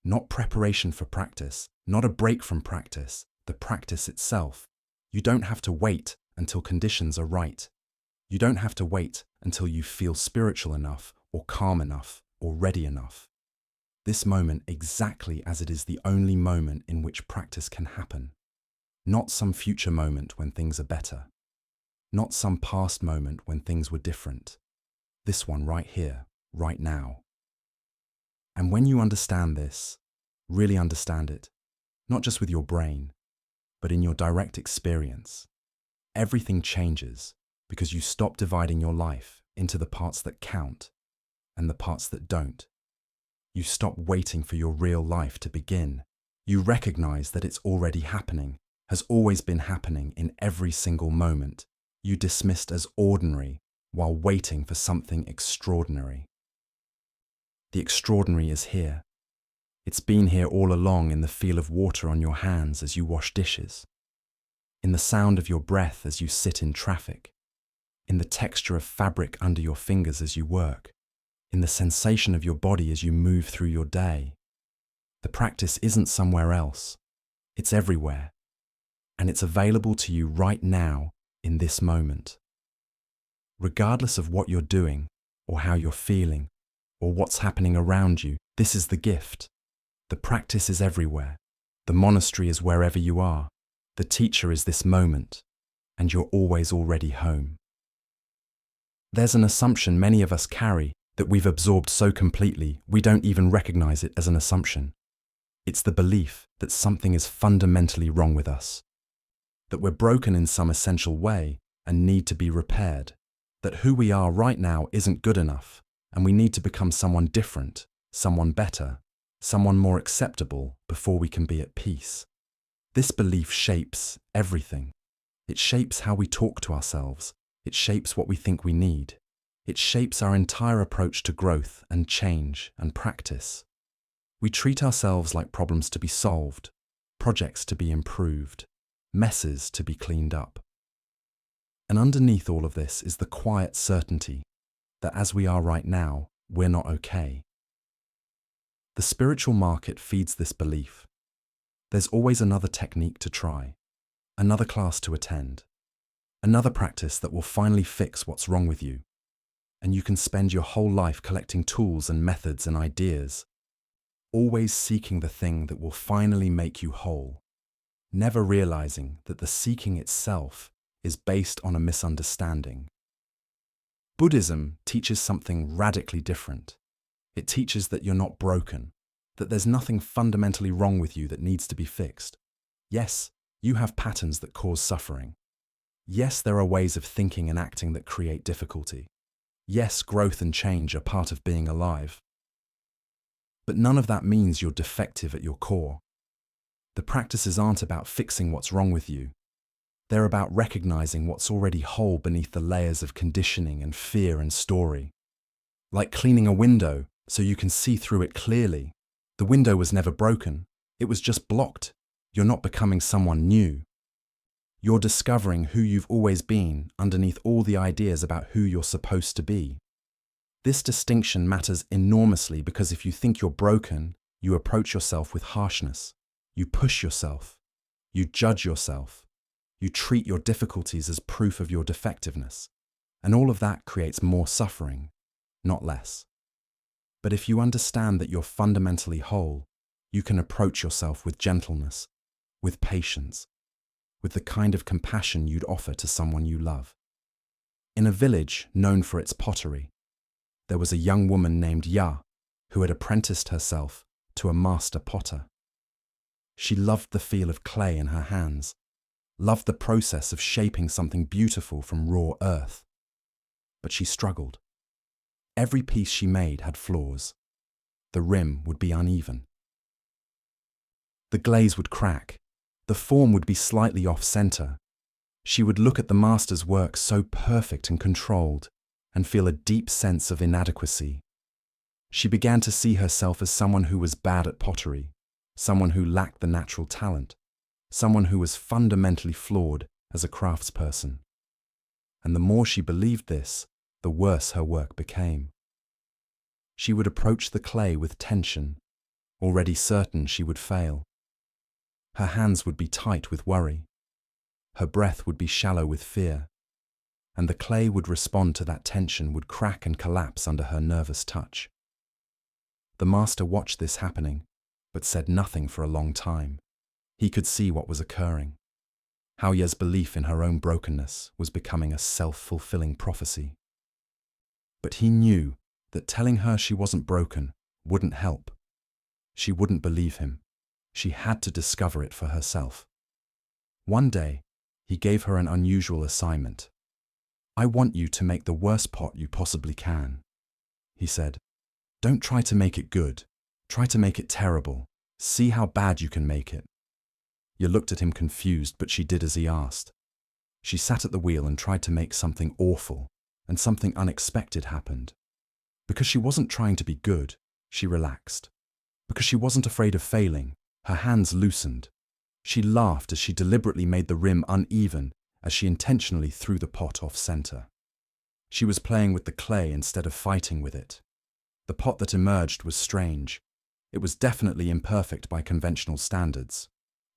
Not preparation for practice, not a break from practice, the practice itself. You don't have to wait until conditions are right. You don't have to wait until you feel spiritual enough or calm enough or ready enough. This moment exactly as it is the only moment in which practice can happen. Not some future moment when things are better. Not some past moment when things were different. This one right here, right now. And when you understand this, really understand it, not just with your brain, but in your direct experience, everything changes because you stop dividing your life into the parts that count and the parts that don't. You stop waiting for your real life to begin. You recognize that it's already happening, has always been happening in every single moment you dismissed as ordinary while waiting for something extraordinary. The extraordinary is here. It's been here all along in the feel of water on your hands as you wash dishes, in the sound of your breath as you sit in traffic, in the texture of fabric under your fingers as you work, in the sensation of your body as you move through your day. The practice isn't somewhere else. It's everywhere. And it's available to you right now in this moment. Regardless of what you're doing or how you're feeling or what's happening around you, this is the gift. The practice is everywhere. The monastery is wherever you are. The teacher is this moment, and you're always already home. There's an assumption many of us carry that we've absorbed so completely we don't even recognize it as an assumption. It's the belief that something is fundamentally wrong with us, that we're broken in some essential way and need to be repaired, that who we are right now isn't good enough and we need to become someone different, someone better, someone more acceptable before we can be at peace. This belief shapes everything. It shapes how we talk to ourselves. It shapes what we think we need. It shapes our entire approach to growth and change and practice. We treat ourselves like problems to be solved, projects to be improved, messes to be cleaned up. And underneath all of this is the quiet certainty that as we are right now, we're not okay. The spiritual market feeds this belief. There's always another technique to try, another class to attend, another practice that will finally fix what's wrong with you. And you can spend your whole life collecting tools and methods and ideas, always seeking the thing that will finally make you whole, never realizing that the seeking itself is based on a misunderstanding. Buddhism teaches something radically different. It teaches that you're not broken, that there's nothing fundamentally wrong with you that needs to be fixed. Yes, you have patterns that cause suffering. Yes, there are ways of thinking and acting that create difficulty. Yes, growth and change are part of being alive. But none of that means you're defective at your core. The practices aren't about fixing what's wrong with you. They're about recognizing what's already whole beneath the layers of conditioning and fear and story. Like cleaning a window so you can see through it clearly. The window was never broken. It was just blocked. You're not becoming someone new. You're discovering who you've always been underneath all the ideas about who you're supposed to be. This distinction matters enormously because if you think you're broken, you approach yourself with harshness. You push yourself. You judge yourself. You treat your difficulties as proof of your defectiveness. And all of that creates more suffering, not less. But if you understand that you're fundamentally whole, you can approach yourself with gentleness, with patience, with the kind of compassion you'd offer to someone you love. In a village known for its pottery, there was a young woman named Ya who had apprenticed herself to a master potter. She loved the feel of clay in her hands, loved the process of shaping something beautiful from raw earth. But she struggled. Every piece she made had flaws. The rim would be uneven. The glaze would crack. The form would be slightly off-center. She would look at the master's work so perfect and controlled and feel a deep sense of inadequacy. She began to see herself as someone who was bad at pottery, someone who lacked the natural talent, someone who was fundamentally flawed as a craftsperson. And the more she believed this, the worse her work became. She would approach the clay with tension, already certain she would fail. Her hands would be tight with worry. Her breath would be shallow with fear. and the clay would respond to that tension, would crack and collapse under her nervous touch. The master watched this happening, but said nothing for a long time. He could see what was occurring. How Ye's belief in her own brokenness was becoming a self-fulfilling prophecy. But he knew that telling her she wasn't broken wouldn't help. She wouldn't believe him. She had to discover it for herself. One day, he gave her an unusual assignment. "I want you to make the worst pot you possibly can," he said. "Don't try to make it good. Try to make it terrible. See how bad you can make it." Ye looked at him confused, but she did as he asked. She sat at the wheel and tried to make something awful, and something unexpected happened. Because she wasn't trying to be good, she relaxed. Because she wasn't afraid of failing, her hands loosened. She laughed as she deliberately made the rim uneven, as she intentionally threw the pot off center. She was playing with the clay instead of fighting with it. The pot that emerged was strange. It was definitely imperfect by conventional standards.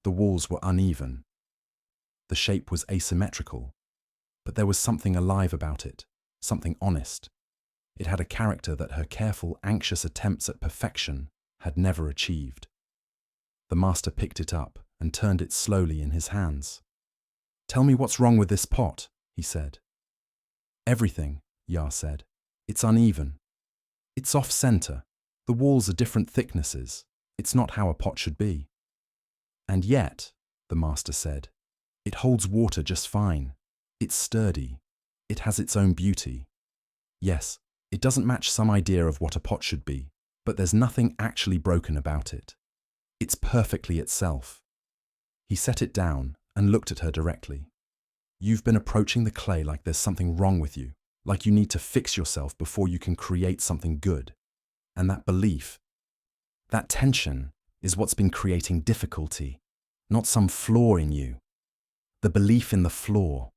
The walls were uneven. The shape was asymmetrical. But there was something alive about it, something honest. It had a character that her careful, anxious attempts at perfection had never achieved. The master picked it up and turned it slowly in his hands. "Tell me what's wrong with this pot," he said. "Everything," Ya said. "It's uneven. It's off-center. The walls are different thicknesses. It's not how a pot should be." "And yet," the master said, "it holds water just fine. It's sturdy. It has its own beauty. Yes, it doesn't match some idea of what a pot should be, but there's nothing actually broken about it. It's perfectly itself." He set it down and looked at her directly. "You've been approaching the clay like there's something wrong with you, like you need to fix yourself before you can create something good. And that belief, that tension, is what's been creating difficulty, not some flaw in you. The belief in the flaw."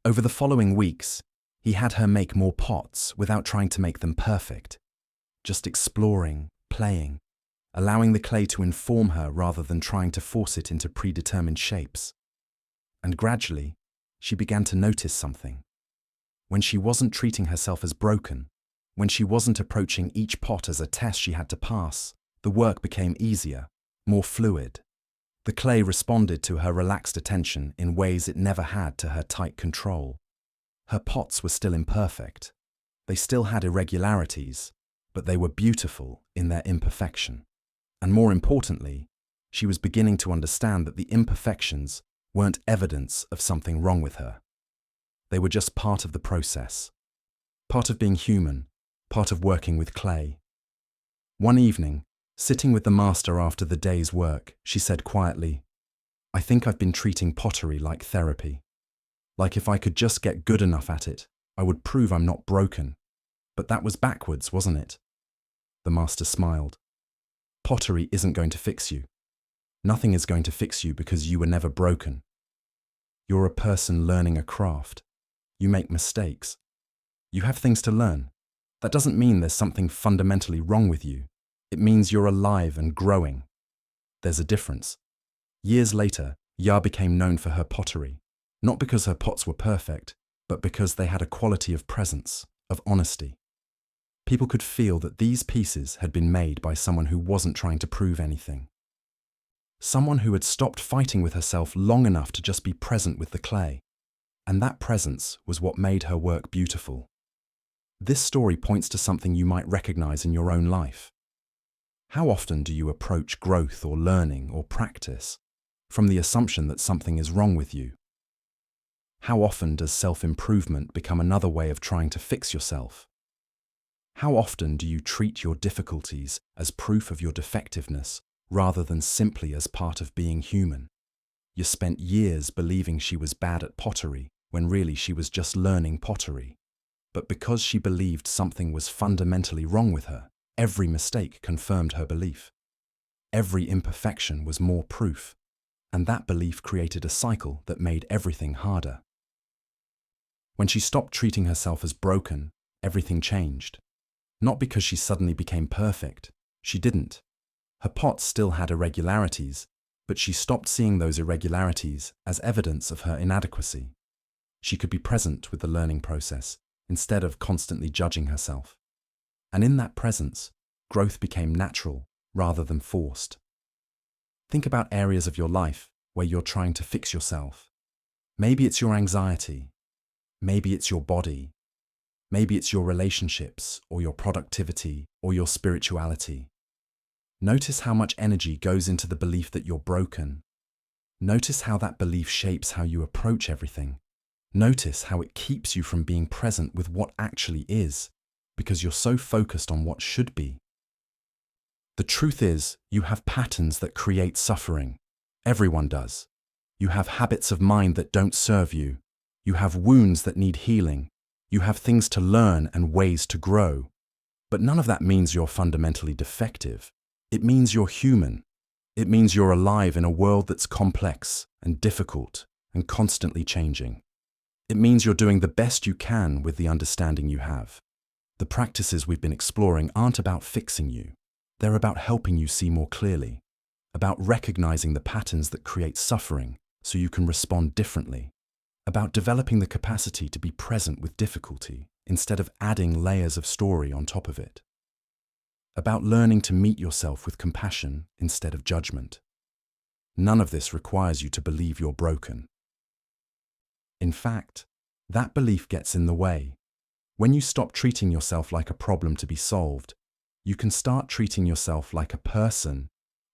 Over the following weeks, he had her make more pots without trying to make them perfect, just exploring, playing, allowing the clay to inform her rather than trying to force it into predetermined shapes. And gradually, she began to notice something. When she wasn't treating herself as broken, when she wasn't approaching each pot as a test she had to pass, the work became easier, more fluid. The clay responded to her relaxed attention in ways it never had to her tight control. Her pots were still imperfect. They still had irregularities, but they were beautiful in their imperfection. And more importantly, she was beginning to understand that the imperfections weren't evidence of something wrong with her. They were just part of the process, part of being human, part of working with clay. One evening, sitting with the master after the day's work, she said quietly, "I think I've been treating pottery like therapy. Like if I could just get good enough at it, I would prove I'm not broken. But that was backwards, wasn't it?" The master smiled. "Pottery isn't going to fix you. Nothing is going to fix you because you were never broken. You're a person learning a craft. You make mistakes. You have things to learn. That doesn't mean there's something fundamentally wrong with you. It means you're alive and growing. There's a difference." Years later, Ya became known for her pottery, not because her pots were perfect, but because they had a quality of presence, of honesty. People could feel that these pieces had been made by someone who wasn't trying to prove anything. Someone who had stopped fighting with herself long enough to just be present with the clay. And that presence was what made her work beautiful. This story points to something you might recognize in your own life. How often do you approach growth or learning or practice from the assumption that something is wrong with you? How often does self-improvement become another way of trying to fix yourself? How often do you treat your difficulties as proof of your defectiveness rather than simply as part of being human? You spent years believing she was bad at pottery when really she was just learning pottery. But because she believed something was fundamentally wrong with her, every mistake confirmed her belief. Every imperfection was more proof, and that belief created a cycle that made everything harder. When she stopped treating herself as broken, everything changed. Not because she suddenly became perfect. She didn't. Her pot still had irregularities, but she stopped seeing those irregularities as evidence of her inadequacy. She could be present with the learning process instead of constantly judging herself. And in that presence, growth became natural rather than forced. Think about areas of your life where you're trying to fix yourself. Maybe it's your anxiety. Maybe it's your body. Maybe it's your relationships or your productivity or your spirituality. Notice how much energy goes into the belief that you're broken. Notice how that belief shapes how you approach everything. Notice how it keeps you from being present with what actually is, because you're so focused on what should be. The truth is, you have patterns that create suffering. Everyone does. You have habits of mind that don't serve you. You have wounds that need healing. You have things to learn and ways to grow. But none of that means you're fundamentally defective. It means you're human. It means you're alive in a world that's complex and difficult and constantly changing. It means you're doing the best you can with the understanding you have. The practices we've been exploring aren't about fixing you. They're about helping you see more clearly, about recognizing the patterns that create suffering so you can respond differently, about developing the capacity to be present with difficulty instead of adding layers of story on top of it, about learning to meet yourself with compassion instead of judgment. None of this requires you to believe you're broken. In fact, that belief gets in the way. When you stop treating yourself like a problem to be solved, you can start treating yourself like a person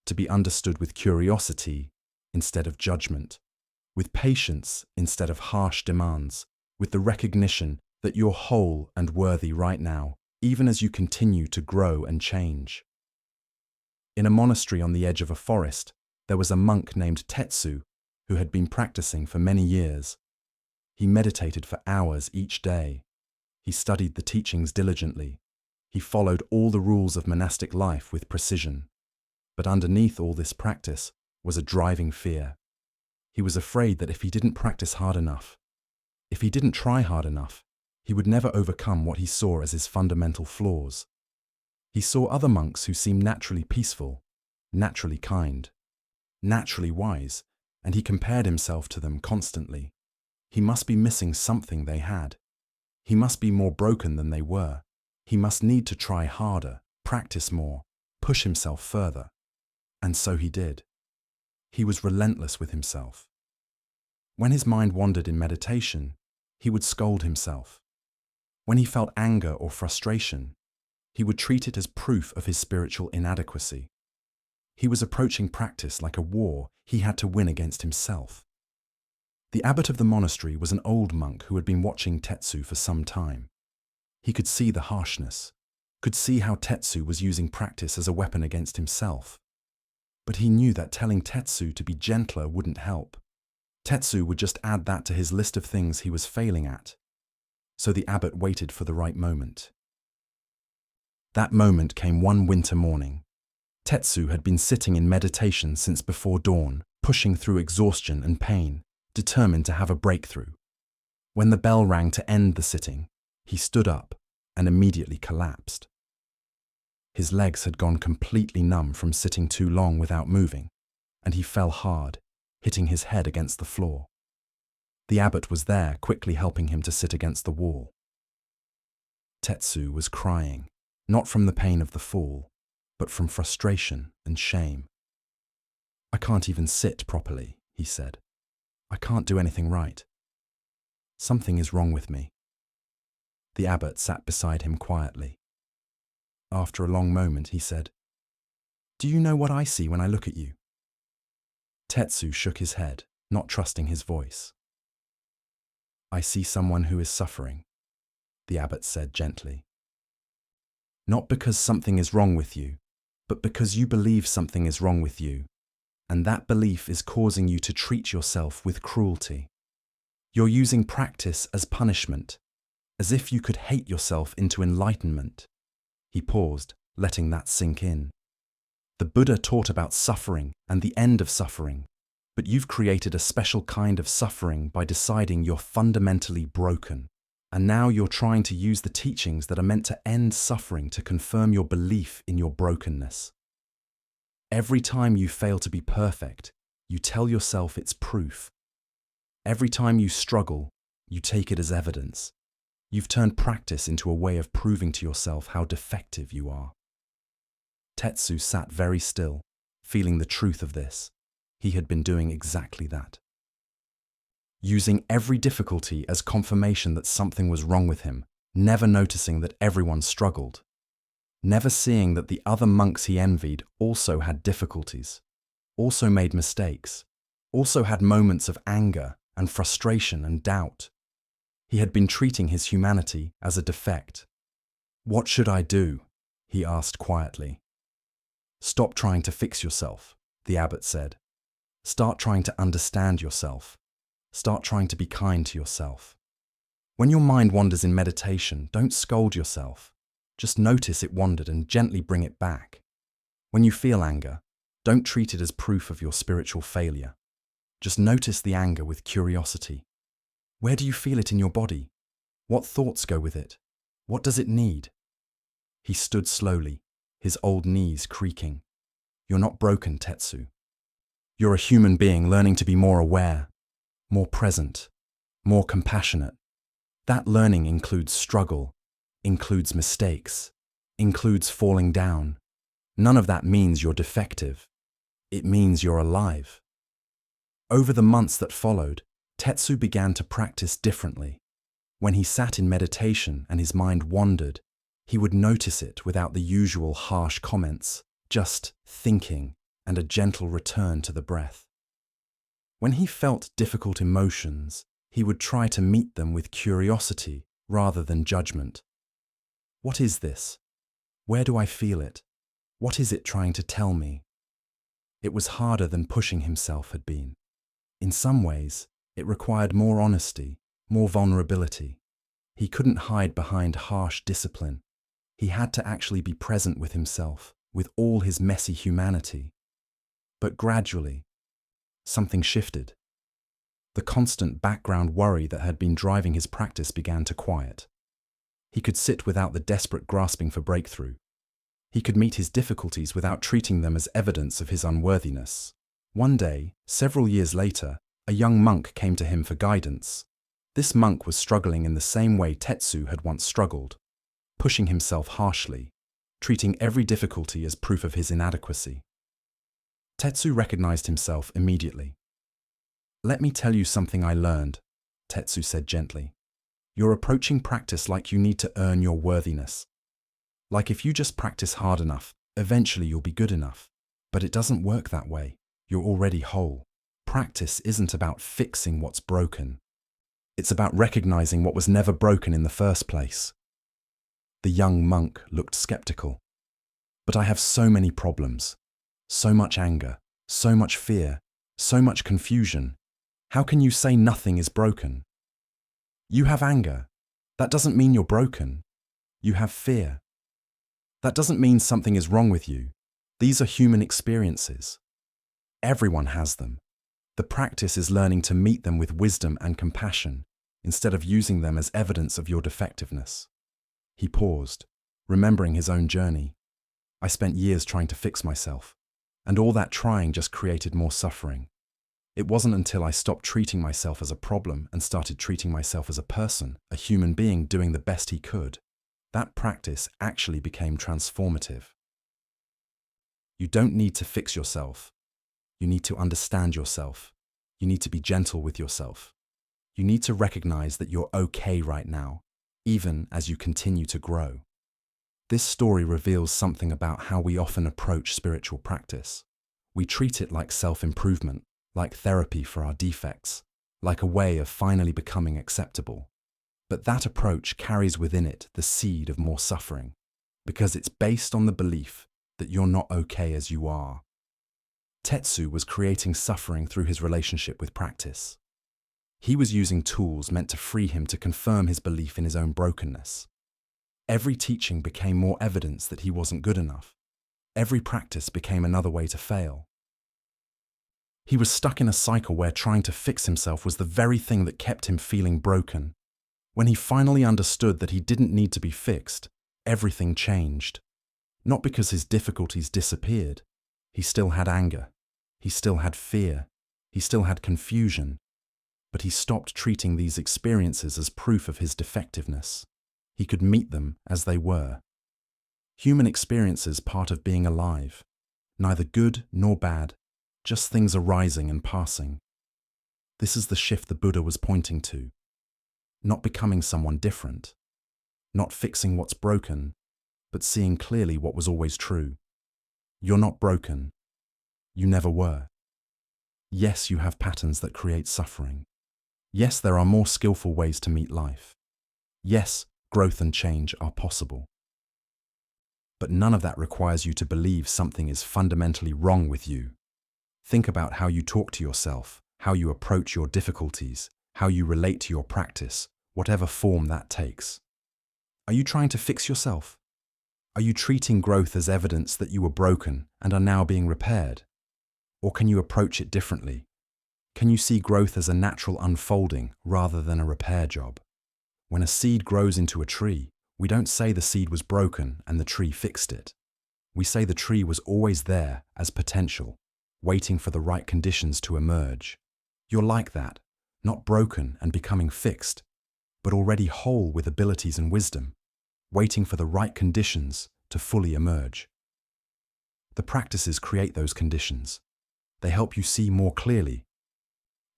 to be understood with curiosity instead of judgment, with patience instead of harsh demands, with the recognition that you're whole and worthy right now, even as you continue to grow and change. In a monastery on the edge of a forest, there was a monk named Tetsu who had been practicing for many years. He meditated for hours each day. He studied the teachings diligently. He followed all the rules of monastic life with precision. But underneath all this practice was a driving fear. He was afraid that if he didn't practice hard enough, if he didn't try hard enough, he would never overcome what he saw as his fundamental flaws. He saw other monks who seemed naturally peaceful, naturally kind, naturally wise, and he compared himself to them constantly. He must be missing something they had. He must be more broken than they were. He must need to try harder, practice more, push himself further. And so he did. He was relentless with himself. When his mind wandered in meditation, he would scold himself. When he felt anger or frustration, he would treat it as proof of his spiritual inadequacy. He was approaching practice like a war he had to win against himself. The abbot of the monastery was an old monk who had been watching Tetsu for some time. He could see the harshness, could see how Tetsu was using practice as a weapon against himself. But he knew that telling Tetsu to be gentler wouldn't help. Tetsu would just add that to his list of things he was failing at. So the abbot waited for the right moment. That moment came one winter morning. Tetsu had been sitting in meditation since before dawn, pushing through exhaustion and pain, determined to have a breakthrough. When the bell rang to end the sitting, he stood up and immediately collapsed. His legs had gone completely numb from sitting too long without moving, and he fell hard, hitting his head against the floor. The abbot was there, quickly helping him to sit against the wall. Tetsu was crying, not from the pain of the fall, but from frustration and shame. "I can't even sit properly," he said. "I can't do anything right. Something is wrong with me." The abbot sat beside him quietly. After a long moment, he said, "Do you know what I see when I look at you?" Tetsu shook his head, not trusting his voice. "I see someone who is suffering," the abbot said gently. "Not because something is wrong with you, but because you believe something is wrong with you, and that belief is causing you to treat yourself with cruelty. You're using practice as punishment, as if you could hate yourself into enlightenment." He paused, letting that sink in. "The Buddha taught about suffering and the end of suffering, but you've created a special kind of suffering by deciding you're fundamentally broken, and now you're trying to use the teachings that are meant to end suffering to confirm your belief in your brokenness. Every time you fail to be perfect, you tell yourself it's proof. Every time you struggle, You take it as evidence. You've turned practice into a way of proving to yourself how defective you are. Tetsu sat very still, feeling the truth of this. He had been doing exactly that. Using every difficulty as confirmation that something was wrong with him, never noticing that everyone struggled. Never seeing that the other monks he envied also had difficulties, also made mistakes, also had moments of anger and frustration and doubt. He had been treating his humanity as a defect. "What should I do?" he asked quietly. "Stop trying to fix yourself," the abbot said. "Start trying to understand yourself. Start trying to be kind to yourself. When your mind wanders in meditation, don't scold yourself. Just notice it wandered and gently bring it back. When you feel anger, don't treat it as proof of your spiritual failure. Just notice the anger with curiosity. Where do you feel it in your body? What thoughts go with it? What does it need?" He stood slowly, his old knees creaking. "You're not broken, Tetsu. You're a human being learning to be more aware, more present, more compassionate. That learning includes struggle, includes mistakes, includes falling down. None of that means you're defective. It means you're alive." Over the months that followed, Tetsu began to practice differently. When he sat in meditation and his mind wandered, he would notice it without the usual harsh comments, just thinking and a gentle return to the breath. When he felt difficult emotions, he would try to meet them with curiosity rather than judgment. What is this? Where do I feel it? What is it trying to tell me? It was harder than pushing himself had been. In some ways, it required more honesty, more vulnerability. He couldn't hide behind harsh discipline. He had to actually be present with himself, with all his messy humanity. But gradually, something shifted. The constant background worry that had been driving his practice began to quiet. He could sit without the desperate grasping for breakthrough. He could meet his difficulties without treating them as evidence of his unworthiness. One day, several years later, a young monk came to him for guidance. This monk was struggling in the same way Tetsu had once struggled, pushing himself harshly, treating every difficulty as proof of his inadequacy. Tetsu recognized himself immediately. "Let me tell you something I learned," Tetsu said gently. "You're approaching practice like you need to earn your worthiness. Like if you just practice hard enough, eventually you'll be good enough. But it doesn't work that way. You're already whole. Practice isn't about fixing what's broken. It's about recognizing what was never broken in the first place." The young monk looked skeptical. "But I have so many problems. So much anger, so much fear, so much confusion. How can you say nothing is broken?" "You have anger. That doesn't mean you're broken. You have fear. That doesn't mean something is wrong with you. These are human experiences. Everyone has them. The practice is learning to meet them with wisdom and compassion, instead of using them as evidence of your defectiveness." He paused, remembering his own journey. "I spent years trying to fix myself, and all that trying just created more suffering. It wasn't until I stopped treating myself as a problem and started treating myself as a person, a human being doing the best he could, that practice actually became transformative." You don't need to fix yourself. You need to understand yourself. You need to be gentle with yourself. You need to recognize that you're okay right now, even as you continue to grow. This story reveals something about how we often approach spiritual practice. We treat it like self-improvement, like therapy for our defects, like a way of finally becoming acceptable. But that approach carries within it the seed of more suffering, because it's based on the belief that you're not okay as you are. Tetsu was creating suffering through his relationship with practice. He was using tools meant to free him to confirm his belief in his own brokenness. Every teaching became more evidence that he wasn't good enough. Every practice became another way to fail. He was stuck in a cycle where trying to fix himself was the very thing that kept him feeling broken. When he finally understood that he didn't need to be fixed, everything changed. Not because his difficulties disappeared. He still had anger. He still had fear. He still had confusion. but he stopped treating these experiences as proof of his defectiveness. He could meet them as they were. Human experiences part of being alive, neither good nor bad, just things arising and passing. This is the shift the Buddha was pointing to. Not becoming someone different, not fixing what's broken, but seeing clearly what was always true. You're not broken. You never were. Yes, you have patterns that create suffering. Yes, there are more skillful ways to meet life. Yes, growth and change are possible. But none of that requires you to believe something is fundamentally wrong with you. Think about how you talk to yourself, how you approach your difficulties, how you relate to your practice, whatever form that takes. Are you trying to fix yourself? Are you treating growth as evidence that you were broken and are now being repaired? Or can you approach it differently? Can you see growth as a natural unfolding rather than a repair job? When a seed grows into a tree, we don't say the seed was broken and the tree fixed it. We say the tree was always there as potential, waiting for the right conditions to emerge. You're like that, not broken and becoming fixed, but already whole with abilities and wisdom, waiting for the right conditions to fully emerge. The practices create those conditions. They help you see more clearly,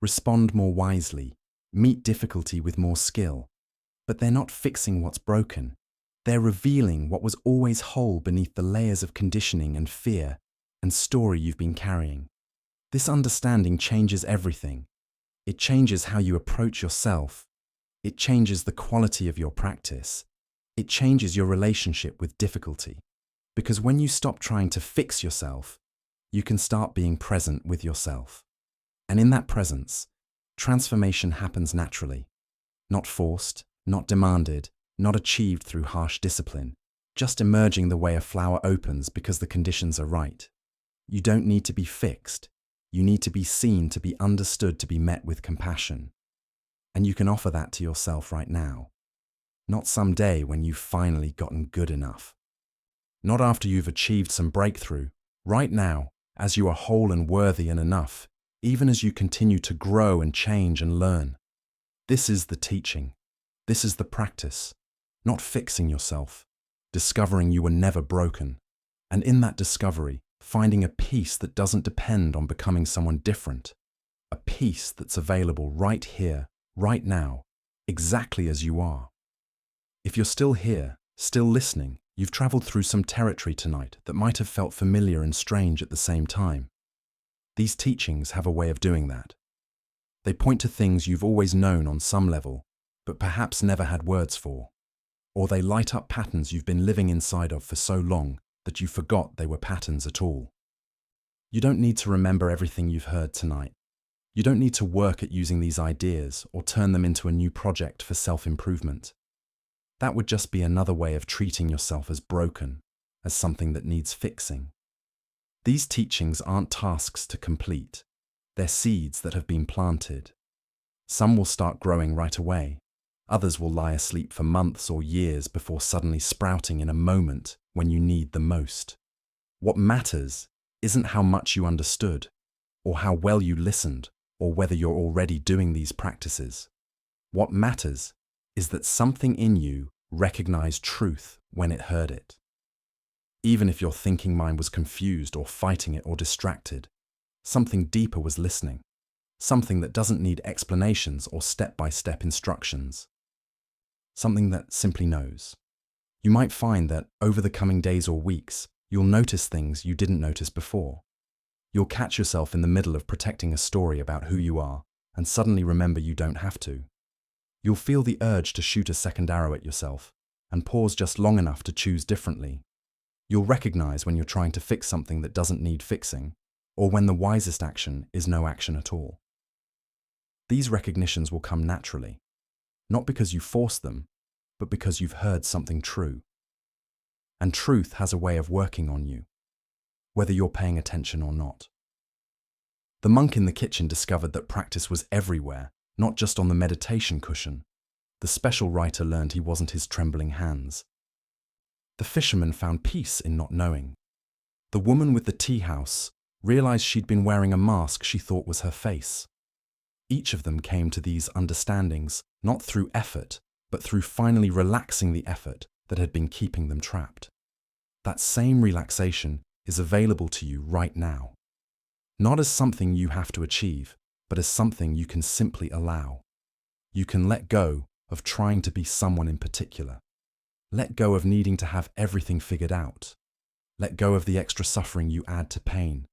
respond more wisely, meet difficulty with more skill. But they're not fixing what's broken. They're revealing what was always whole beneath the layers of conditioning and fear and story you've been carrying. This understanding changes everything. It changes how you approach yourself. It changes the quality of your practice. It changes your relationship with difficulty. Because when you stop trying to fix yourself, you can start being present with yourself. And in that presence, transformation happens naturally, not forced, not demanded, not achieved through harsh discipline, just emerging the way a flower opens because the conditions are right. You don't need to be fixed. You need to be seen, to be understood, to be met with compassion. And you can offer that to yourself right now. Not someday when you've finally gotten good enough. Not after you've achieved some breakthrough. Right now, as you are whole and worthy and enough, even as you continue to grow and change and learn. This is the teaching. This is the practice. Not fixing yourself, discovering you were never broken, and in that discovery, finding a peace that doesn't depend on becoming someone different, a peace that's available right here, right now, exactly as you are. If you're still here, still listening, you've traveled through some territory tonight that might have felt familiar and strange at the same time. These teachings have a way of doing that. They point to things you've always known on some level, but perhaps never had words for. Or they light up patterns you've been living inside of for so long that you forgot they were patterns at all. You don't need to remember everything you've heard tonight. You don't need to work at using these ideas or turn them into a new project for self-improvement. That would just be another way of treating yourself as broken, as something that needs fixing. These teachings aren't tasks to complete. They're seeds that have been planted. Some will start growing right away. Others will lie asleep for months or years before suddenly sprouting in a moment when you need the most. What matters isn't how much you understood, or how well you listened, or whether you're already doing these practices. What matters is that something in you recognized truth when it heard it. Even if your thinking mind was confused or fighting it or distracted, something deeper was listening, something that doesn't need explanations or step-by-step instructions. Something that simply knows. You might find that over the coming days or weeks, you'll notice things you didn't notice before. You'll catch yourself in the middle of protecting a story about who you are and suddenly remember you don't have to. You'll feel the urge to shoot a second arrow at yourself and pause just long enough to choose differently. You'll recognize when you're trying to fix something that doesn't need fixing, or when the wisest action is no action at all. These recognitions will come naturally. Not because you force them, but because you've heard something true. And truth has a way of working on you, whether you're paying attention or not. The monk in the kitchen discovered that practice was everywhere, not just on the meditation cushion. The special writer learned he wasn't his trembling hands. The fisherman found peace in not knowing. The woman with the tea house realized she'd been wearing a mask she thought was her face. Each of them came to these understandings not through effort, but through finally relaxing the effort that had been keeping them trapped. That same relaxation is available to you right now. Not as something you have to achieve, but as something you can simply allow. You can let go of trying to be someone in particular. Let go of needing to have everything figured out. Let go of the extra suffering you add to pain.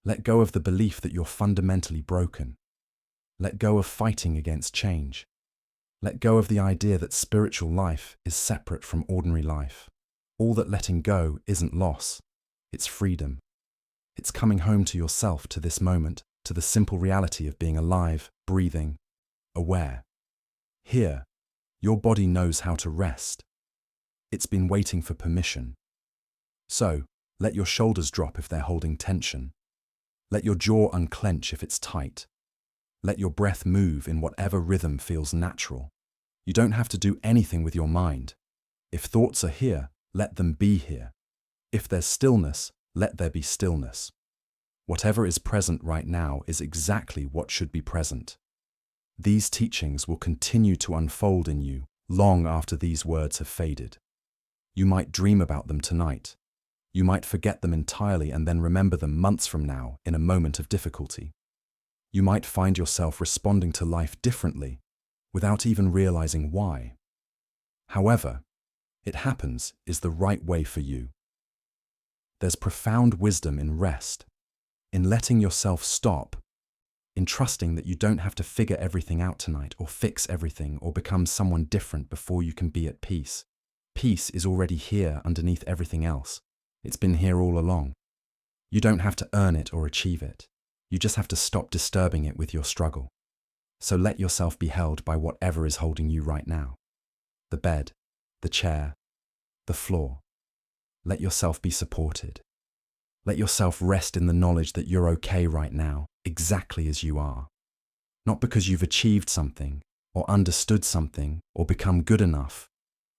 Let go of the belief that you're fundamentally broken. Let go of fighting against change. Let go of the idea that spiritual life is separate from ordinary life. All that letting go isn't loss, it's freedom. It's coming home to yourself, to this moment, to the simple reality of being alive, breathing, aware. Here, your body knows how to rest. It's been waiting for permission. So, let your shoulders drop if they're holding tension. Let your jaw unclench if it's tight. Let your breath move in whatever rhythm feels natural. You don't have to do anything with your mind. If thoughts are here, let them be here. If there's stillness, let there be stillness. Whatever is present right now is exactly what should be present. These teachings will continue to unfold in you long after these words have faded. You might dream about them tonight. You might forget them entirely and then remember them months from now in a moment of difficulty. You might find yourself responding to life differently without even realizing why. However, it happens is the right way for you. There's profound wisdom in rest, in letting yourself stop, in trusting that you don't have to figure everything out tonight or fix everything or become someone different before you can be at peace. Peace is already here underneath everything else. It's been here all along. You don't have to earn it or achieve it. You just have to stop disturbing it with your struggle. So let yourself be held by whatever is holding you right now. The bed, the chair, the floor. Let yourself be supported. Let yourself rest in the knowledge that you're okay right now, exactly as you are. Not because you've achieved something, or understood something, or become good enough,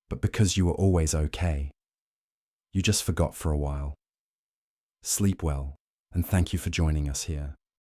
but because you were always okay. You just forgot for a while. Sleep well, and thank you for joining us here.